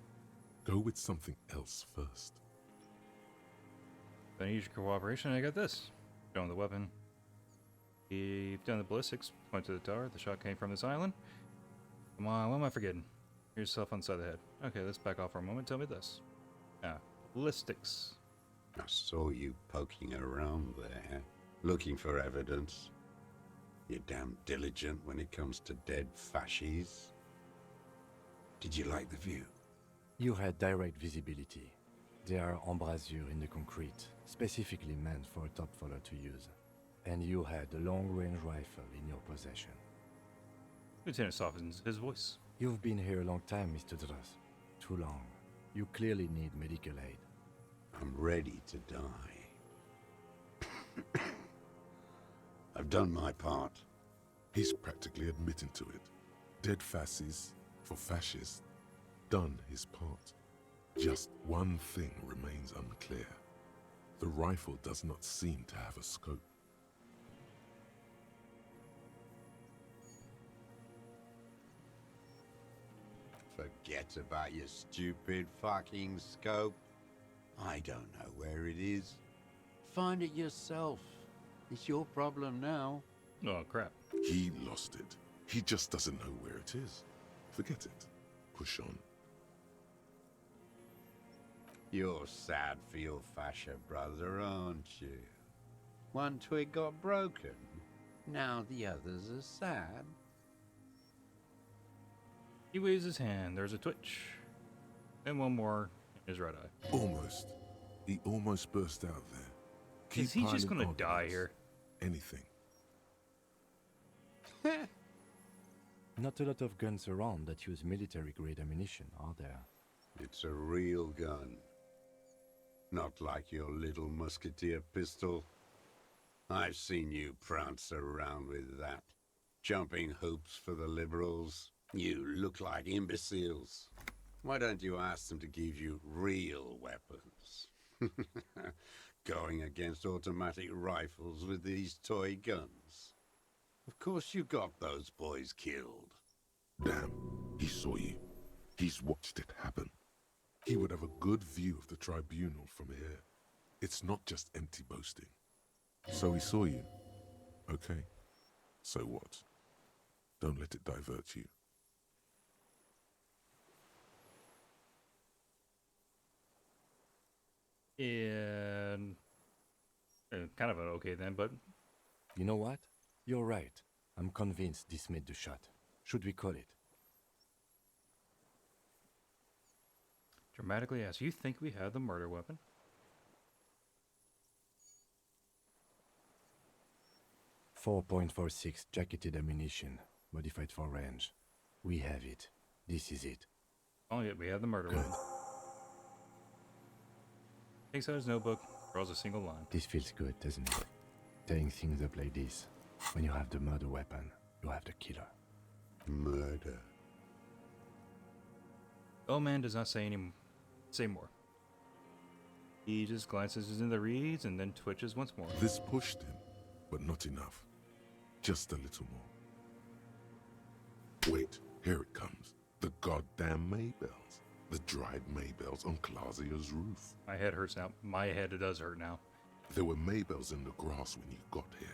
Go with something else first. If I need your cooperation, I got this. Show him the weapon. You've done the ballistics. Point to the tower. The shot came from this island. Come on, what am I forgetting? Hit yourself on the side of the head. Okay, let's back off for a moment. Tell me this. Ballistics. I saw you poking around there, looking for evidence. You're damn diligent when it comes to dead fascies. Did you like the view? You had direct visibility. There are embrasures in the concrete, specifically meant for a top follower to use. And you had a long-range rifle in your possession. Lieutenant softens his voice. You've been here a long time, Mr. Dras. Too long. You clearly need medical aid. I'm ready to die. I've done my part. He's practically admitting to it. Dead fascists for fascists. Done his part. Just one thing remains unclear. The rifle does not seem to have a scope. Forget about your stupid fucking scope. I don't know where it is. Find it yourself. It's your problem now. Oh, crap. He lost it. He just doesn't know where it is. Forget it. Push on. You're sad for your fascia brother, aren't you? One twig got broken. Now the others are sad. He waves his hand. There's a twitch. And one more in his right eye. Almost. He almost burst out there. Is he just gonna die here? Anything. Not a lot of guns around that use military-grade ammunition, are there? It's a real gun. Not like your little musketeer pistol. I've seen you prance around with that. Jumping hoops for the liberals. You look like imbeciles. Why don't you ask them to give you real weapons? Going against automatic rifles with these toy guns. Of course you got those boys killed. Damn, he saw you. He's watched it happen. He would have a good view of the tribunal from here. It's not just empty boasting. So he saw you. Okay. So what? Don't let it divert you. And kind of an okay then, but... You know what? You're right. I'm convinced this made the shot. Should we call it? Dramatically asks, you think we have the murder weapon? .46 jacketed ammunition, modified for range. We have it. This is it. Oh yeah, we have the murder weapon. Takes out his notebook, draws a single line. This feels good, doesn't it? Tearing things up like this. When you have the murder weapon, you have the killer. Murder. The old man does not say more. He just glances in the reeds and then twitches once more. This pushed him, but not enough. Just a little more. Wait, here it comes. The goddamn Maybells. The dried Maybells on Clausia's roof. My head hurts now. My head does hurt now. There were Maybells in the grass when you got here.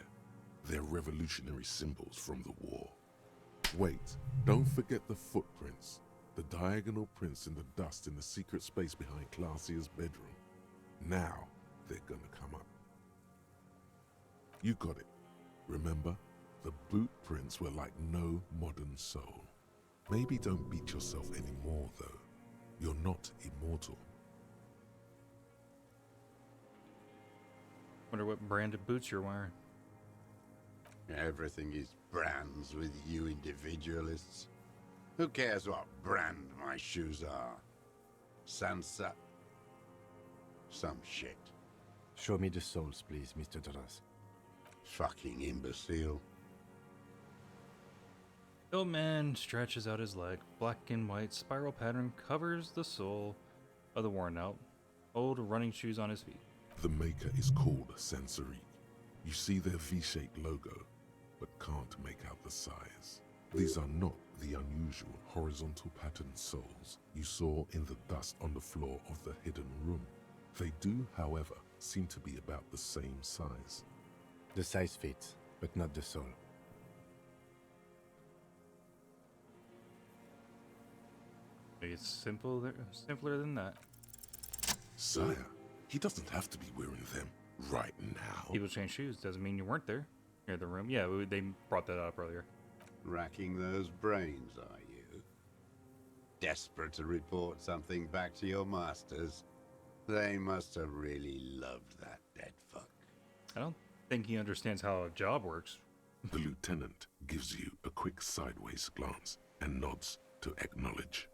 They're revolutionary symbols from the war. Wait, don't forget the footprints. The diagonal prints in the dust in the secret space behind Clausia's bedroom. Now they're gonna come up. You got it. Remember? The boot prints were like no modern soul. Maybe don't beat yourself anymore, though. You're not immortal. Wonder what brand of boots you're wearing. Everything is brands with you individualists. Who cares what brand my shoes are? Sansa? Some shit. Show me the souls, please, Mr. Doras. Fucking imbecile. The old man stretches out his leg. Black and white spiral pattern covers the sole of the worn out old running shoes on his feet. The maker is called Sensory. You see their V-shaped logo, but can't make out the size. These are not the unusual horizontal patterned soles you saw in the dust on the floor of the hidden room. They do, however, seem to be about the same size. The size fits, but not the sole. It's simpler than that. Sire, he doesn't have to be wearing them right now. People change shoes doesn't mean you weren't there. Near the room. Yeah, they brought that up earlier. Racking those brains, are you? Desperate to report something back to your masters? They must have really loved that dead fuck. I don't think he understands how a job works. The lieutenant gives you a quick sideways glance and nods to acknowledge.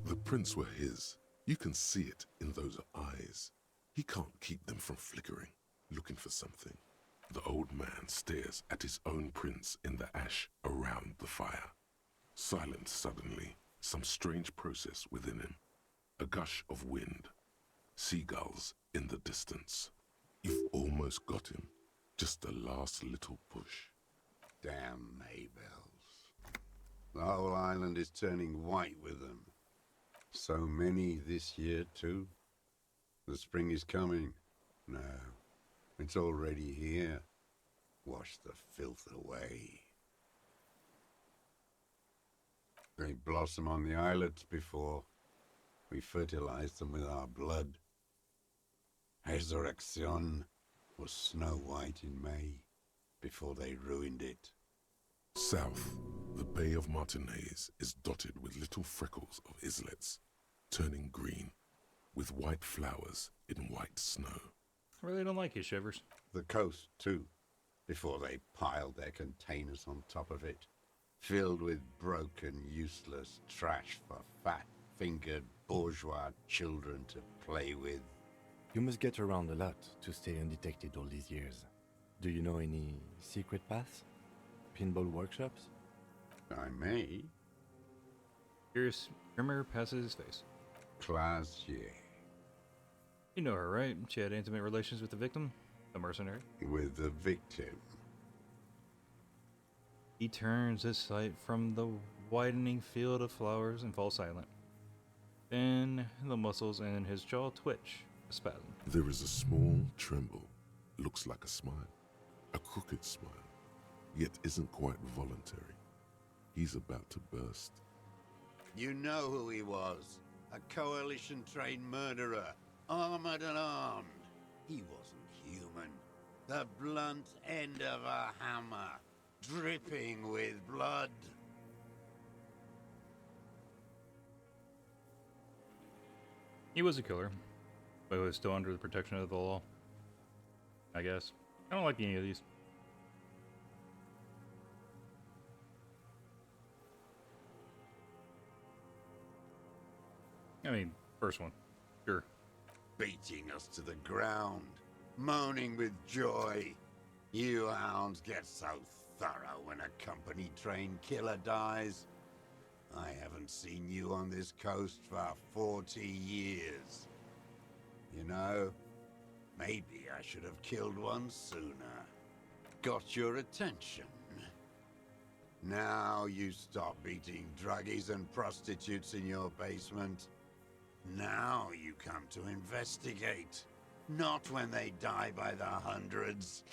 The prints were his. You can see it in those eyes. He can't keep them from flickering, looking for something. The old man stares at his own prints in the ash around the fire. Silent suddenly, some strange process within him. A gush of wind. Seagulls in the distance. You've almost got him. Just the last little push. Damn Maybells. The whole island is turning white with them. So many this year, too. The spring is coming. No, it's already here. Wash the filth away. They blossom on the islets before we fertilize them with our blood. Resurrection was snow white in May before they ruined it. South, the Bay of Martinez is dotted with little freckles of islets, turning green, with white flowers in white snow. I really don't like his shivers. The coast, too, before they piled their containers on top of it, filled with broken, useless trash for fat-fingered bourgeois children to play with. You must get around a lot to stay undetected all these years. Do you know any secret paths? Pinball workshops? I may. Curious grimmer passes his face. Classier. You know her, right? She had intimate relations with the victim? The mercenary? With the victim. He turns his sight from the widening field of flowers and falls silent. Then the muscles in his jaw twitch, a spasm. There is a small tremble. Looks like a smile. A crooked smile. Yet isn't quite voluntary. He's about to burst. You know who he was. A coalition-trained murderer. Armored and armed. He wasn't human. The blunt end of a hammer. Dripping with blood. He was a killer, but he was still under the protection of the law. I guess. I don't like any of these. I mean, first one. Sure. Beating us to the ground. Moaning with joy. You hounds get so thorough when a company-trained killer dies. I haven't seen you on this coast for 40 years. You know, Maybe I should have killed one sooner. Got your attention. Now you stop beating druggies and prostitutes in your basement. Now you come to investigate. Not when they die by the hundreds.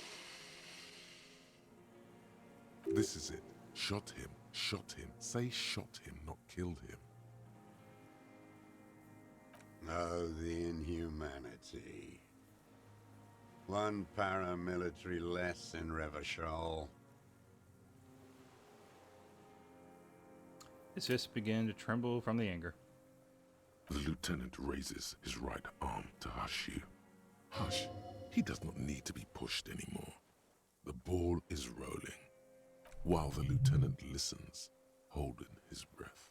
This is it. Shot him. Shot him. Say shot him, not killed him. Oh, the inhumanity. One paramilitary less in Revachol. His fists began to tremble from the anger. The lieutenant raises his right arm to hush you. Hush. He does not need to be pushed anymore. The ball is rolling, while the lieutenant listens, holding his breath.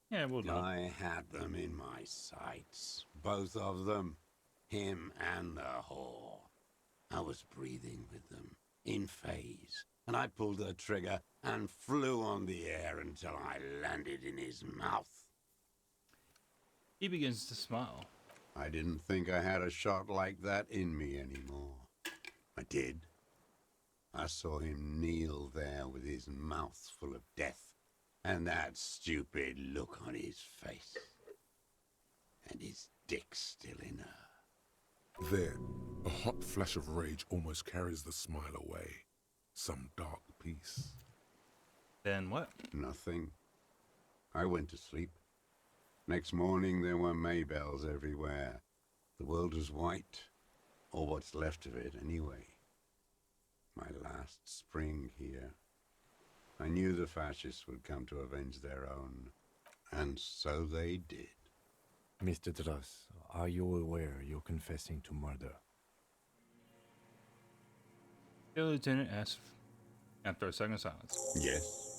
Yeah, well done. I had them in my sights. Both of them. Him and the whore. I was breathing with them, in phase, and I pulled the trigger and flew on the air until I landed in his mouth. He begins to smile. I didn't think I had a shot like that in me anymore. I did. I saw him kneel there with his mouth full of death, and that stupid look on his face. And his dick still in her. There, a hot flash of rage almost carries the smile away. Some dark peace. Then what? Nothing. I went to sleep. Next morning there were Maybells everywhere. The world was white, or what's left of it anyway. My last spring here. I knew the fascists would come to avenge their own, and so they did. Mr. Dross, are you aware you're confessing to murder? The lieutenant asks after a second of silence. Yes.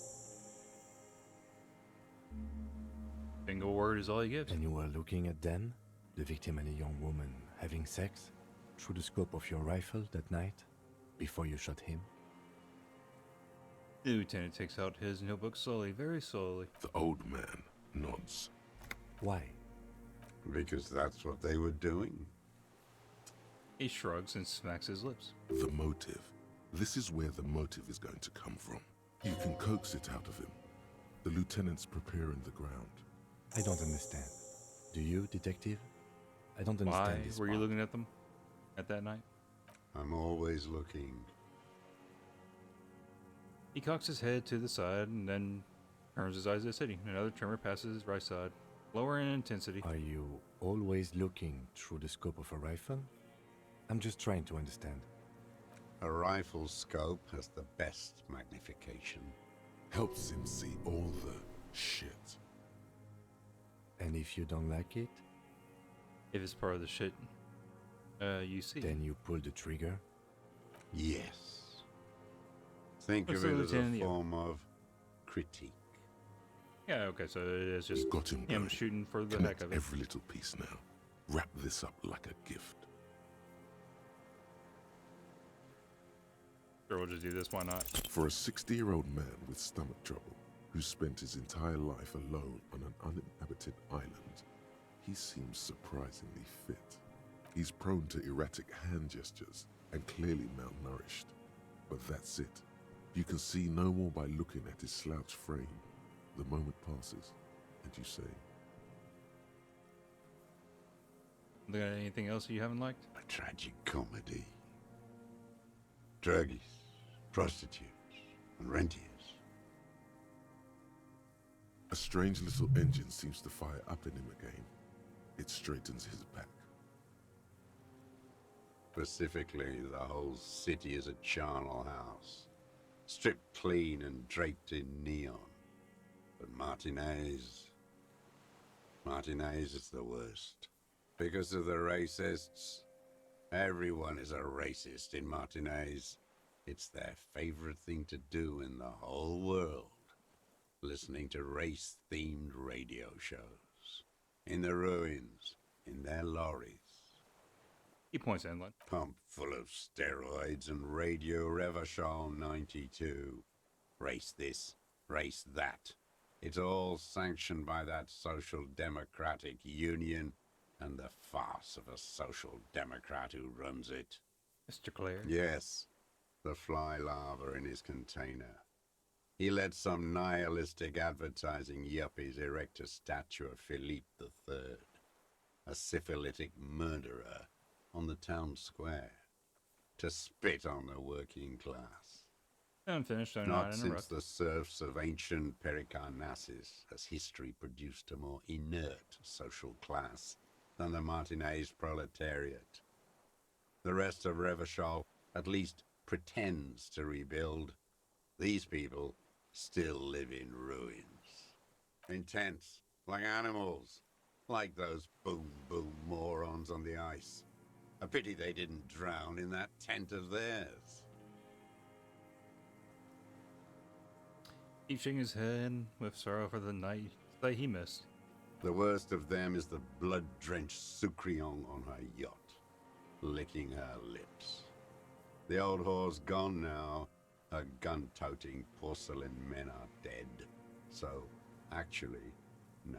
Single word is all he gives. And you were looking at them, the victim and a young woman, having sex, through the scope of your rifle that night, before you shot him? The lieutenant takes out his notebook slowly, very slowly. The old man nods. Why? Because that's what they were doing. He shrugs and smacks his lips. The motive. This is where the motive is going to come from. You can coax it out of him. The lieutenant's preparing the ground. I don't understand. Do you, detective? I don't understand Why this were you part. looking at them at that night? I'm always looking. He cocks his head to the side and then turns his eyes to the city. Another tremor passes his right side, lower in intensity. Are you always looking through the scope of a rifle? I'm just trying to understand. A rifle scope has the best magnification. Helps him see all the shit. And if you don't like it? If it's part of the shit you see. Then you pull the trigger? Yes. Think What's of the it as a lieutenant, yeah. form of critique. Yeah, okay, so it's just Got him going. shooting for the Connect heck of it. every little piece now. Wrap this up like a gift. Sure, we'll just do this, why not? For a 60-year-old man with stomach trouble, who spent his entire life alone on an uninhabited island, he seems surprisingly fit. He's prone to erratic hand gestures and clearly malnourished. But that's it. You can see no more by looking at his slouched frame. The moment passes, and you say, Look at anything else you haven't liked? A tragic comedy. Druggies, prostitutes, and rentiers. a strange little engine seems to fire up in him again. It straightens his back. Specifically, the whole city is a charnel house. Stripped clean and draped in neon. But Martinez is the worst. Because of the racists. Everyone is a racist in Martinez. It's their favorite thing to do in the whole world. Listening to race-themed radio shows. In the ruins, in their lorries. He points inland. Pumped full of steroids and Radio Revachol 92. Race this, race that. It's all sanctioned by that social democratic union and the farce of a social democrat who runs it. Mr. Clare? Yes, the fly larva in his container. He let some nihilistic advertising yuppies erect a statue of Philippe III, a syphilitic murderer, on the town square, to spit on the working class. I'm finished. I'm Not not since interrupt. the serfs of ancient Pericarnassus has history produced a more inert social class than the Martinez proletariat. The rest of Revachol at least pretends to rebuild. These people still live in ruins. In tents, like animals, like those boom-boom morons on the ice. A pity they didn't drown in that tent of theirs. He's shaking his head with sorrow for the night that he missed. The worst of them is the blood-drenched Sucrion on her yacht, licking her lips. The old whore's gone now. Her gun-toting porcelain men are dead. So, actually, no.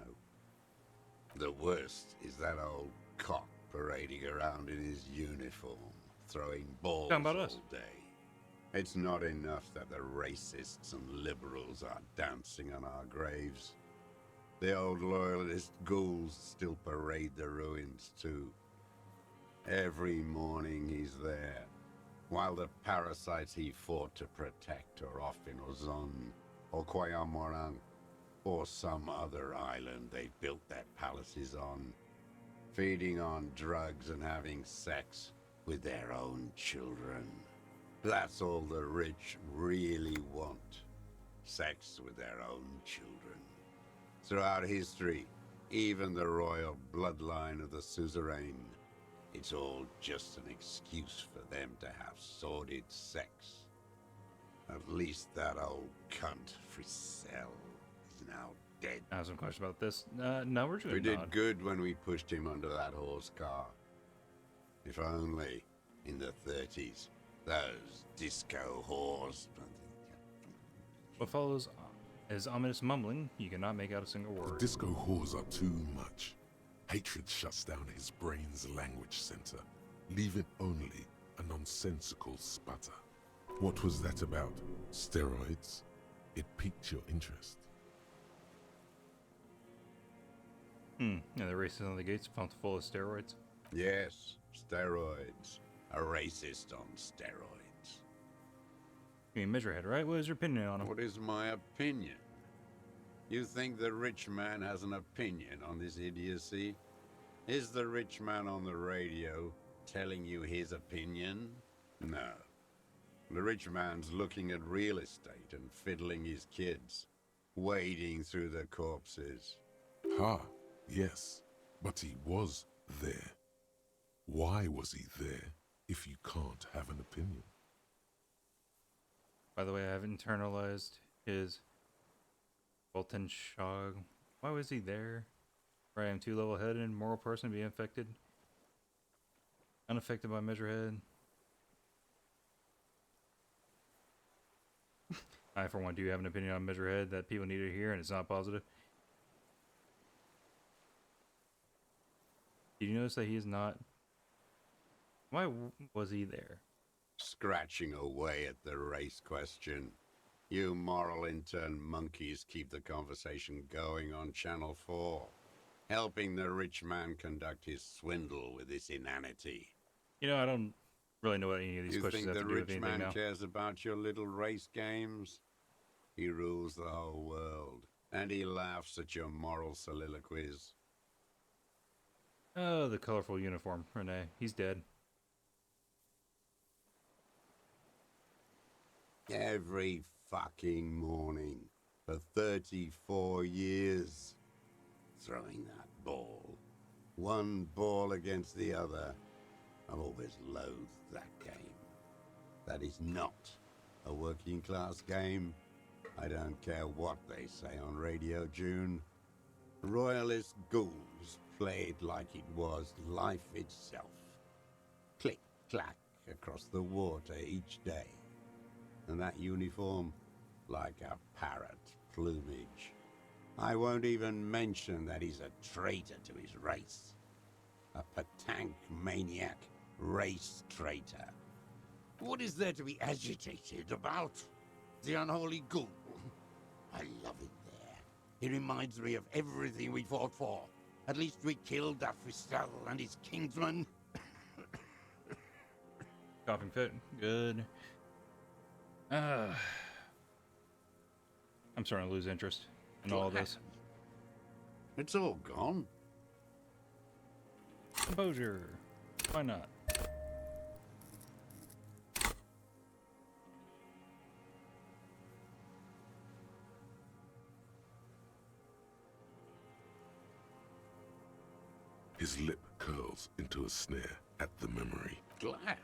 The worst is that old cock parading around in his uniform, throwing balls Talking about all us. day. It's not enough that the racists and liberals are dancing on our graves. The old loyalist ghouls still parade the ruins too. Every morning he's there, while the parasites he fought to protect are off in Ozon, or Koyamorang, or some other island they built their palaces on, feeding on drugs and having sex with their own children. That's all the rich really want. Sex with their own children. Throughout history, even the royal bloodline of the suzerain, it's all just an excuse for them to have sordid sex. At least that old cunt, Frisell, is now dead. I have some questions about this. No, we're doing We did not. good when we pushed him under that horse car. If only, in the 30s, those disco whores. What follows is ominous mumbling. You cannot make out a single The word. disco whores are too much. Hatred shuts down his brain's language center, leaving only a nonsensical sputter. What was that about? Steroids? It piqued your interest. And the races on the gates pumped full of steroids. Yes, steroids. A racist on steroids. You mean Measurehead, right? What is your opinion on him? What is my opinion? You think the rich man has an opinion on this idiocy? Is the rich man on the radio telling you his opinion? No. The rich man's looking at real estate and fiddling his kids, wading through the corpses. Ha, yes, but he was there. Why was he there if you can't have an opinion? By the way, I have internalized his Bolton Shog. Why was he there? Right, I'm too level-headed, moral person to be infected. Unaffected by Measurehead. I, for one, do have an opinion on Measurehead that people need to hear, and it's not positive. Did you notice that he is not... Why was he there? Scratching away at the race question. You moral intern monkeys keep the conversation going on Channel 4, helping the rich man conduct his swindle with this inanity. You know, I don't really know what any of these You questions think have the to do with rich anything man now. cares about your little race games? He rules the whole world, and he laughs at your moral soliloquies. Oh, the colorful uniform, Renee. He's dead. Every fucking morning for 34 years. Throwing that ball. One ball against the other. I've always loathed that game. That is not a working class game. I don't care what they say on Radio June. Royalist ghouls played like it was life itself. Click, clack across the water each day. And that uniform, like a parrot plumage. I won't even mention that he's a traitor to his race. a patank maniac, race traitor. What is there to be agitated about? The unholy ghoul. I love it there. It reminds me of everything we fought for. At least we killed Afristel and his kingsman. Coughing fit. Good. I'm starting to lose interest in all of this. It's all gone. Composure. Why not? His lip curls into a sneer at the memory. Glad.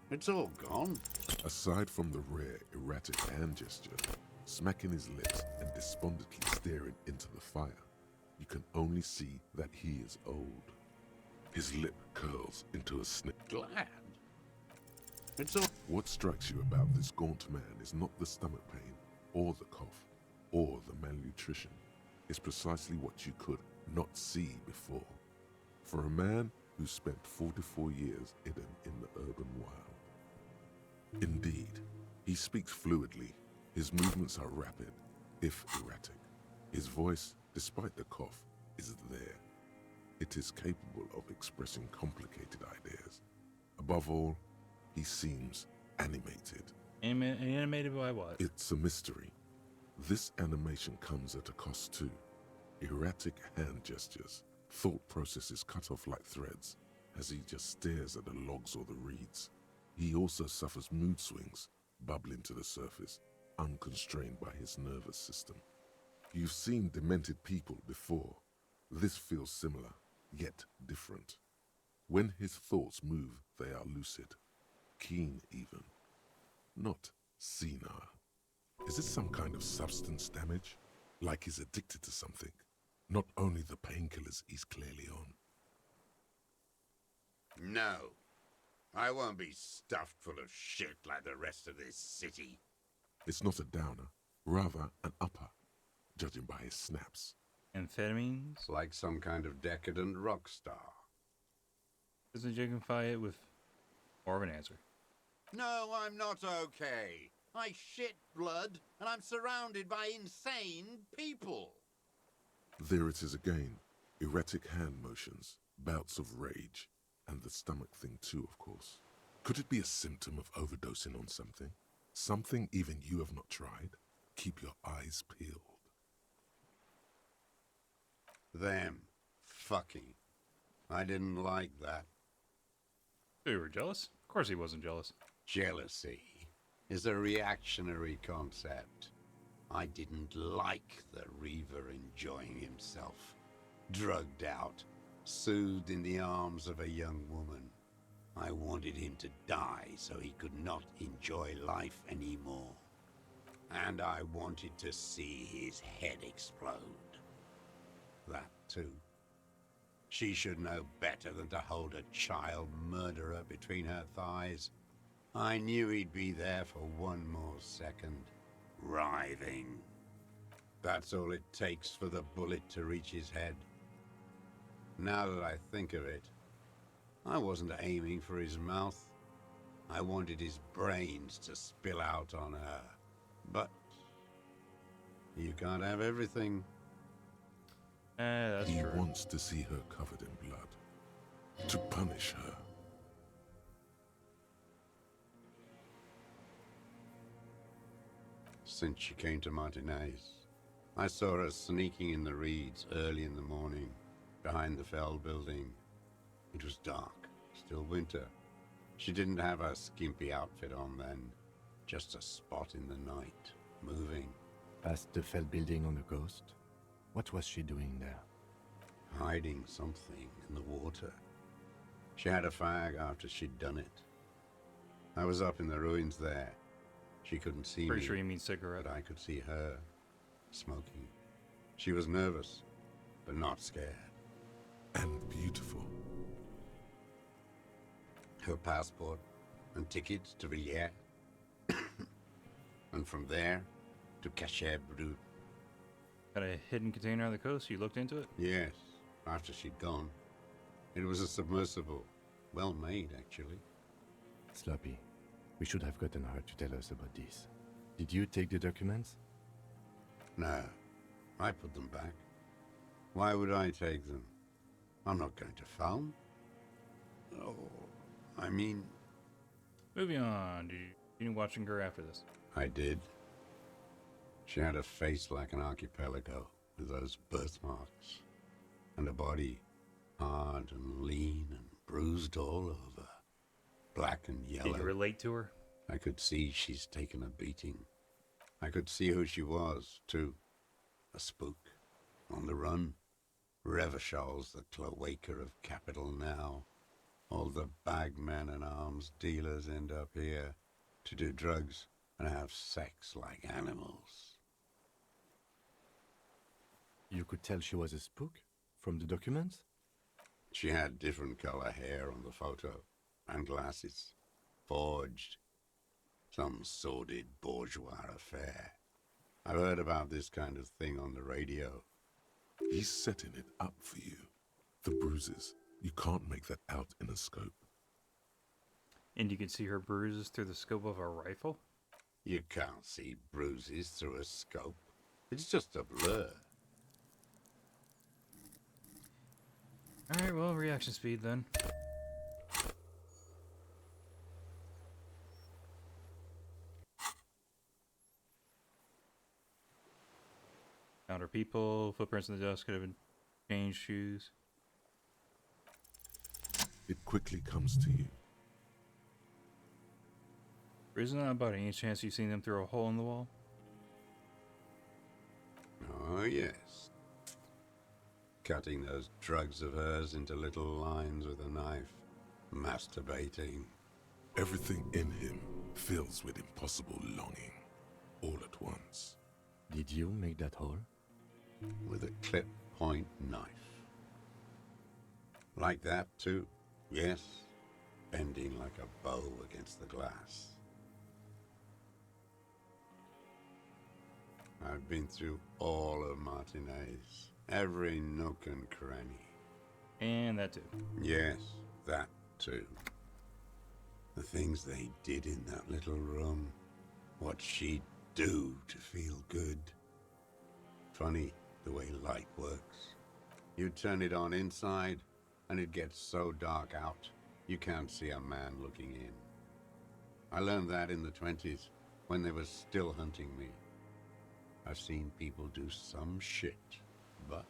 It's all gone. Aside from the rare, erratic hand gesture, smacking his lips and despondently staring into the fire, you can only see that he is old. His lip curls into a sneer. Glad. It's all... What strikes you about this gaunt man is not the stomach pain, or the cough, or the malnutrition. It's precisely what you could not see before. For a man who spent 44 years hidden in the urban wild. Indeed, he speaks fluidly. His movements are rapid, if erratic. His voice, despite the cough, is there. It is capable of expressing complicated ideas. Above all, he seems animated. Animated by what? It's a mystery. This animation comes at a cost too. Erratic hand gestures, thought processes cut off like threads, as he just stares at the logs or the reeds. He also suffers mood swings, bubbling to the surface, unconstrained by his nervous system. You've seen demented people before. This feels similar, yet different. When his thoughts move, they are lucid, keen even, not senile. Is it some kind of substance damage? Like he's addicted to something? Not only the painkillers he's clearly on. No. I won't be stuffed full of shit like the rest of this city. It's not a downer, rather an upper, judging by his snaps. Amphetamines? Like some kind of decadent rock star. Doesn't justify it with more of an answer. No, I'm not okay. I shit blood, and I'm surrounded by insane people. There it is again. Erratic hand motions, bouts of rage, and the stomach thing too, of course. Could it be a symptom of overdosing on something? Something even you have not tried? Keep your eyes peeled. Them. Fucking. I didn't like that. So you were jealous? Of course he wasn't jealous. Jealousy is a reactionary concept. I didn't like the Reaver enjoying himself. Drugged out, soothed in the arms of a young woman. I wanted him to die so he could not enjoy life anymore. And I wanted to see his head explode. That too. She should know better than to hold a child murderer between her thighs. I knew he'd be there for one more second, writhing. That's all it takes for the bullet to reach his head. Now that I think of it, I wasn't aiming for his mouth. I wanted his brains to spill out on her. But you can't have everything. That's he true. wants to see her covered in blood. To punish her. Since she came to Martinez, I saw her sneaking in the reeds early in the morning, behind the Fell building. It was dark, still winter. She didn't have her skimpy outfit on then, just a spot in the night, moving. Past the Fell building on the coast? What was she doing there? Hiding something in the water. She had a fag after she'd done it. I was up in the ruins there. She couldn't see me. Pretty sure you mean cigarette. But I could see her, smoking. She was nervous, but not scared. And beautiful. Her passport and tickets to Villiers. And from there to Cachet Brut. Got a hidden container on the coast? You looked into it? Yes, after she'd gone. It was a submersible. Well made, actually. Sloppy. We should have gotten her to tell us about this. Did you take the documents? No, I put them back. Why would I take them? I'm not going to phone. Oh, I mean... Moving on. Did you continue watching her after this? I did. She had a face like an archipelago with those birthmarks. And a body hard and lean and bruised all over. Black and yellow. Did you relate to her? I could see she's taken a beating. I could see who she was, too. A spook. On the run. Revishal's the cloaca of capital now. All the bagmen and arms dealers end up here to do drugs and have sex like animals. You could tell she was a spook from the documents? She had different color hair on the photo, and glasses. Forged. Some sordid bourgeois affair. I've heard about this kind of thing on the radio. He's setting it up for you. The bruises. You can't make that out in a scope. And you can see her bruises through the scope of a rifle? You can't see bruises through a scope. It's just a blur. Alright, well, reaction speed then. Found her people, footprints in the dust, could have been changed shoes. It quickly comes to you. Isn't that about any chance you've seen them through a hole in the wall? Oh, yes. Cutting those drugs of hers into little lines with a knife. Masturbating. Everything in him fills with impossible longing, all at once. Did you make that hole? With a clip point knife. Like that, too. Yes. Bending like a bow against the glass. I've been through all of Martinez. Every nook and cranny. And that too. Yes, that too. The things they did in that little room. What she'd do to feel good. Funny the way light works. You turn it on inside, and it gets so dark out, you can't see a man looking in. I learned that in the 20s, when they were still hunting me. I've seen people do some shit, but...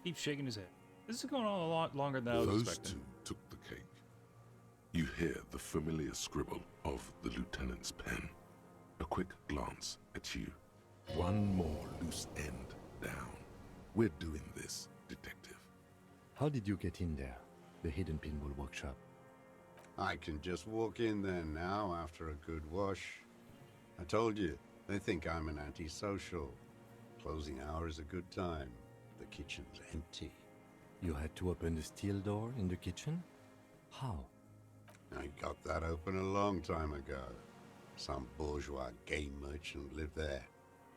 Keeps shaking his head. This is going on a lot longer than I was Those expecting. two took the cake. You hear the familiar scribble of the lieutenant's pen. A quick glance at you. One more loose end down. We're doing this, detective. How did you get in there? The hidden pinball workshop. I can just walk in there now after a good wash. I told you, they think I'm an antisocial. Closing hour is a good time. The kitchen's empty. You had to open the steel door in the kitchen? How? I got that open a long time ago. Some bourgeois game merchant lived there.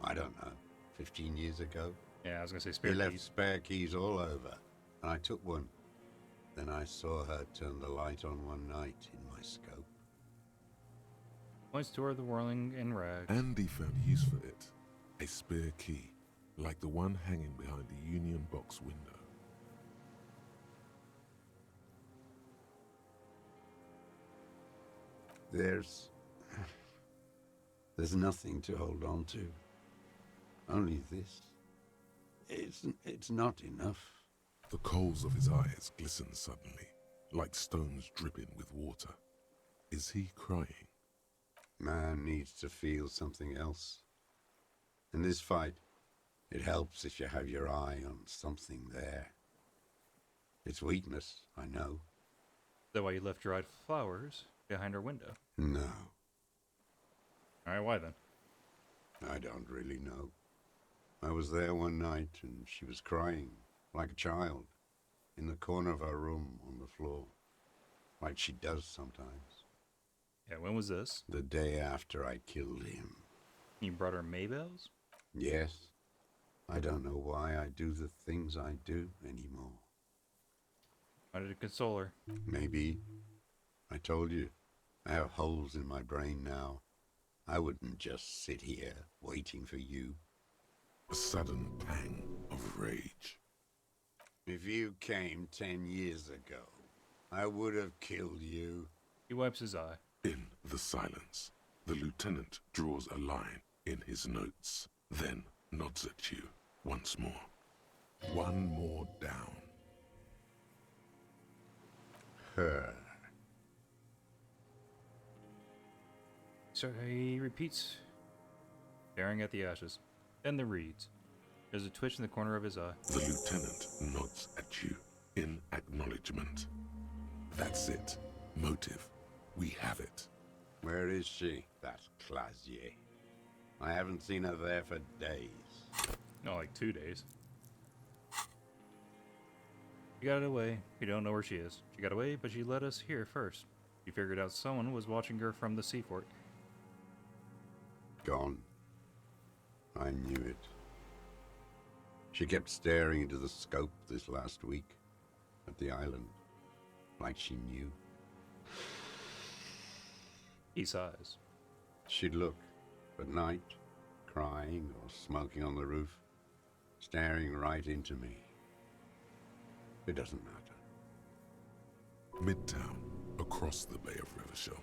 I don't know, 15 years ago? Yeah, I was gonna say spare keys. He left keys. spare keys all over, and I took one. Then I saw her turn the light on one night in my scope. Points toward the whirling in rags. Andy found use for it. A spare key, like the one hanging behind the Union Box window. There's nothing to hold on to. Only this. It's not enough. The coals of his eyes glisten suddenly, like stones dripping with water. Is he crying? Man needs to feel something else. In this fight, it helps if you have your eye on something there. It's weakness, I know. Is that why you left dried flowers behind her window? No, Alright, why then? I don't really know. I was there one night and she was crying, like a child, in the corner of her room on the floor, like she does sometimes. Yeah, when was this? The day after I killed him. You brought her Maybells? Yes. I don't know why I do the things I do anymore. Wanted to console her. Maybe. I told you, I have holes in my brain now. I wouldn't just sit here waiting for you. A sudden pang of rage. If you came 10 years ago, I would have killed you. He wipes his eye. In the silence, the lieutenant draws a line in his notes, then nods at you once more. One more down. Her. So he repeats, staring at the ashes. Then the reeds. There's a twitch in the corner of his eye. The lieutenant nods at you in acknowledgement. That's it. Motive. We have it. Where is she, that Clasier? I haven't seen her there for days. No, like 2 days. She got away. We don't know where she is. She got away, but she let us hear first. She figured out someone was watching her from the seafort. Gone. I knew it. She kept staring into the scope this last week at the island, like she knew. He sighs. She'd look at night, crying or smoking on the roof, staring right into me. It doesn't matter. Midtown, across the Bay of Rivershell,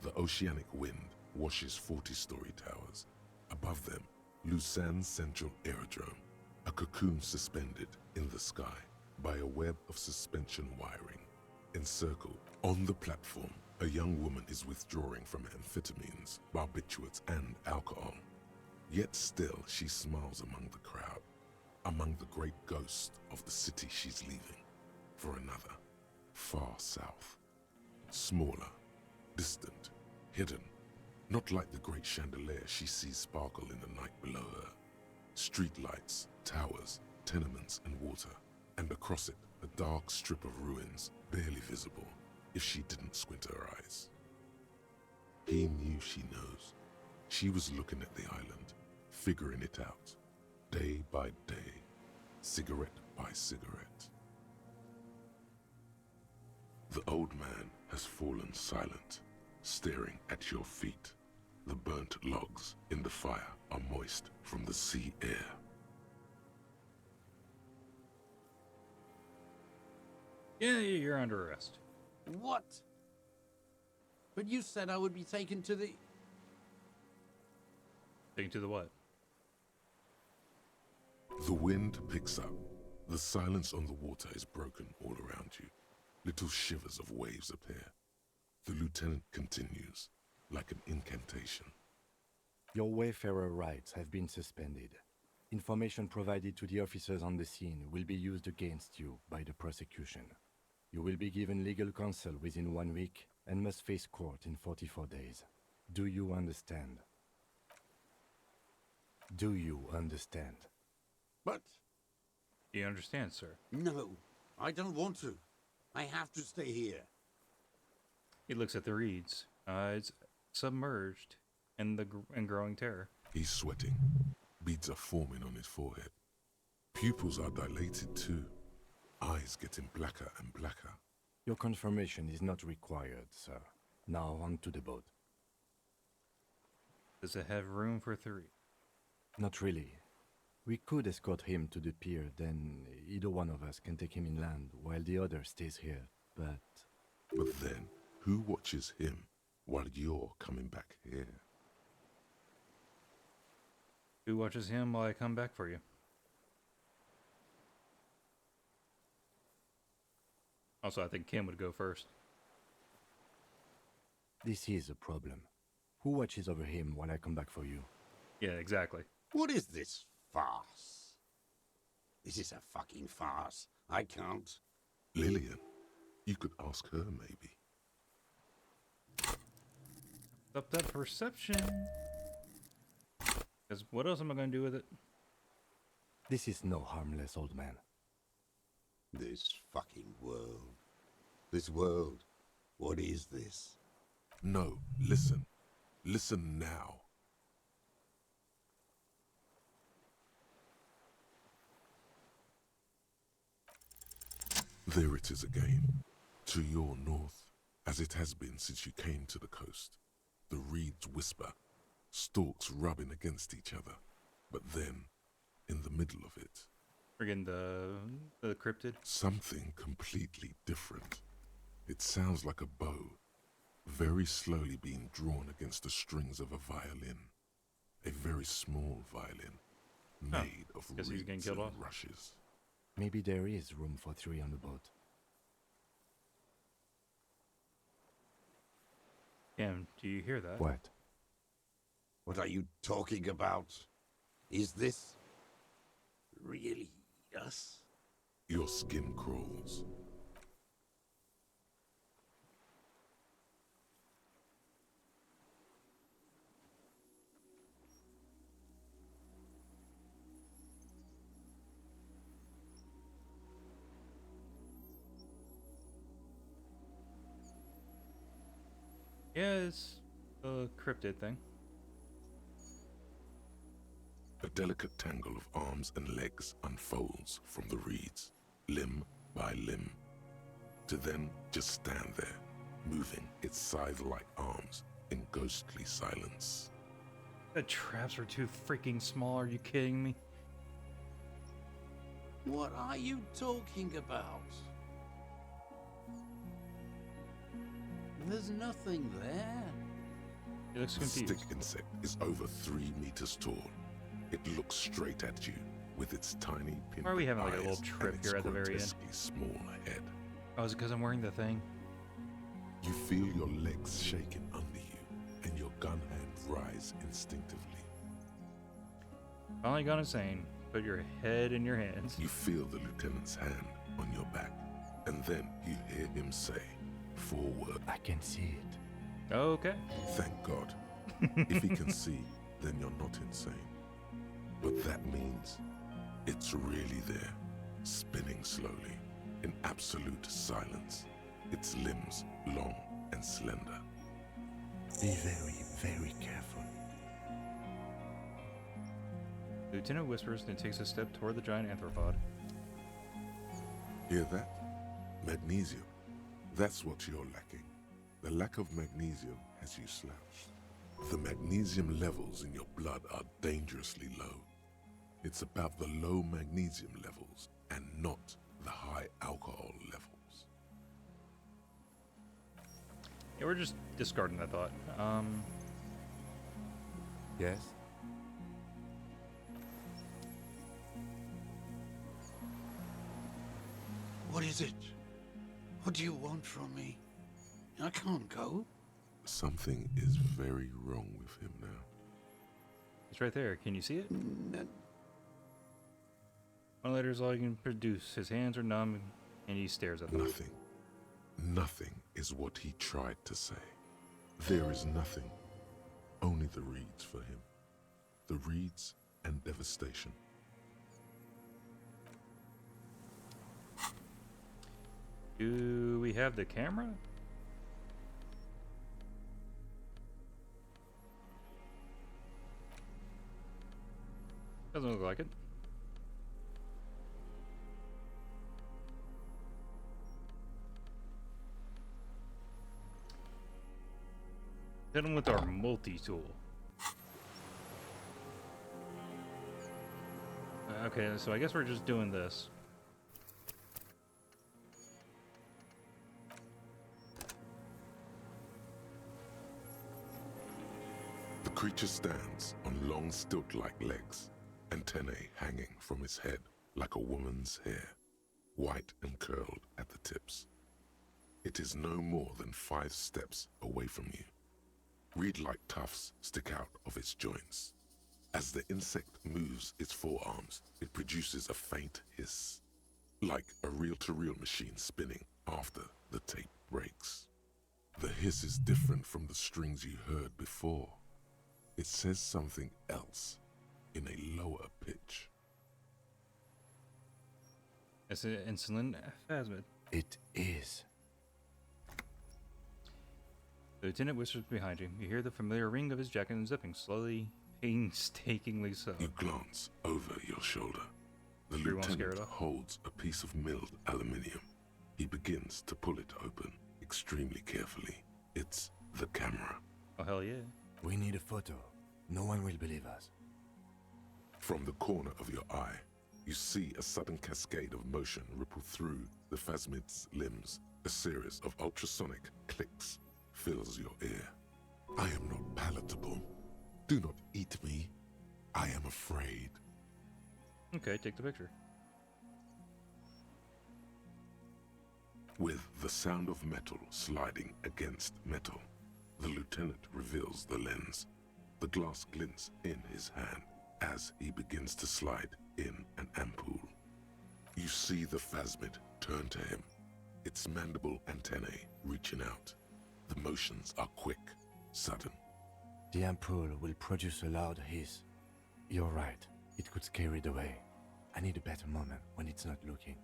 the oceanic wind washes 40-story towers. Above them, Lucerne Central Aerodrome, a cocoon suspended in the sky by a web of suspension wiring. Encircled on the platform, a young woman is withdrawing from amphetamines, barbiturates, and alcohol. Yet still she smiles among the crowd, among the great ghosts of the city she's leaving, for another, far south. Smaller, distant, hidden, not like the great chandelier she sees sparkle in the night below her. Streetlights, towers, tenements, and water, and across it, a dark strip of ruins, barely visible if she didn't squint her eyes. He knew she knows. She was looking at the island, figuring it out, day by day, cigarette by cigarette. The old man has fallen silent, staring at your feet. The burnt logs in the fire are moist from the sea air. Yeah, you're under arrest. What? But you said I would be taken to the... Taken to the what? The wind picks up. The silence on the water is broken all around you. Little shivers of waves appear. The lieutenant continues, like an incantation. Your wayfarer rights have been suspended. Information provided to the officers on the scene will be used against you by the prosecution. You will be given legal counsel within 1 week and must face court in 44 days. Do you understand? Do you understand? But... Do you understand, sir? No, I don't want to. I have to stay here. He looks at the reeds, eyes submerged in growing terror. He's sweating. Beads are forming on his forehead. Pupils are dilated too. Eyes getting blacker and blacker. Your confirmation is not required, sir. Now on to the boat. Does it have room for 3? Not really. We could escort him to the pier, then either one of us can take him inland while the other stays here, but... But then, who watches him while you're coming back here? Who watches him while I come back for you? Also, I think Kim would go first. This is a problem. Who watches over him while I come back for you? Yeah, exactly. What is this farce? This is a fucking farce. I can't. Lillian, you could ask her maybe. Up that perception. Because what else am I going to do with it? This is no harmless old man. This fucking world. This world. What is this? No, listen. Listen now. There it is again, to your north, as it has been since you came to the coast. The reeds whisper, stalks rubbing against each other, but then, in the middle of it, Friggin' the cryptid. something completely different. It sounds like a bow, very slowly being drawn against the strings of a violin. A very small violin, made of Guess he's reeds getting killed and off. rushes. Maybe there is room for 3 on the boat. Cam, do you hear that? What? What are you talking about? Is this really us? Your skin crawls. Yeah, it's a cryptid thing. A delicate tangle of arms and legs unfolds from the reeds, limb by limb, to then just stand there, moving its scythe-like arms in ghostly silence. The traps are too freaking small, are you kidding me? What are you talking about? There's nothing there. He looks The confused. stick insect is over 3 meters tall. It looks straight at you with its tiny pin Why are we having like a eyes little and trip its here at the very end? grotesquely small head. Oh, is it because I'm wearing the thing? You feel your legs shaking under you and your gun hand rise instinctively. Finally gone insane. Put your head in your hands. You feel the lieutenant's hand on your back, and then you hear him say, "Forward." I can see it. Okay. Thank God. If he can see, then you're not insane. But that means it's really there, spinning slowly, in absolute silence, its limbs long and slender. Be very, very careful. The lieutenant whispers, then takes a step toward the giant anthropod. Hear that? Magnesium. That's what you're lacking. The lack of magnesium has you slouched. The magnesium levels in your blood are dangerously low. It's about the low magnesium levels and not the high alcohol levels. Yeah, we're just discarding that thought. Yes? What is it? What do you want from me? I can't go. Something is very wrong with him now. It's right there. Can you see it? One letter is all you can produce. His hands are numb, and he stares at them. Nothing. Nothing is what he tried to say. There is nothing. Only the reeds for him. The reeds and devastation. Do we have the camera? Doesn't look like it. Hit him with our multi-tool. Okay, so I guess we're just doing this. The creature stands on long stilt-like legs, antennae hanging from its head like a woman's hair, white and curled at the tips. It is no more than 5 steps away from you. Reed-like tufts stick out of its joints. As the insect moves its forearms, it produces a faint hiss, like a reel-to-reel machine spinning after the tape breaks. The hiss is different from the strings you heard before. It says something else in a lower pitch. It's an insulin phasmid. It is. The lieutenant whispers behind you. You hear the familiar ring of his jacket unzipping, slowly, painstakingly so. You glance over your shoulder. The Sure you won't scare lieutenant it off? holds a piece of milled aluminium. He begins to pull it open extremely carefully. It's the camera. Oh, hell yeah. We need a photo. No one will believe us. From the corner of your eye, you see a sudden cascade of motion ripple through the phasmid's limbs. A series of ultrasonic clicks fills your ear. I am not palatable. Do not eat me. I am afraid. Okay, take the picture. With the sound of metal sliding against metal, the lieutenant reveals the lens. The glass glints in his hand as he begins to slide in an ampoule. You see the phasmid turn to him, its mandible antennae reaching out. The motions are quick, sudden. The ampoule will produce a loud hiss. You're right. It could scare it away. I need a better moment when it's not looking.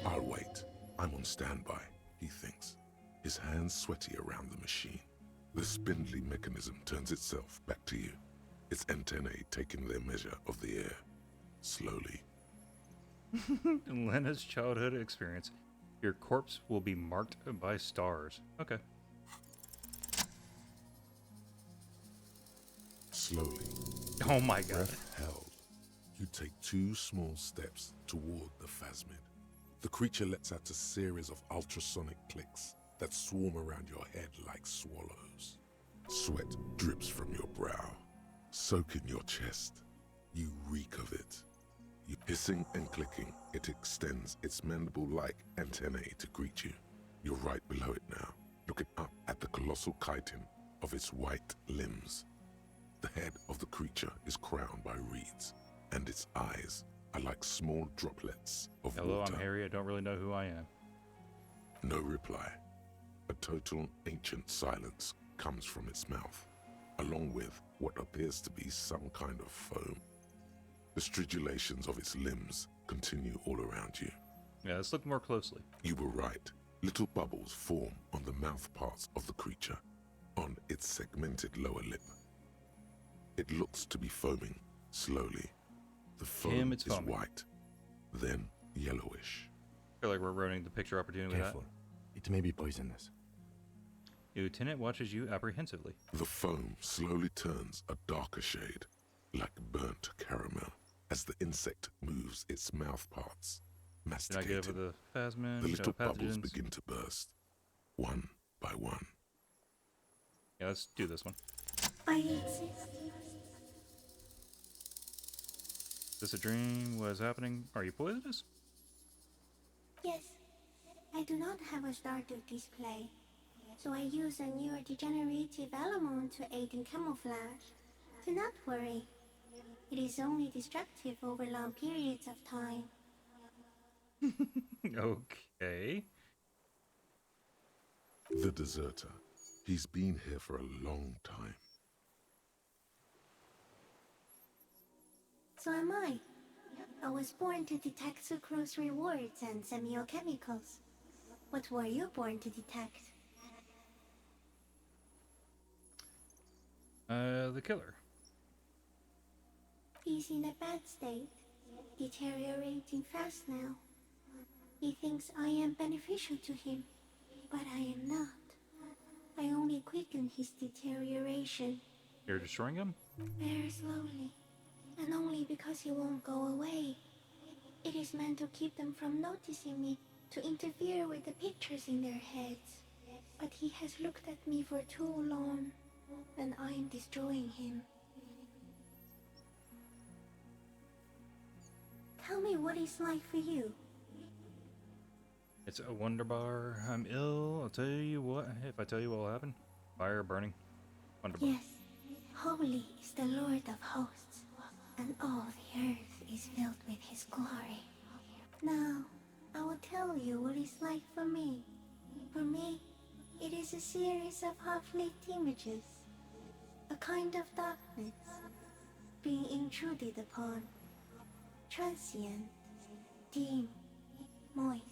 I'll wait. I'm on standby, he thinks, his hands sweaty around the machine. The spindly mechanism turns itself back to you, its antennae taking their measure of the air. Slowly. Lena's childhood experience. Your corpse will be marked by stars. Okay. Slowly. Oh my god. Breath held. You take 2 small steps toward the phasmid. The creature lets out a series of ultrasonic clicks that swarm around your head like swallows. Sweat drips from your brow, soaking your chest. You reek of it. You hissing and clicking, it extends its mandible-like antennae to greet you. You're right below it now, looking up at the colossal chitin of its white limbs. The head of the creature is crowned by reeds, and its eyes are like small droplets of Hello, water. I'm Harry. I don't really know who I am. No reply. A total ancient silence comes from its mouth, along with what appears to be some kind of foam. The stridulations of its limbs continue all around you. Yeah, let's look more closely. You were right. Little bubbles form on the mouth parts of the creature, on its segmented lower lip. It looks to be foaming, slowly. The foam is foaming. white, then yellowish. I feel like we're ruining the picture opportunity Careful. It may be poisonous. The lieutenant watches you apprehensively. The foam slowly turns a darker shade, like burnt caramel, as the insect moves its mouth parts, Did I masticating. get over the phasmid? The little bubbles pathogens? begin to burst, one by one. Yeah, let's do this one. I exist. Is this a dream? What is happening? Are you poisonous? Yes, I do not have a starter display, so I use a neurodegenerative element to aid in camouflage. Do not worry. It is only destructive over long periods of time. Okay. The deserter. He's been here for a long time. So am I. I was born to detect sucrose rewards and semiochemicals. What were you born to detect? The killer. He's in a bad state, deteriorating fast now. He thinks I am beneficial to him, but I am not. I only quicken his deterioration. You're destroying him? Very slowly, and only because he won't go away. It is meant to keep them from noticing me, to interfere with the pictures in their heads. But he has looked at me for too long, and I am destroying him. Tell me what it's like for you. It's a wonder bar. I'm ill. I'll tell you what. If I tell you what will happen, fire burning. Wonder bar. Yes, holy is the Lord of hosts, and all the earth is filled with his glory. Now, I will tell you what it's like for me. For me, it is a series of half-lit images, a kind of darkness, being intruded upon, transient, dim, moist.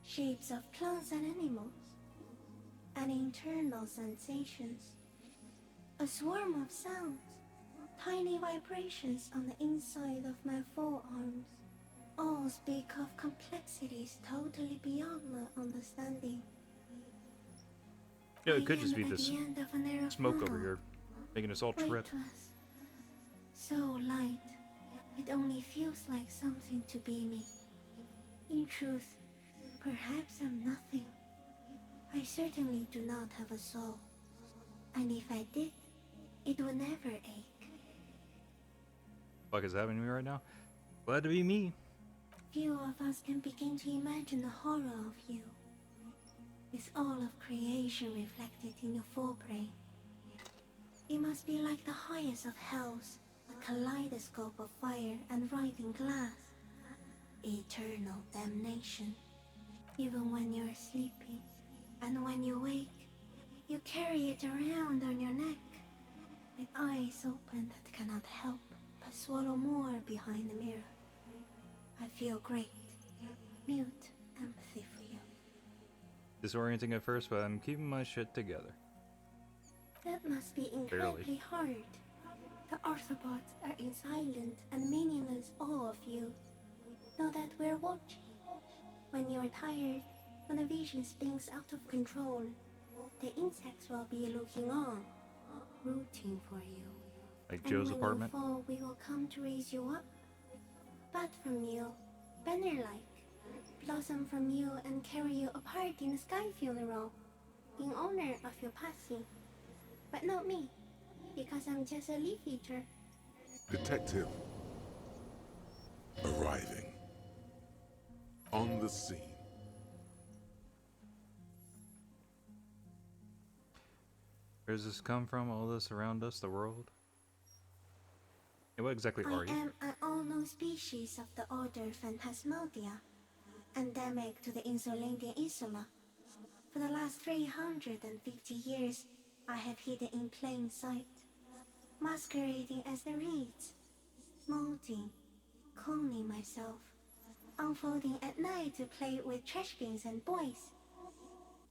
Shapes of plants and animals, and internal sensations. A swarm of sounds, tiny vibrations on the inside of my forearms. all speak of complexities totally beyond my understanding. Yeah, it could just be at this the end of an era smoke over funnel, here, making us all trip. weightless, so light, it only feels like something to be me. In truth, perhaps I'm nothing. I certainly do not have a soul, and if I did, it would never ache. Fuck is happening to me right now? Glad to be me. Few of us can begin to imagine the horror of you, with all of creation reflected in your forebrain. It must be like the highest of hells, a kaleidoscope of fire and writhing glass. Eternal damnation. Even when you're sleeping, and when you wake, you carry it around on your neck, with eyes open that cannot help but swallow more behind the mirror. I feel great, mute empathy for you. Disorienting at first, but I'm keeping my shit together. That must be incredibly hard. The Arthropods are in silent and meaningless awe of you. Know that we're watching. When you're tired, when the vision spins out of control, the insects will be looking on, rooting for you. Like Joe's and apartment? When you fall, we will come to raise you up. Bud from you, banner-like, blossom from you and carry you apart in a sky funeral, in honor of your passing. But not me, because I'm just a leaf eater. Detective. Arriving. On the scene. Where does this come from? All this around us, the world? And what exactly are you? I am an unknown species of the order Phantasmodia, endemic to the Insulandian Insula. For the last 350 years, I have hidden in plain sight, masquerading as the reeds, molding, cloning myself, unfolding at night to play with trash bins and boys.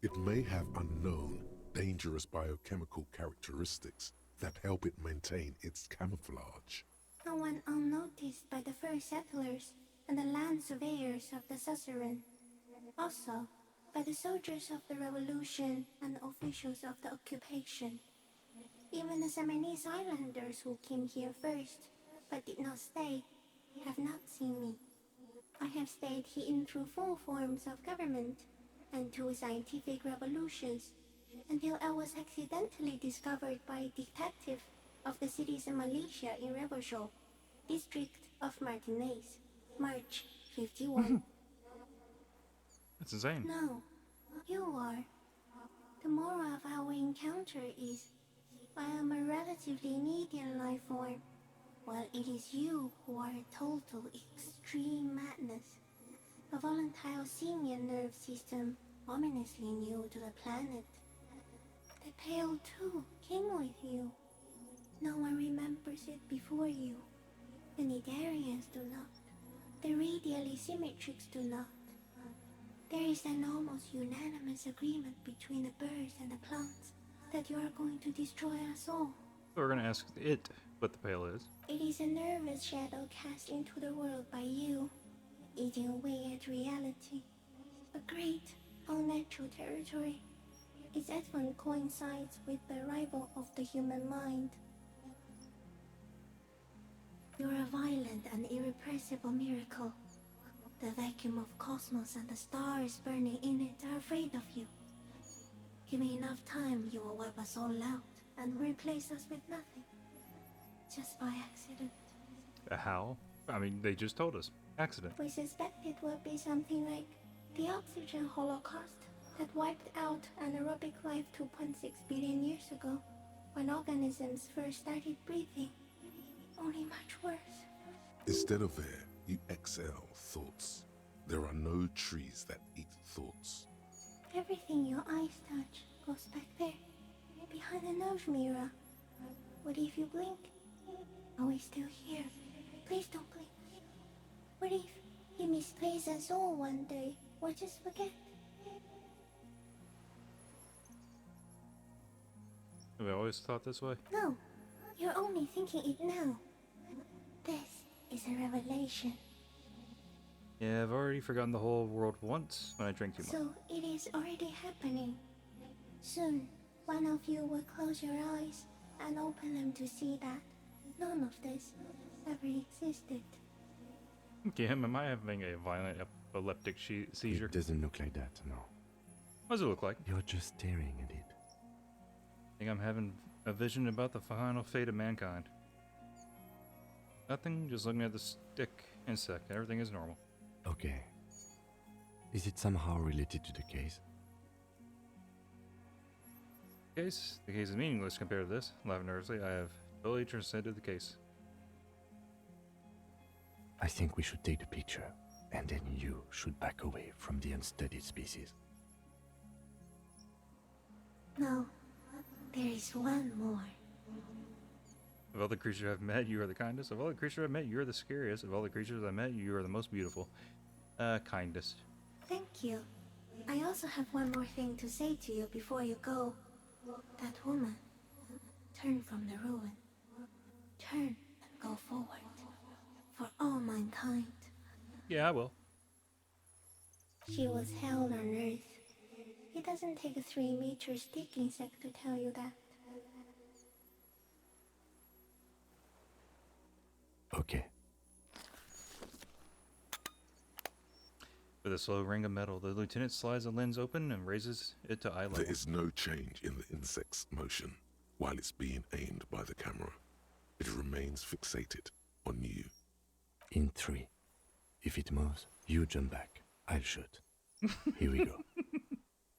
It may have unknown, dangerous biochemical characteristics that help it maintain its camouflage. No one unnoticed by the first settlers and the land surveyors of the suzerain. Also, by the soldiers of the revolution and officials of the occupation. Even the Seminese islanders who came here first, but did not stay, have not seen me. I have stayed hidden through 4 forms of government and 2 scientific revolutions, until I was accidentally discovered by a detective of the citizen militia in Revachol, district of Martinez, March 51. That's insane. No, you are. The moral of our encounter is, I am a relatively median life form, while it is you who are a total extreme madness. A volatile simian nerve system ominously new to the planet. The Pale too came with you. No one remembers it before you. The Nidarians do not. The radially symmetrics do not. There is an almost unanimous agreement between the birds and the plants that you are going to destroy us all. We're gonna ask it what the Pale is. It is a nervous shadow cast into the world by you, eating away at reality. A great, unnatural territory. Its advent coincides with the arrival of the human mind. You're a violent and irrepressible miracle. The vacuum of cosmos and the stars burning in it are afraid of you. Give me enough time, you will wipe us all out and replace us with nothing. Just by accident. How? I mean, they just told us. Accident. We suspect it will be something like the oxygen holocaust that wiped out anaerobic life 2.6 billion years ago, when organisms first started breathing. Only much worse. Instead of air, you exhale thoughts. There are no trees that eat thoughts. Everything your eyes touch goes back there, behind the nose mirror. What if you blink? Are we still here? Please don't blink. What if he misplaces us all one day, or just forget? Have I always thought this way? No, you're only thinking it now. This is a revelation. Yeah, I've already forgotten the whole world once when I drink too much. So it is already happening. Soon, one of you will close your eyes and open them to see that none of this ever existed. Kim, am I having a violent epileptic seizure? It doesn't look like that, no. What does it look like? You're just staring at it. I think I'm having a vision about the final fate of mankind. Nothing, just looking at the stick insect. Everything is normal. Okay. Is it somehow related to the case? The case is meaningless compared to this. Laughing nervously, I have totally transcended the case. I think we should take the picture, and then you should back away from the unstudied species. No, there is one more. Of all the creatures I've met, you are the kindest. Of all the creatures I've met, you are the scariest. Of all the creatures I've met, you are the most beautiful. Kindest. Thank you. I also have one more thing to say to you before you go. That woman, turn from the ruin. Turn and go forward. For all mankind. Yeah, I will. She was held on Earth. It doesn't take a 3-meter stick insect to tell you that. Okay. With a slow ring of metal, the lieutenant slides the lens open and raises it to eye level. There is no change in the insect's motion while it's being aimed by the camera. It remains fixated on you. In 3. If it moves, you jump back. I'll shoot. Here we go.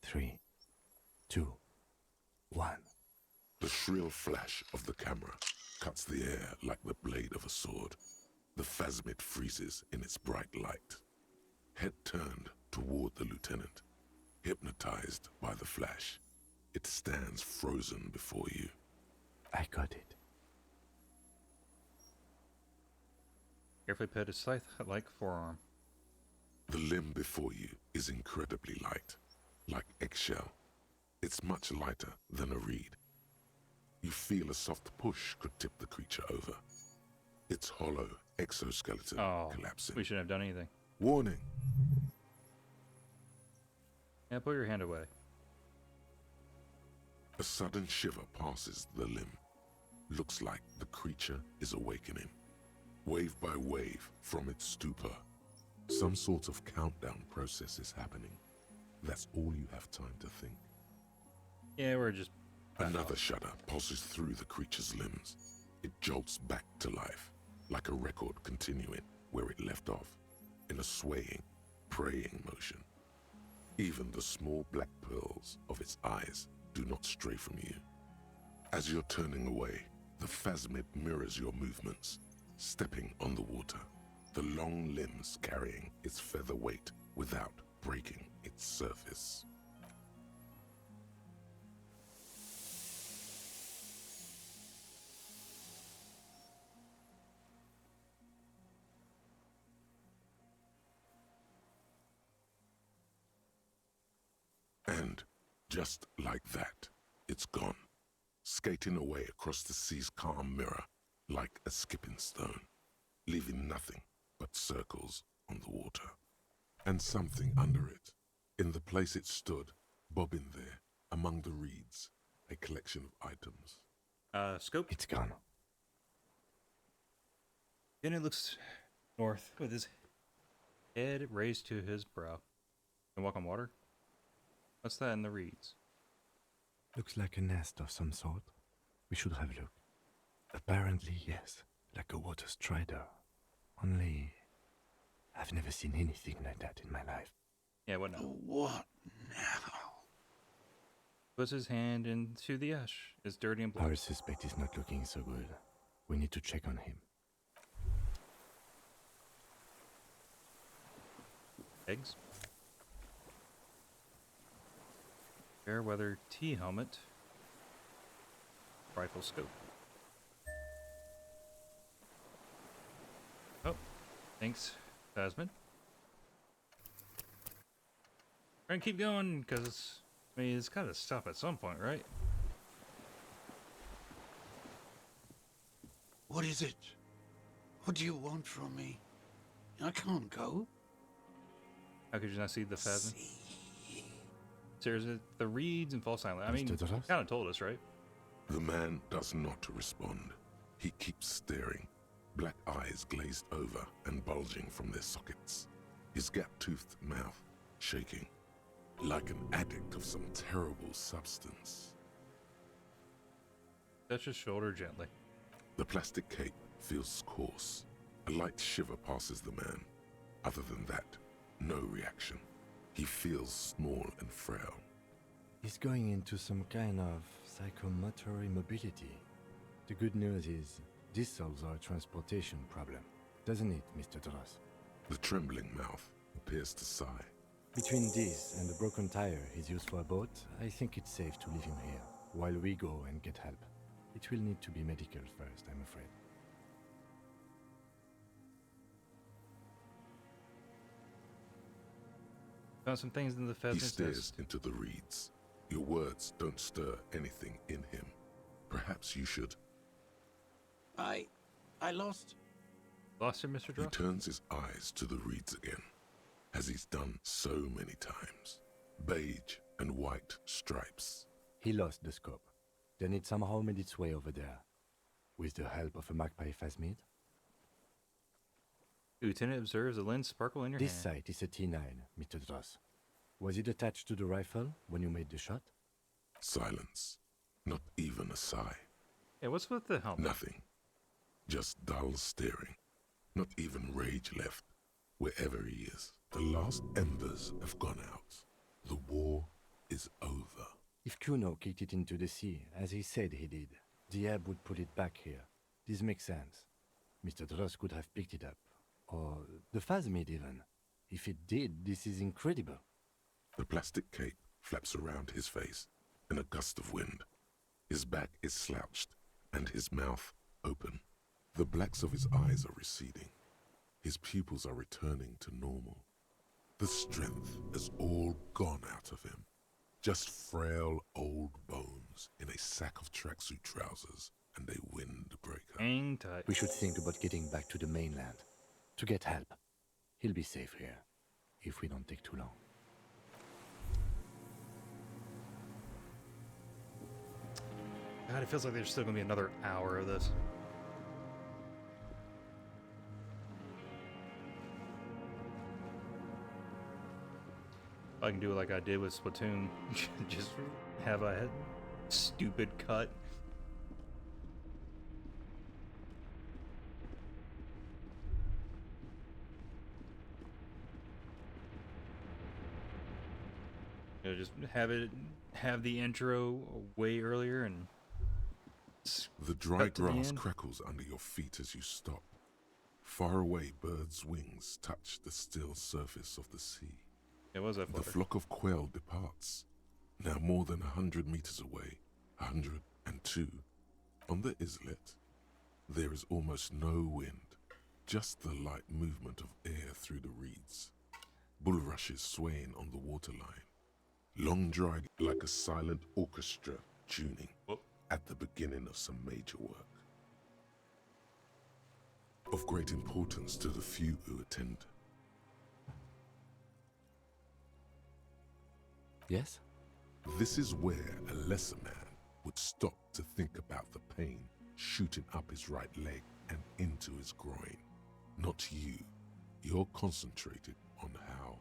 3, 2, 1. The shrill flash of the camera cuts the air like the blade of a sword. The phasmid freezes in its bright light. Head turned toward the lieutenant, hypnotized by the flash. It stands frozen before you. I got it. Carefully pet his scythe-like forearm. The limb before you is incredibly light, like eggshell. It's much lighter than a reed. You feel a soft push could tip the creature over. Its hollow exoskeleton collapsing. We shouldn't have done anything. Warning! Yeah, put your hand away. A sudden shiver passes the limb. Looks like the creature is awakening, wave by wave from its stupor. Some sort of countdown process is happening. That's all you have time to think. Yeah, we're just... Another shudder pulses through the creature's limbs. It jolts back to life, like a record continuing where it left off, in a swaying, praying motion. Even the small black pearls of its eyes do not stray from you. As you're turning away, the phasmid mirrors your movements, stepping on the water, the long limbs carrying its feather weight without breaking its surface. And just like that, it's gone, skating away across the sea's calm mirror like a skipping stone, leaving nothing but circles on the water. And something under it, in the place it stood, bobbing there, among the reeds, a collection of items. Scope? It's gone. Then it looks north with his head raised to his brow. Can walk on water? What's that in the reeds? Looks like a nest of some sort. We should have a look. Apparently, yes, like a water strider. Only, I've never seen anything like that in my life. Yeah, what now? What now? Puts his hand into the ash. It's dirty and black. Our suspect is not looking so good. We need to check on him. Eggs? Fairweather T-helmet. Rifle scope. Oh, thanks, phasmid. We're gonna keep going, because, I mean, it's gotta stop at some point, right? What is it? What do you want from me? I can't go. How could you not see the phasmid? Seriously, the reeds and fall silent. I mean, you kind of told us, right? The man does not respond. He keeps staring, black eyes glazed over and bulging from their sockets. His gap-toothed mouth shaking, like an addict of some terrible substance. Touch his shoulder gently. The plastic cape feels coarse. A light shiver passes the man. Other than that, no reaction. He feels small and frail. He's going into some kind of psychomotor immobility. The good news is, this solves our transportation problem, doesn't it, Mr. Dross? The trembling mouth appears to sigh. Between this and the broken tire he's used for a boat, I think it's safe to leave him here, while we go and get help. It will need to be medical first, I'm afraid. Found some things in the phasmid. He stares into the reeds. Your words don't stir anything in him. Perhaps you should. I lost. Lost him, Mr. Dross? He turns his eyes to the reeds again, as he's done so many times. Beige and white stripes. He lost the scope. Then it somehow made its way over there. With the help of a magpie phasmid. Lieutenant observes a lens sparkle in your This hand. sight is a T9, Mr. Dross. Was it attached to the rifle when you made the shot? Silence. Not even a sigh. Yeah, what's with the helmet? Nothing. Just dull staring. Not even rage left. Wherever he is, the last embers have gone out. The war is over. If Kuno kicked it into the sea, as he said he did, the ebb would put it back here. This makes sense. Mr. Dross could have picked it up. Or the phasmid even. If it did, this is incredible. The plastic cape flaps around his face in a gust of wind. His back is slouched and his mouth open. The blacks of his eyes are receding. His pupils are returning to normal. The strength has all gone out of him. Just frail old bones in a sack of tracksuit trousers and a windbreaker. Hang tight. We should think about getting back to the mainland. To get help. He'll be safe here. If we don't take too long. God, it feels like there's still gonna be another hour of this. I can do it like I did with Splatoon. Just have a stupid cut. You know, just have the intro way earlier and the dry cut to the grass end. crackles under your feet as you stop. Far away, birds' wings touch the still surface of the sea. It was that The flutter. flock of quail departs, now more than 100 meters away, 102. On the islet, there is almost no wind, just the light movement of air through the reeds. Bulrushes swaying on the waterline, long dried like a silent orchestra tuning at the beginning of some major work. Of great importance to the few who attend. Yes? This is where a lesser man would stop to think about the pain shooting up his right leg and into his groin. Not you. You're concentrated on how.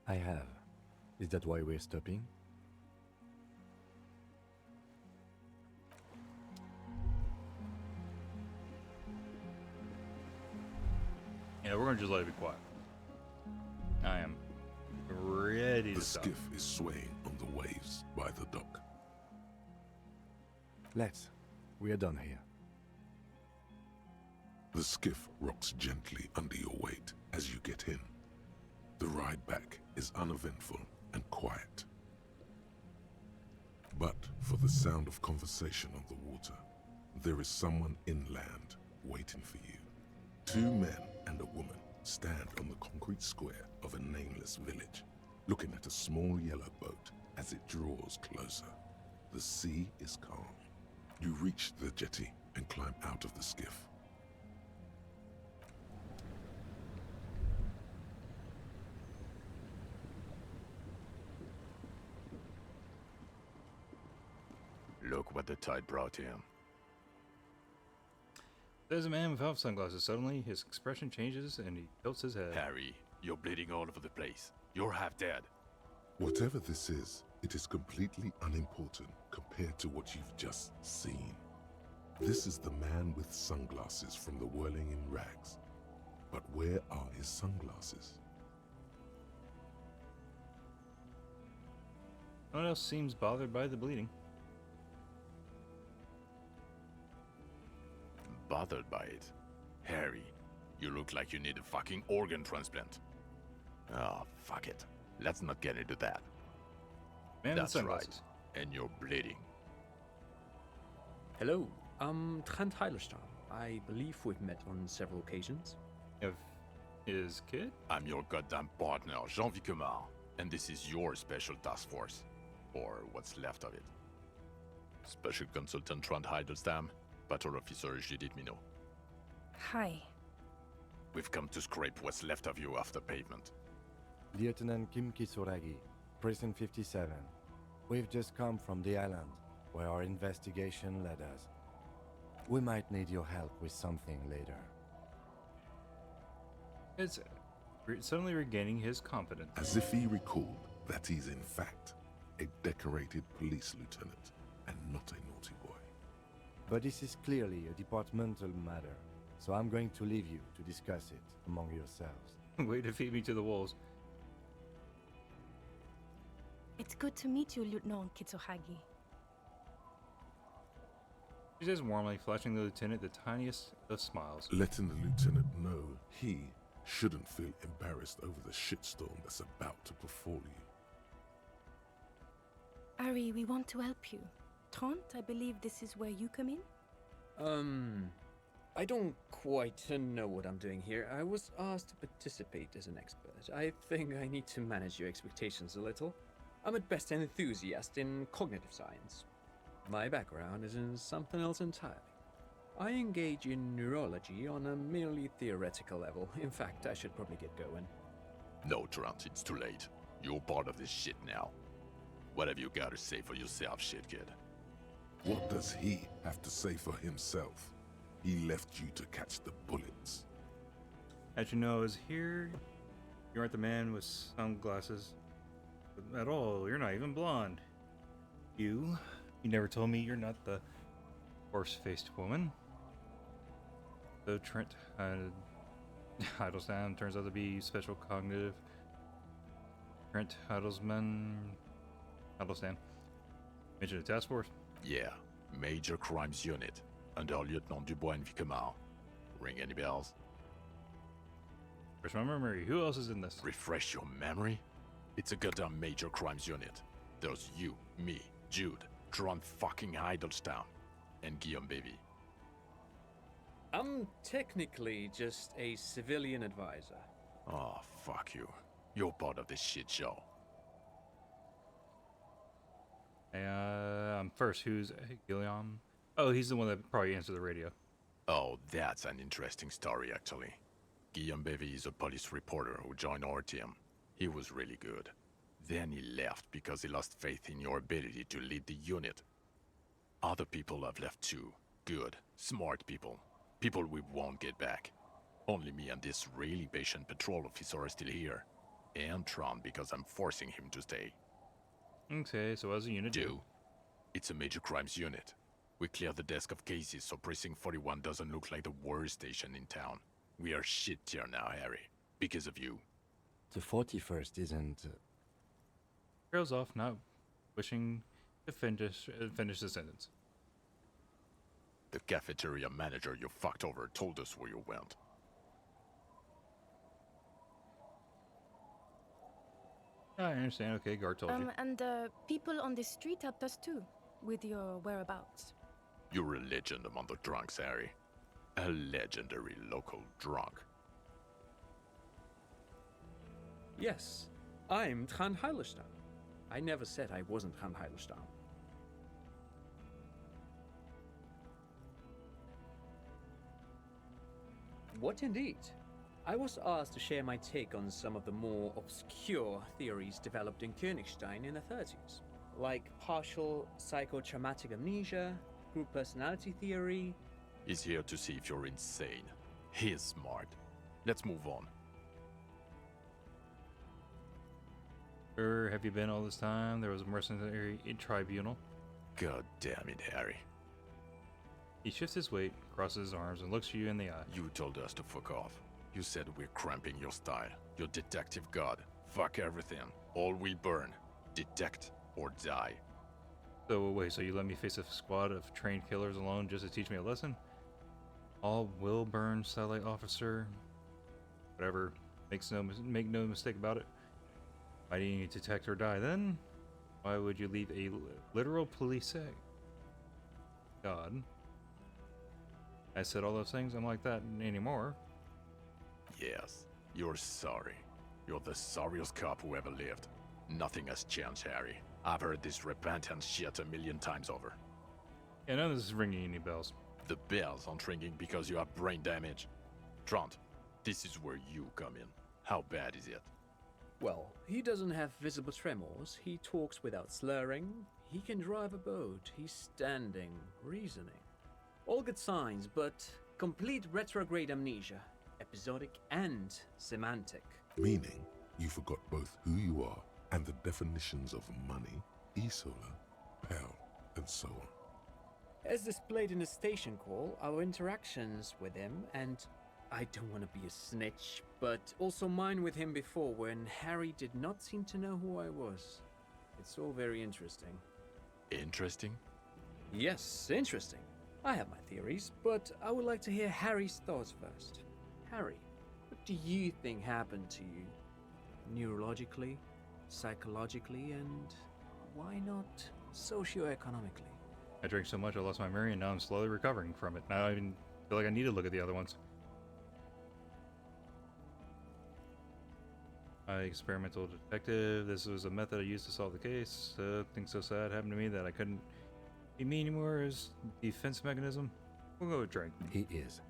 I have. Is that why we're stopping? Yeah, we're gonna just let it be quiet. I am ready to The stop. skiff is swaying on the waves by the dock. Let's. We are done here. The skiff rocks gently under your weight as you get in. The ride back is uneventful and quiet. But for the sound of conversation on the water, there is someone inland waiting for you. Two men and a woman stand on the concrete square of a nameless village, looking at a small yellow boat as it draws closer. The sea is calm. You reach the jetty and climb out of the skiff. what the tide brought him. There's a man without sunglasses. Suddenly, his expression changes and he tilts his head. Harry, you're bleeding all over the place. You're half dead. Whatever this is, it is completely unimportant compared to what you've just seen. This is the man with sunglasses from the whirling in rags. But where are his sunglasses? No one else seems bothered by the bleeding. Bothered by it? Harry, you look like you need a fucking organ transplant. Oh, fuck it. Let's not get into that. Man That's with right. sunglasses. And you're bleeding. Hello, I'm Trent Heilerstam. I believe we've met on several occasions. Of his kid? I'm your goddamn partner, Jean Vicomar, and this is your special task force. Or what's left of it. Special Consultant Trent Heilerstam, Patrol Officer Judith Minot. Hi. We've come to scrape what's left of you off the pavement. Lieutenant Kim Kisuragi, Precinct 57. We've just come from the island, where our investigation led us. We might need your help with something later. It's suddenly regaining his confidence. As if he recalled that he's in fact a decorated police lieutenant and not a naughty boy. But this is clearly a departmental matter, so I'm going to leave you to discuss it among yourselves. Way to feed me to the wolves. It's good to meet you, Lieutenant Kitsuhagi. She says warmly, flashing the lieutenant the tiniest of smiles. Letting the lieutenant know he shouldn't feel embarrassed over the shitstorm that's about to befall you. Ari, we want to help you. Trent, I believe this is where you come in? I don't quite know what I'm doing here. I was asked to participate as an expert. I think I need to manage your expectations a little. I'm at best an enthusiast in cognitive science. My background is in something else entirely. I engage in neurology on a merely theoretical level. In fact, I should probably get going. No, Trent, it's too late. You're part of this shit now. What have you got to say for yourself, shit kid? What does he have to say for himself? He left you to catch the bullets. As you know, is here. You aren't the man with sunglasses at all. You're not even blonde. You never told me you're not the horse-faced woman. So Trent Hiddleston turns out to be special cognitive. Trent Hiddleston. Mentioned a task force? Yeah, Major Crimes Unit, under Lieutenant Dubois and Vicomar. Ring any bells? Refresh my memory. Who else is in this? Refresh your memory? It's a goddamn Major Crimes Unit. There's you, me, Jude, Trent fucking Hiddleston, and Guillaume Baby. I'm technically just a civilian advisor. Oh, fuck you. You're part of this shit show. First, who's Guillaume? Oh, he's the one that probably answered the radio. Oh, that's an interesting story, actually. Guillaume Bevy is a police reporter who joined our team. He was really good. Then he left because he lost faith in your ability to lead the unit. Other people have left too. Good, smart people. People we won't get back. Only me and this really patient patrol officer are still here. And Tron because I'm forcing him to stay. Okay, so as a unit do? It's a major crimes unit. We clear the desk of cases so Precinct 41 doesn't look like the worst station in town. We are shit tier now, Harry. Because of you. The 41st isn't... Trails off, not wishing to finish the sentence. The cafeteria manager you fucked over told us where you went. I understand. Okay, guard told you. And people on the street helped us too, with your whereabouts. You're a legend among the drunks, Harry. A legendary local drunk. Yes, I'm Trent Hiddleston. I never said I wasn't Trent Hiddleston. What indeed? I was asked to share my take on some of the more obscure theories developed in Königstein in the 30s. like partial psychotraumatic amnesia, group personality theory. He's here to see if you're insane. He is smart. Let's move on. Where have you been all this time? There was a mercenary tribunal. God damn it, Harry. He shifts his weight, crosses his arms, and looks you in the eye. You told us to fuck off. You said we're cramping your style. Your detective god. Fuck everything. All will burn. Detect or die. So wait, so you let me face a squad of trained killers alone just to teach me a lesson? All will burn, satellite officer. Whatever. Make no mistake about it. Why do you need to detect or die then? Why would you leave a literal police god? I said all those things. I'm like that anymore. Yes, you're sorry. You're the sorriest cop who ever lived. Nothing has changed, Harry. I've heard this repentance shit a million times over. Yeah, none of this is ringing any bells. The bells aren't ringing because you have brain damage. Trant, this is where you come in. How bad is it? Well, he doesn't have visible tremors, he talks without slurring, he can drive a boat, he's standing, reasoning. All good signs, but complete retrograde amnesia, episodic and semantic. Meaning, you forgot both who you are and the definitions of money, Isola, Pell, and so on. As displayed in the station call, our interactions with him, and I don't want to be a snitch, but also mine with him before when Harry did not seem to know who I was. It's all very interesting. Interesting? Yes, interesting. I have my theories, but I would like to hear Harry's thoughts first. Harry, what do you think happened to you? Neurologically, psychologically, and why not socioeconomically? I drank so much I lost my memory and now I'm slowly recovering from it. Now I even feel like I need to look at the other ones. Experimental detective. This was a method I used to solve the case. Things so sad happened to me that I couldn't be me anymore as defense mechanism. We'll go with drink. He is.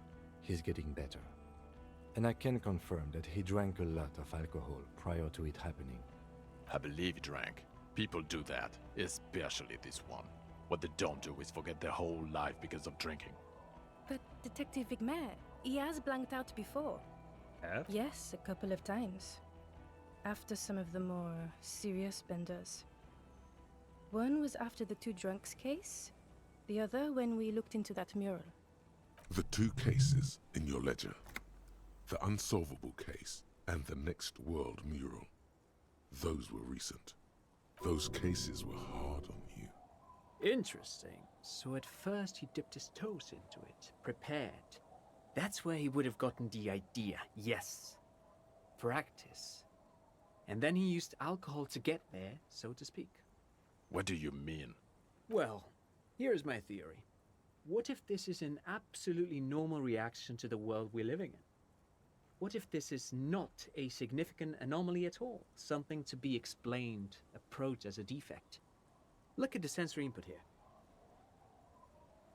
He's getting better. And I can confirm that he drank a lot of alcohol prior to it happening. I believe he drank. People do that, especially this one. What they don't do is forget their whole life because of drinking. But Detective Vigmer, he has blanked out before. Have? Yes, a couple of times. After some of the more serious benders. One was after the two drunks case, the other when we looked into that mural. The two cases in your ledger. The unsolvable case and the Next World mural. Those were recent. Those cases were hard on you. Interesting. So at first he dipped his toes into it, prepared. That's where he would have gotten the idea, yes. Practice. And then he used alcohol to get there, so to speak. What do you mean? Well, here's my theory. What if this is an absolutely normal reaction to the world we're living in? What if this is not a significant anomaly at all? Something to be explained, approached as a defect? Look at the sensory input here.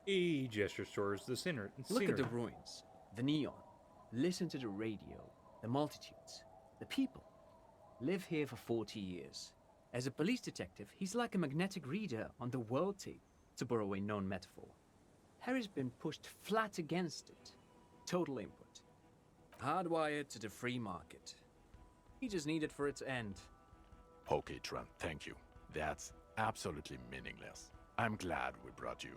He gestures towards the scenery. Look at the ruins, the neon. Listen to the radio, the multitudes, the people. Live here for 40 years. As a police detective, he's like a magnetic reader on the world tape, to borrow a known metaphor. Harry's been pushed flat against it. Total input. Hardwired to the free market. He just needed for it to end. Okay, Trent, thank you. That's absolutely meaningless. I'm glad we brought you.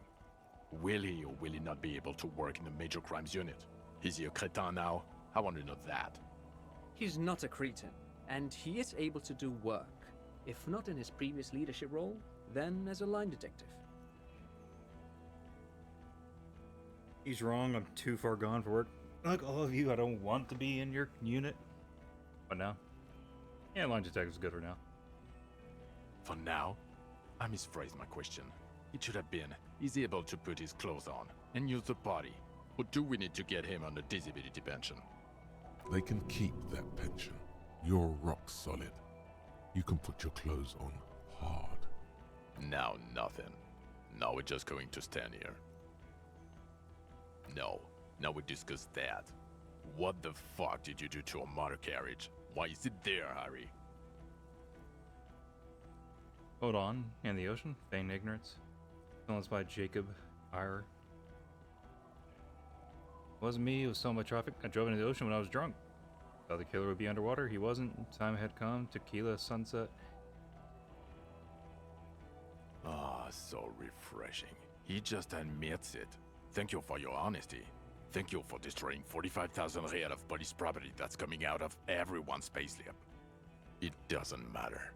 Will he or will he not be able to work in the major crimes unit? Is he a cretin now? I want to know that. He's not a cretin, and he is able to do work. If not in his previous leadership role, then as a line detective. He's wrong. I'm too far gone for work. Like all of you, I don't want to be in your unit. But now? Yeah, line detective's good for now. For now? I misphrased my question. It should have been, is he able to put his clothes on and use the body? Or do we need to get him on a disability pension? They can keep that pension. You're rock solid. You can put your clothes on hard. Now nothing. Now we're just going to stand here. No. Now we discuss that. What the fuck did you do to a motor carriage? Why is it there, Harry? Hold on. In the ocean. Feign ignorance. Influenced by Jacob Ire. It wasn't me, it was so much traffic. I drove into the ocean when I was drunk. Thought the killer would be underwater. He wasn't. Time had come. Tequila, sunset. Ah, so refreshing. He just admits it. Thank you for your honesty. Thank you for destroying 45,000 real of police property that's coming out of everyone's payslip. It doesn't matter.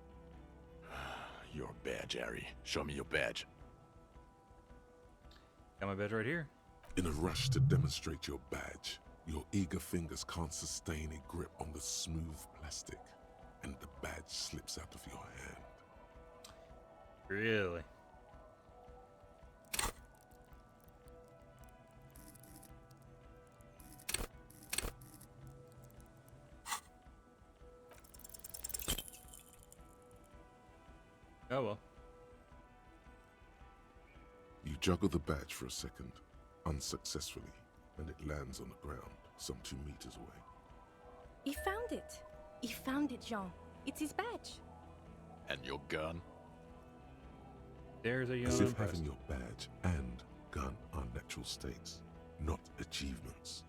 Your badge, Harry. Show me your badge. Got my badge right here. In a rush to demonstrate your badge, your eager fingers can't sustain a grip on the smooth plastic, and the badge slips out of your hand. Really? Oh well. You juggle the badge for a second, unsuccessfully, and it lands on the ground, some 2 meters away. He found it. He found it, Jean. It's his badge. And your gun? There's a young As if having your badge and gun are natural states, not achievements.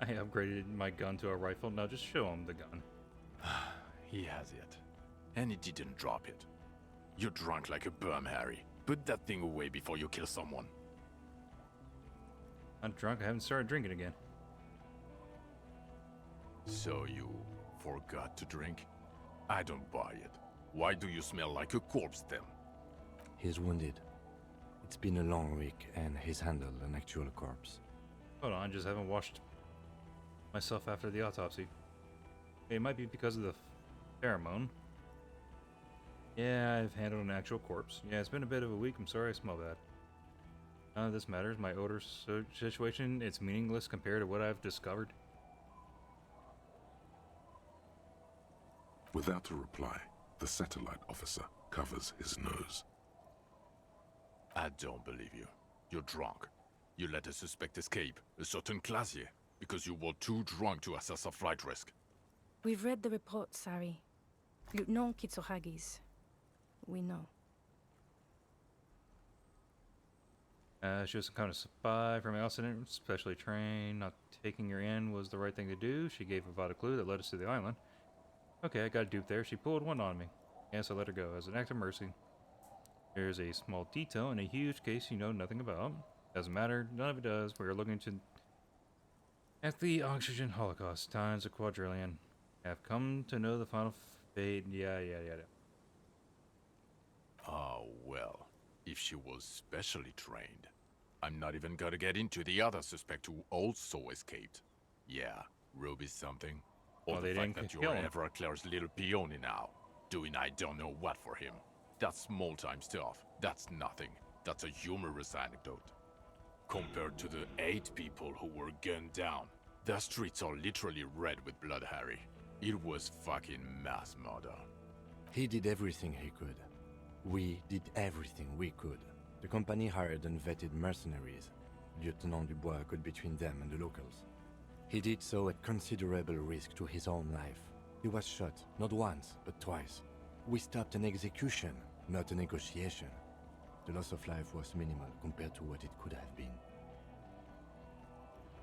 I upgraded my gun to a rifle. Now just show him the gun. He has it. And he didn't drop it. You're drunk like a bum, Harry. Put that thing away before you kill someone. I'm drunk. I haven't started drinking again. So you forgot to drink? I don't buy it. Why do you smell like a corpse then? He's wounded. It's been a long week and he's handled an actual corpse. Hold on, I just haven't washed myself after the autopsy. It might be because of the pheromone. Yeah, I've handled an actual corpse. Yeah, it's been a bit of a week. I'm sorry I smell bad. None of this matters. My odor situation, it's meaningless compared to what I've discovered. Without a reply, the satellite officer covers his nose. I don't believe you. You're drunk. You let a suspect escape, a certain Classier, because you were too drunk to assess a flight risk. We've read the report, Sari. Lieutenant Kitsuhagi's. We know. She was some kind of spy from Elson, specially trained. Not taking her in was the right thing to do. She gave Avad a clue that led us to the island. Okay, I got a dupe there. She pulled one on me. Yes, I let her go as an act of mercy. There's a small detail in a huge case you know nothing about. Doesn't matter. None of it does. We are looking at the oxygen holocaust times a quadrillion. Have come to know the final fate. Yeah. Oh, well. If she was specially trained. I'm not even gonna get into the other suspect who also escaped. Yeah, Ruby's something. Or well, the they fact didn't that kill you're him. Everclear's little peony now. Doing I don't know what for him. That's small-time stuff. That's nothing. That's a humorous anecdote. Compared to the 8 people who were gunned down. The streets are literally red with blood, Harry. It was fucking mass murder. He did everything he could. We did everything we could. The company hired and vetted mercenaries. Lieutenant Dubois got between them and the locals. He did so at considerable risk to his own life. He was shot, not once, but twice. We stopped an execution, not a negotiation. The loss of life was minimal compared to what it could have been.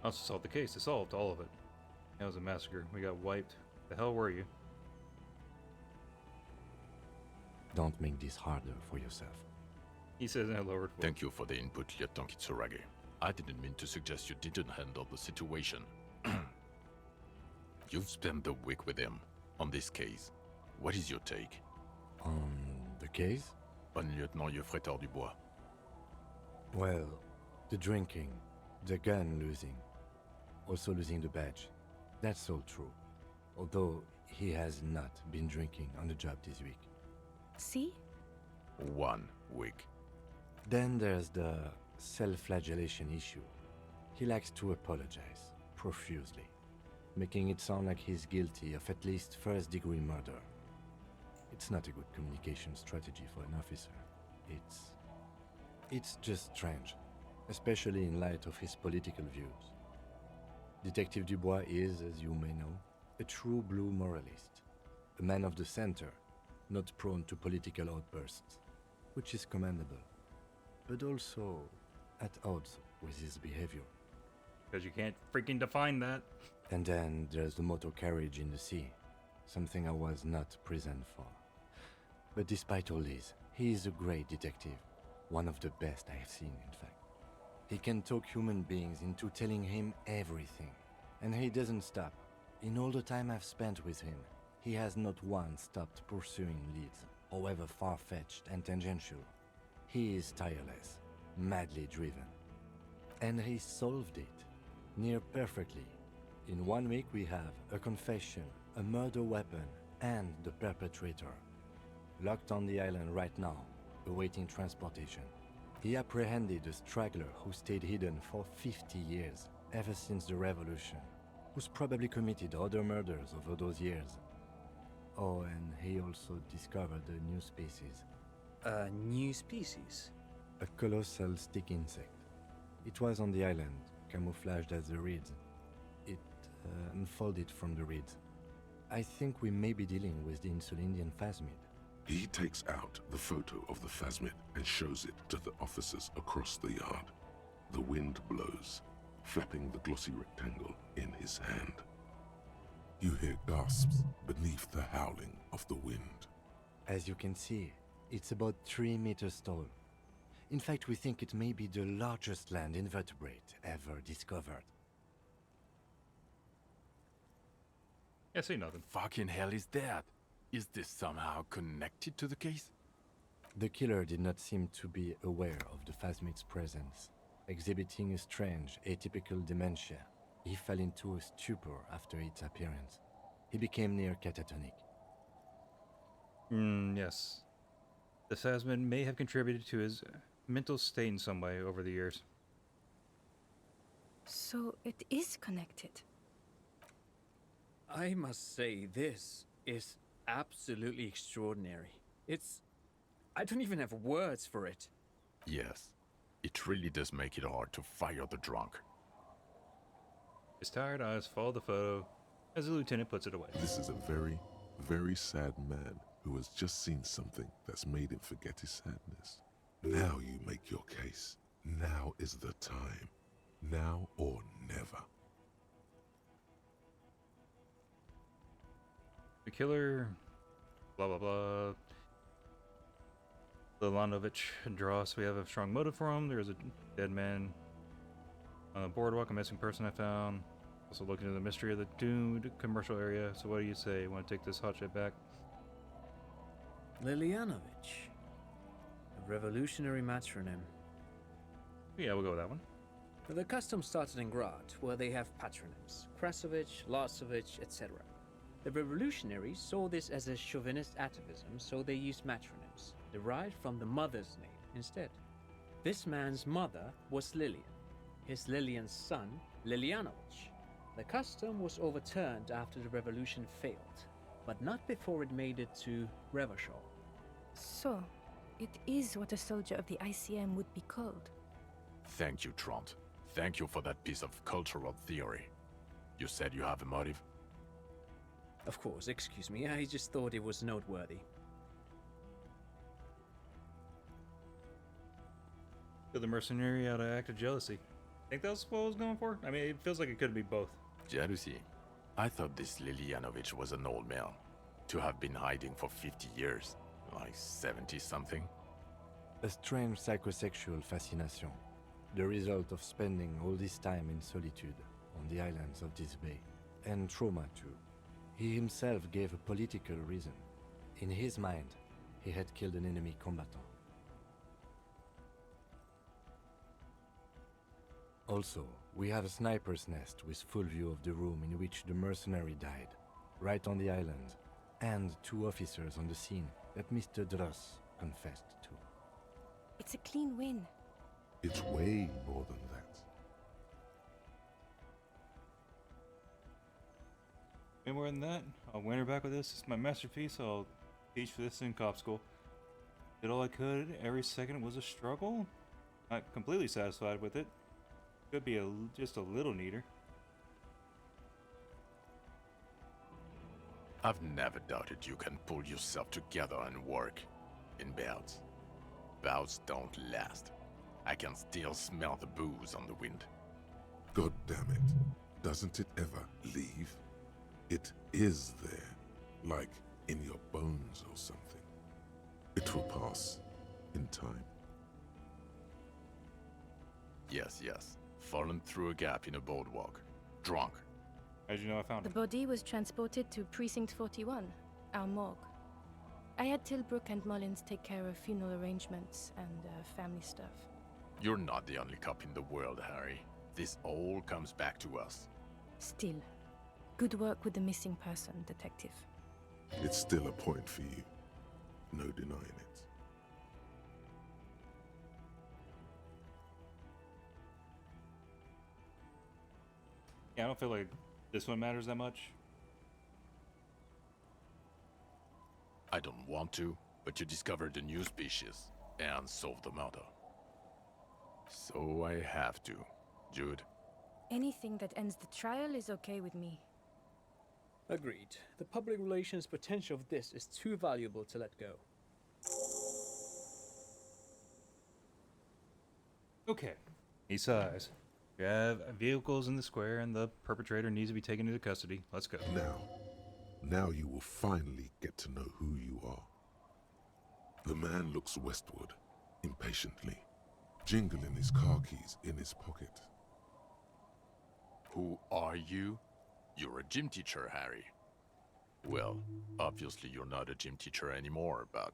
Also solved the case. It solved all of it. That was a massacre. We got wiped. The hell were you? Don't make this harder for yourself. He says in a lowered voice. Thank you for the input, Lieutenant Kitsuragi. I didn't mean to suggest you didn't handle the situation. You've spent the week with him on this case. What is your take? On the case? On Lieutenant Geoffrey Dubois. Well, the drinking, the gun losing, also losing the badge. That's all true. Although he has not been drinking on the job this week. See? 1 week. Then there's the self-flagellation issue. He likes to apologize, profusely, making it sound like he's guilty of at least first-degree murder. It's not a good communication strategy for an officer. It's just strange, especially in light of his political views. Detective Dubois is, as you may know, a true blue moralist. a man of the center, not prone to political outbursts, which is commendable, but also at odds with his behavior. Because you can't freaking define that. And then there's the motor carriage in the sea, something I was not present for. But despite all this, he is a great detective, one of the best I have seen, in fact. He can talk human beings into telling him everything, and he doesn't stop. In all the time I've spent with him, he has not once stopped pursuing leads, however far-fetched and tangential. He is tireless, madly driven. And he solved it, near perfectly. In 1 week we have a confession, a murder weapon, and the perpetrator. Locked on the island right now, awaiting transportation. He apprehended a straggler who stayed hidden for 50 years, ever since the revolution, who's probably committed other murders over those years. Oh, and he also discovered a new species. A new species? A colossal stick insect. It was on the island, camouflaged as the reeds. It unfolded from the reeds. I think we may be dealing with the Insulindian phasmid. He takes out the photo of the phasmid and shows it to the officers across the yard. The wind blows, flapping the glossy rectangle in his hand. You hear gasps beneath the howling of the wind. As you can see, it's about 3 meters tall. In fact, we think it may be the largest land invertebrate ever discovered. Yeah, see nothing. Fucking hell is that? Is this somehow connected to the case? The killer did not seem to be aware of the phasmid's presence, exhibiting a strange, atypical dementia. He fell into a stupor after its appearance. He became near catatonic. Yes. The phasmid may have contributed to his mental state in some way over the years. So it is connected. I must say, this is absolutely extraordinary. I don't even have words for it. Yes, it really does make it hard to fire the drunk. His tired eyes follow the photo as the lieutenant puts it away. This is a very, very sad man who has just seen something that's made him forget his sadness. Now you make your case. Now is the time. Now or never. The killer, blah blah blah. Lilanovich Dross, we have a strong motive for him. There's a dead man on the boardwalk, a missing person I found. Also looking into the mystery of the doomed commercial area. So what do you say? Want to take this hotshot back? Lilianovich. A revolutionary matronym. Yeah, we'll go with that one. The custom started in Grad, where they have patronyms. Krasovich, Lasovich, etc. The revolutionaries saw this as a chauvinist atavism, so they used matronyms, derived from the mother's name instead. This man's mother was Lilian, his Lilian's son, Lilianovich. The custom was overturned after the revolution failed, but not before it made it to Revachol. So, it is what a soldier of the ICM would be called. Thank you, Trant. Thank you for that piece of cultural theory. You said you have a motive? Of course, excuse me, I just thought it was noteworthy. Kill the mercenary out of act of jealousy. Think that's what I was going for? I mean, it feels like it could be both. Jealousy? I thought this Lilianovich was an old male. To have been hiding for 50 years. Like 70-something. A strange psychosexual fascination. The result of spending all this time in solitude on the islands of this bay. And trauma too. He himself gave a political reason. In his mind, he had killed an enemy combatant. Also, we have a sniper's nest with full view of the room in which the mercenary died, right on the island, and 2 officers on the scene that Mr. Dross confessed to. It's a clean win. It's way more than that. Way more than that. I'll win her back with this. It's my masterpiece. I'll teach for this in cop school. Did all I could. Every second was a struggle. Not completely satisfied with it. Could be just a little neater. I've never doubted you can pull yourself together and work. In bouts. Bouts don't last. I can still smell the booze on the wind. God damn it. Doesn't it ever leave? It is there, like in your bones or something. It will pass in time. Yes, yes. Fallen through a gap in a boardwalk. Drunk. How'd you know I found The it? body was transported to Precinct 41, our morgue. I had Tilbrook and Mullins take care of funeral arrangements and family stuff. You're not the only cop in the world, Harry. This all comes back to us. Still, good work with the missing person, Detective. It's still a point for you. No denying it. Yeah, I don't feel like this one matters that much. I don't want to, but you discovered a new species and solved the murder. So I have to. Jude? Anything that ends the trial is okay with me. Agreed. The public relations potential of this is too valuable to let go. Okay. He sighs. We have vehicles in the square and the perpetrator needs to be taken into custody. Let's go. Now you will finally get to know who you are. The man looks westward, impatiently, jingling his car keys in his pocket. Who are you? You're a gym teacher, Harry. Well, obviously you're not a gym teacher anymore, but...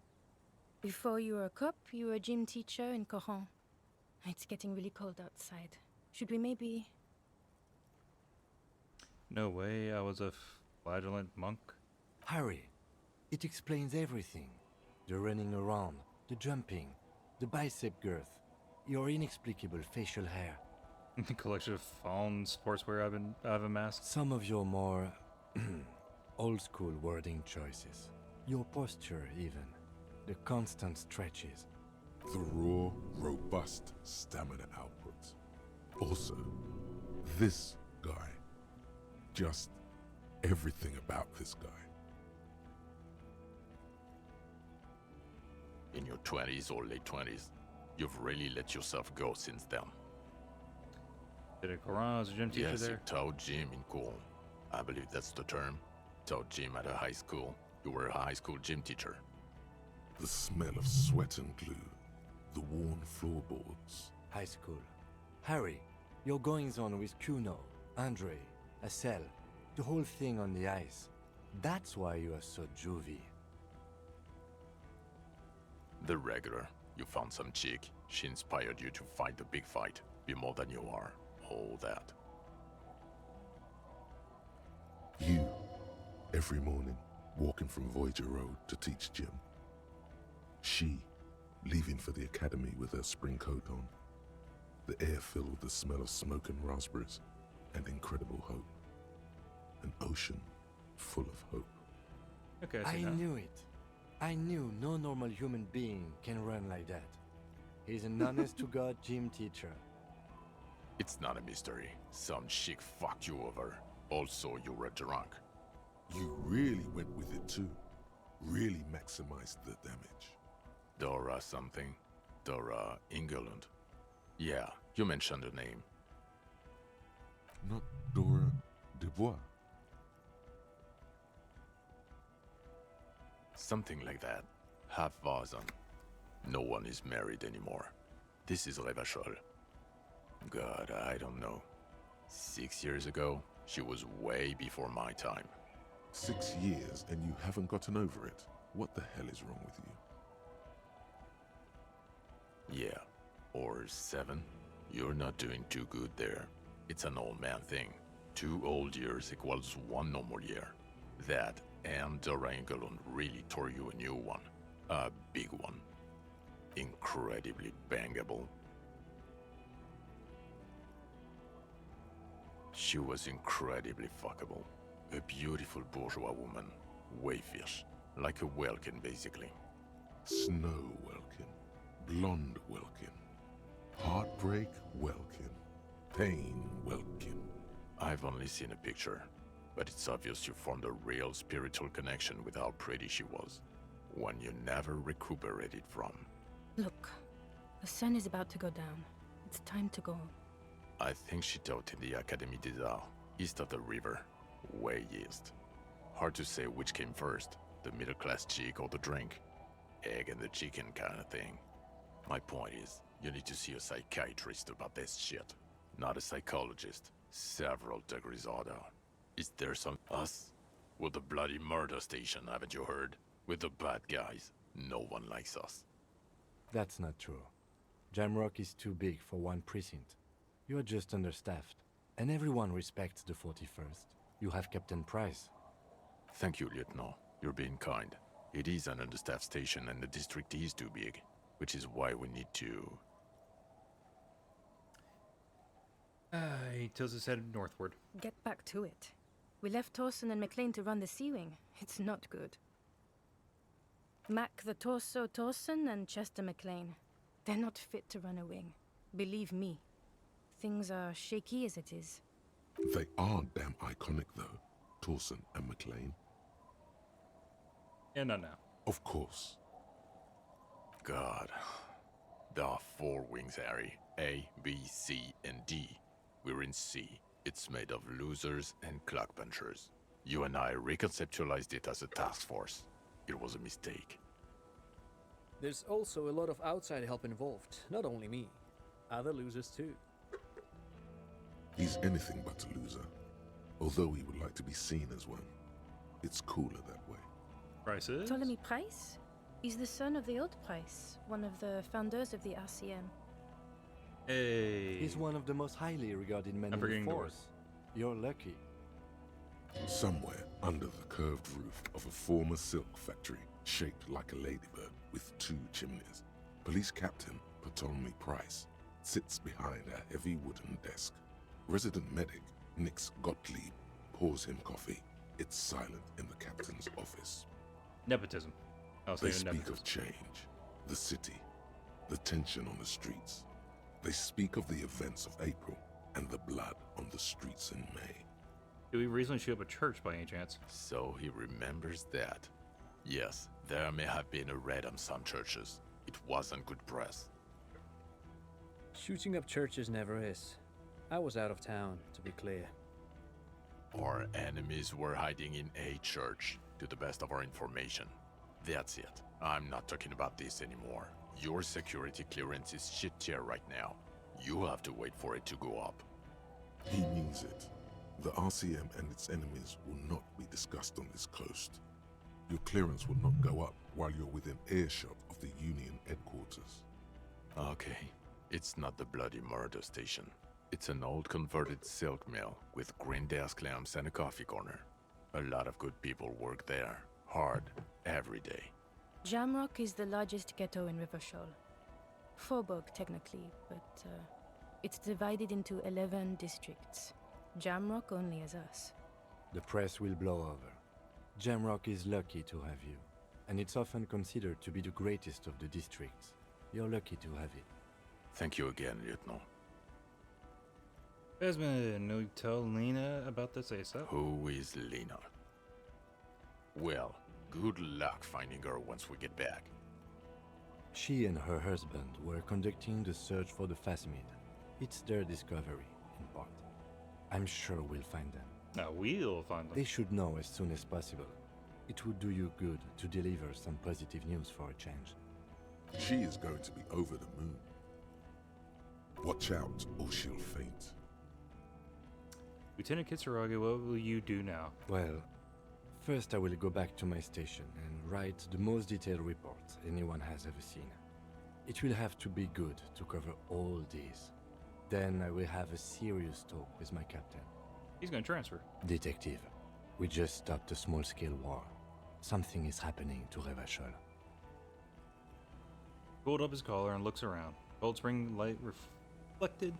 Before you were a cop, you were a gym teacher in Coran. It's getting really cold outside. Should we maybe... No way, I was a flagellant monk. Harry, it explains everything. The running around, the jumping, the bicep girth, your inexplicable facial hair. The collection of fawn sportswear I've amassed. Some of your more old-school wording choices. Your posture, even. The constant stretches. The raw, robust stamina output. Also, this guy. Just everything about this guy. In your 20s or late 20s, you've really let yourself go since then. Did a Quran as a gym teacher yes, there? you taught gym in Cool. I believe that's the term. Taught gym at a high school. You were a high school gym teacher. The smell of sweat and glue. The worn floorboards. High school. Harry, your goings-on with Kuno, Andre, Acel, the whole thing on the ice. That's why you are so juvie. The regular. You found some chick. She inspired you to fight the big fight. Be more than you are. All that. You, every morning, walking from Voyager Road to teach gym. She, leaving for the academy with her spring coat on. The air filled with the smell of smoke and raspberries, and incredible hope. An ocean full of hope. Okay, I knew it. I knew no normal human being can run like that. He's an honest-to-God gym teacher. It's not a mystery. Some chick fucked you over. Also, you were drunk. You really went with it too. Really maximized the damage. Dora something. Dora England. Yeah, you mentioned her name. Not Dora Dubois. Something like that. Half Vazan. No one is married anymore. This is Revachol. God, I don't know. 6 years ago, she was way before my time. 6 years and you haven't gotten over it? What the hell is wrong with you? Yeah, or 7. You're not doing too good there. It's an old man thing. 2 old years equals 1 normal year. That and Dora England really tore you a new one. A big one. Incredibly bangable. She was incredibly fuckable. A beautiful bourgeois woman. Wayfish. Like a Welkin, basically. Snow Welkin. Blonde Welkin. Heartbreak Welkin. Pain Welkin. I've only seen a picture. But it's obvious you formed a real spiritual connection with how pretty she was. One you never recuperated from. Look, the sun is about to go down. It's time to go. I think she taught in the Académie des Arts, east of the river. Way east. Hard to say which came first, the middle-class chick or the drink. Egg and the chicken kind of thing. My point is, you need to see a psychiatrist about this shit. Not a psychologist. Several degrees order. Is there some us? With the bloody murder station, haven't you heard? With the bad guys. No one likes us. That's not true. Jamrock is too big for one precinct. You are just understaffed. And everyone respects the 41st. You have Captain Price. Thank you, Lieutenant. You're being kind. It is an understaffed station and the district is too big. Which is why we need to... He tilts his head northward. Get back to it. We left Torson and McLean to run the Sea Wing. It's not good. Mac the Torso Torson and Chester McLean. They're not fit to run a wing. Believe me. Things are shaky as it is. They are damn iconic, though, Torson and McLean. Yeah, not now. Of course. God. There are 4 wings, Harry. A, B, C, and D. We're in C. It's made of losers and clock punchers. You and I reconceptualized it as a task force. It was a mistake. There's also a lot of outside help involved, not only me. Other losers too. He's anything but a loser, although he would like to be seen as one. It's cooler that way. Price is? Ptolemy Price? He's the son of the old Price, one of the founders of the RCM. Hey. He's one of the most highly regarded men in the force. You're lucky. Somewhere under the curved roof of a former silk factory shaped like a ladybird with 2 chimneys, Police Captain Ptolemy Price sits behind a heavy wooden desk. Resident medic Nix Gottlieb pours him coffee. It's silent in the captain's office. Nepotism. They speak of change, the city, the tension on the streets. They speak of the events of April and the blood on the streets in May. Did we recently shoot up a church by any chance? So he remembers that. Yes, there may have been a raid on some churches. It wasn't good press. Shooting up churches never is. I was out of town, to be clear. Our enemies were hiding in a church, to the best of our information. That's it. I'm not talking about this anymore. Your security clearance is shit tier right now. You have to wait for it to go up. He means it. The RCM and its enemies will not be discussed on this coast. Your clearance will not go up while you're within earshot of the Union headquarters. Okay. It's not the bloody murder station. It's an old converted silk mill with green desk lamps and a coffee corner. A lot of good people work there. Hard. Every day. Jamrock is the largest ghetto in Rivershoal. Faubourg, technically, but it's divided into 11 districts. Jamrock only has us. The press will blow over. Jamrock is lucky to have you, and it's often considered to be the greatest of the districts. You're lucky to have it. Thank you again, Lieutenant. Phasmid, no, you tell Lena about this ASAP. Who is Lena? Well, good luck finding her once we get back. She and her husband were conducting the search for the phasmid. It's their discovery, in part. I'm sure we'll find them. We'll find them. They should know as soon as possible. It would do you good to deliver some positive news for a change. She is going to be over the moon. Watch out, or she'll faint. Lieutenant Kitsuragi, what will you do now? Well, first I will go back to my station and write the most detailed report anyone has ever seen. It will have to be good to cover all these. Then I will have a serious talk with my captain. He's going to transfer. Detective, we just stopped a small-scale war. Something is happening to Revachol. Pulled up his collar and looks around. Cold spring light reflected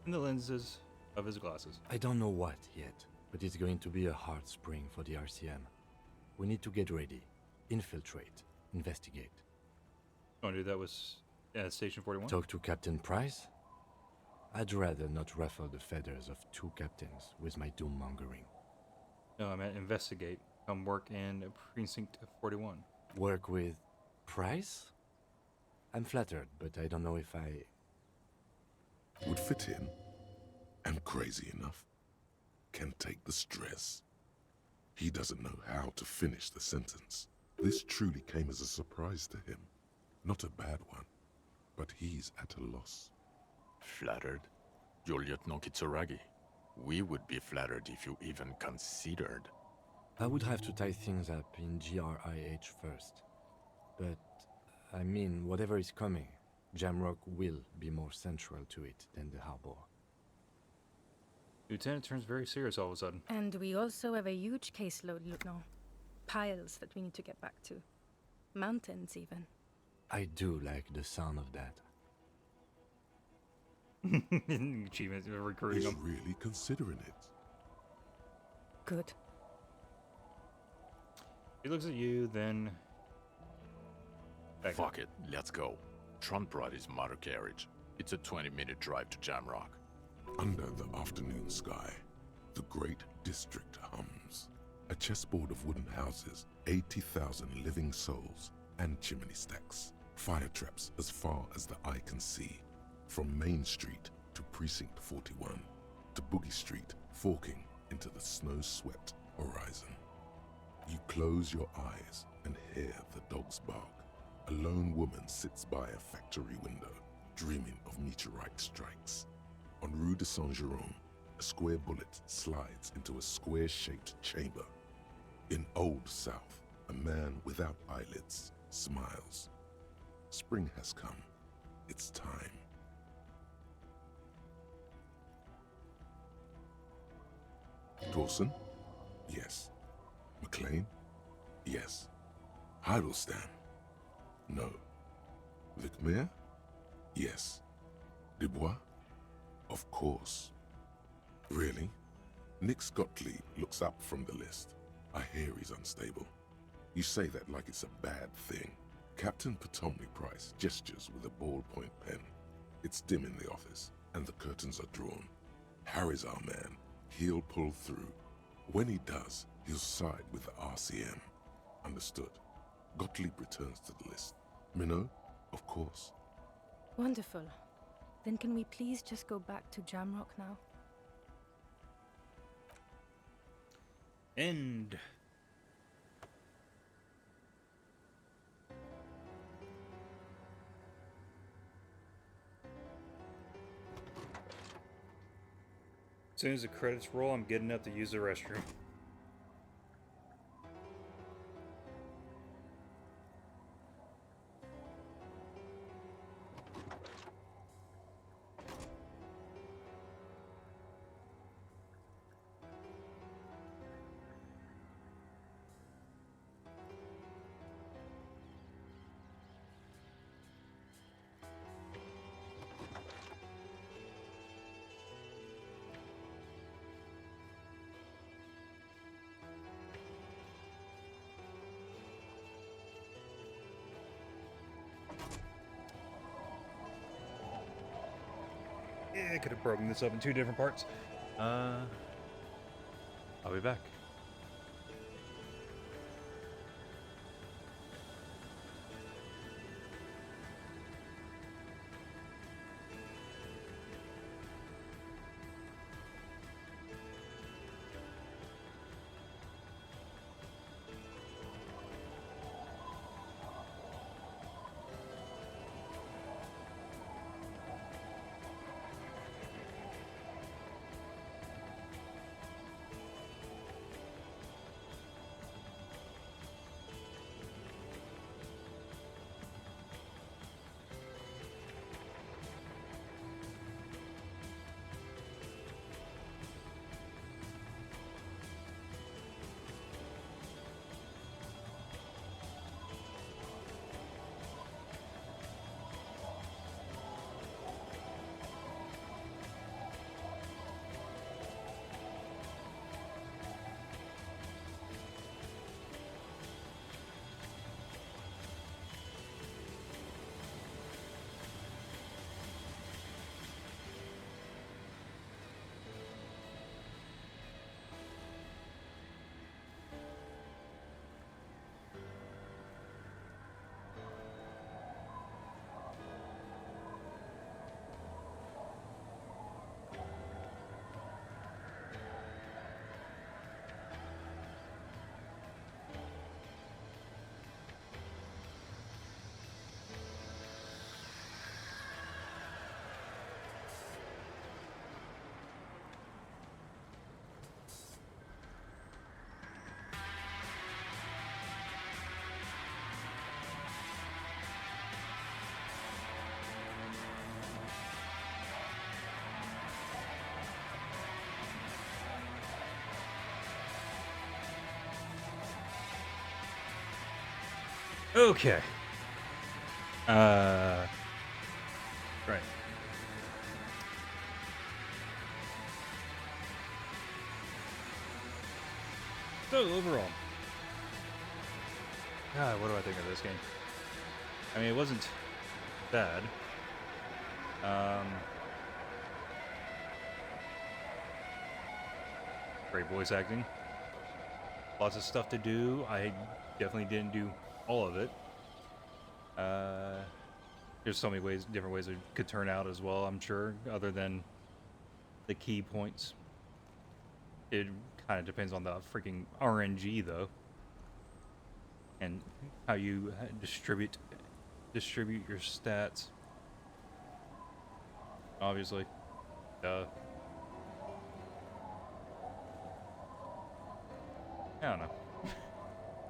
in the lenses of his glasses. I don't know what yet, but it's going to be a hard spring for the RCM. We need to get ready, infiltrate, investigate. You want to do that with Station 41? Talk to Captain Price? I'd rather not ruffle the feathers of 2 captains with my doom-mongering. No, I meant investigate. Come work in Precinct 41. Work with Price? I'm flattered, but I don't know if I... Would fit in. And crazy enough. Can take the stress. He doesn't know how to finish the sentence. This truly came as a surprise to him. Not a bad one, but he's at a loss. Flattered? You're Lieutenant Kitsuragi. We would be flattered if you even considered. I would have to tie things up in GRIH first. But, I mean, whatever is coming, Jamrock will be more central to it than the harbor. Lieutenant turns very serious all of a sudden. And we also have a huge caseload, Lieutenant. Piles that we need to get back to. Mountains, even. I do like the sound of that. Achievement recruiting He's him. really considering it. Good. He looks at you, then... Fuck it, let's go. Trump brought his motor carriage. It's a 20-minute drive to Jamrock. Under the afternoon sky, the great district hums. A chessboard of wooden houses, 80,000 living souls, and chimney stacks. Fire traps as far as the eye can see. From Main Street to Precinct 41, to Boogie Street, forking into the snow-swept horizon. You close your eyes and hear the dogs bark. A lone woman sits by a factory window, dreaming of meteorite strikes. On Rue de Saint-Jérôme, a square bullet slides into a square-shaped chamber. In Old South, a man without eyelids smiles. Spring has come. It's time. Dawson? Yes. McLean? Yes. Heidelstein? No. Vicmere? Yes. Dubois? Of course. Really? Nix Gottlieb looks up from the list. I hear he's unstable. You say that like it's a bad thing. Captain Potomac Price gestures with a ballpoint pen. It's dim in the office, and the curtains are drawn. Harry's our man. He'll pull through. When he does, he'll side with the RCM. Understood. Gottlieb returns to the list. Minot? Of course. Wonderful. Then can we please just go back to Jamrock now? End. As soon as the credits roll, I'm getting up to use the restroom. Yeah, I could have broken this up in two different parts. I'll be back. Okay. Right. So overall, God, what do I think of this game? I mean, it wasn't bad. Great voice acting. Lots of stuff to do. I definitely didn't do all of it. There's so many ways, different ways it could turn out as well, I'm sure, other than the key points. It kind of depends on the freaking RNG, though, and how you distribute your stats. Obviously, I don't know.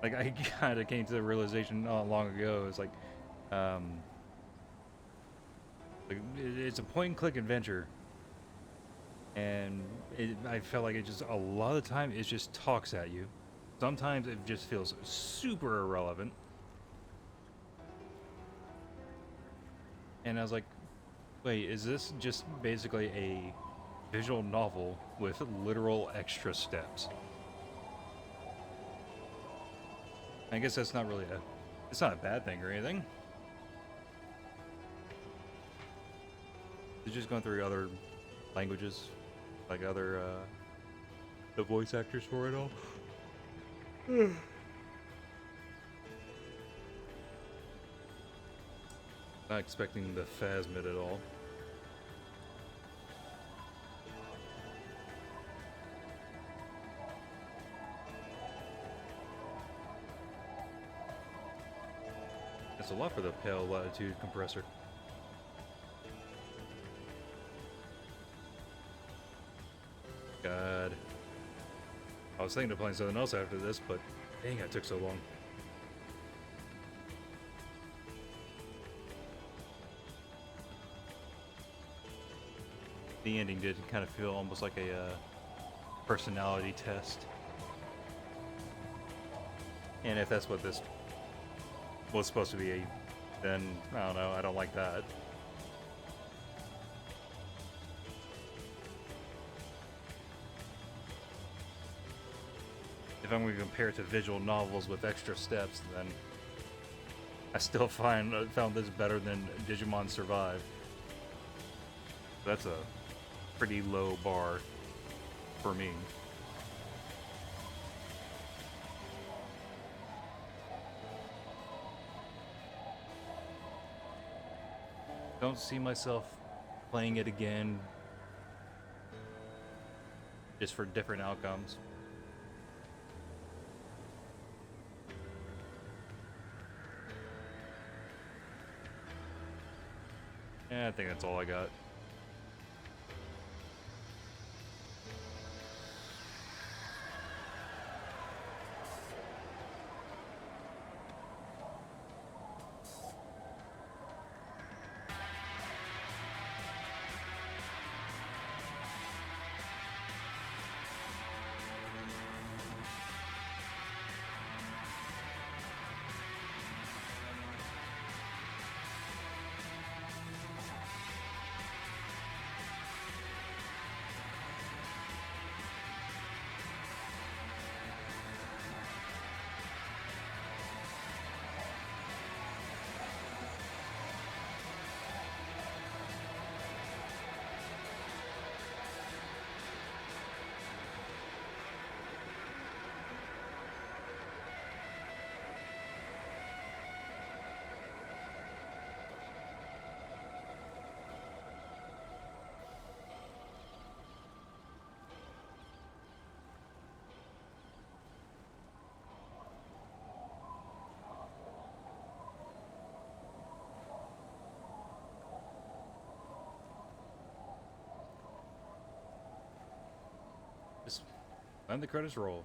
Like, I kind of came to the realization not long ago. It's like, it's a point-and-click adventure, and I felt like it just a lot of the time it just talks at you. Sometimes it just feels super irrelevant, and I was like, wait, is this just basically a visual novel with literal extra steps? I guess that's not really it's not a bad thing or anything. It's just going through other languages, like other, the voice actors for it all. Not expecting the phasmid at all. That's a lot for the pale latitude compressor. God. I was thinking of playing something else after this, but dang, it took so long. The ending did kind of feel almost like a personality test. And if that's what this was supposed to be, then I don't know, I don't like that. If I'm going to compare it to visual novels with extra steps, then I still found this better than Digimon Survive. That's a pretty low bar for me. Don't see myself playing it again just for different outcomes. Yeah, I think that's all I got. Just let the credits roll.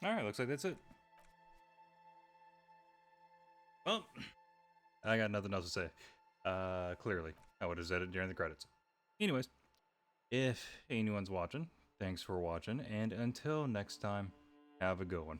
Alright, looks like that's it. Well, I got nothing else to say. Clearly, I would have said it during the credits. Anyways, if anyone's watching, thanks for watching, and until next time, have a good one.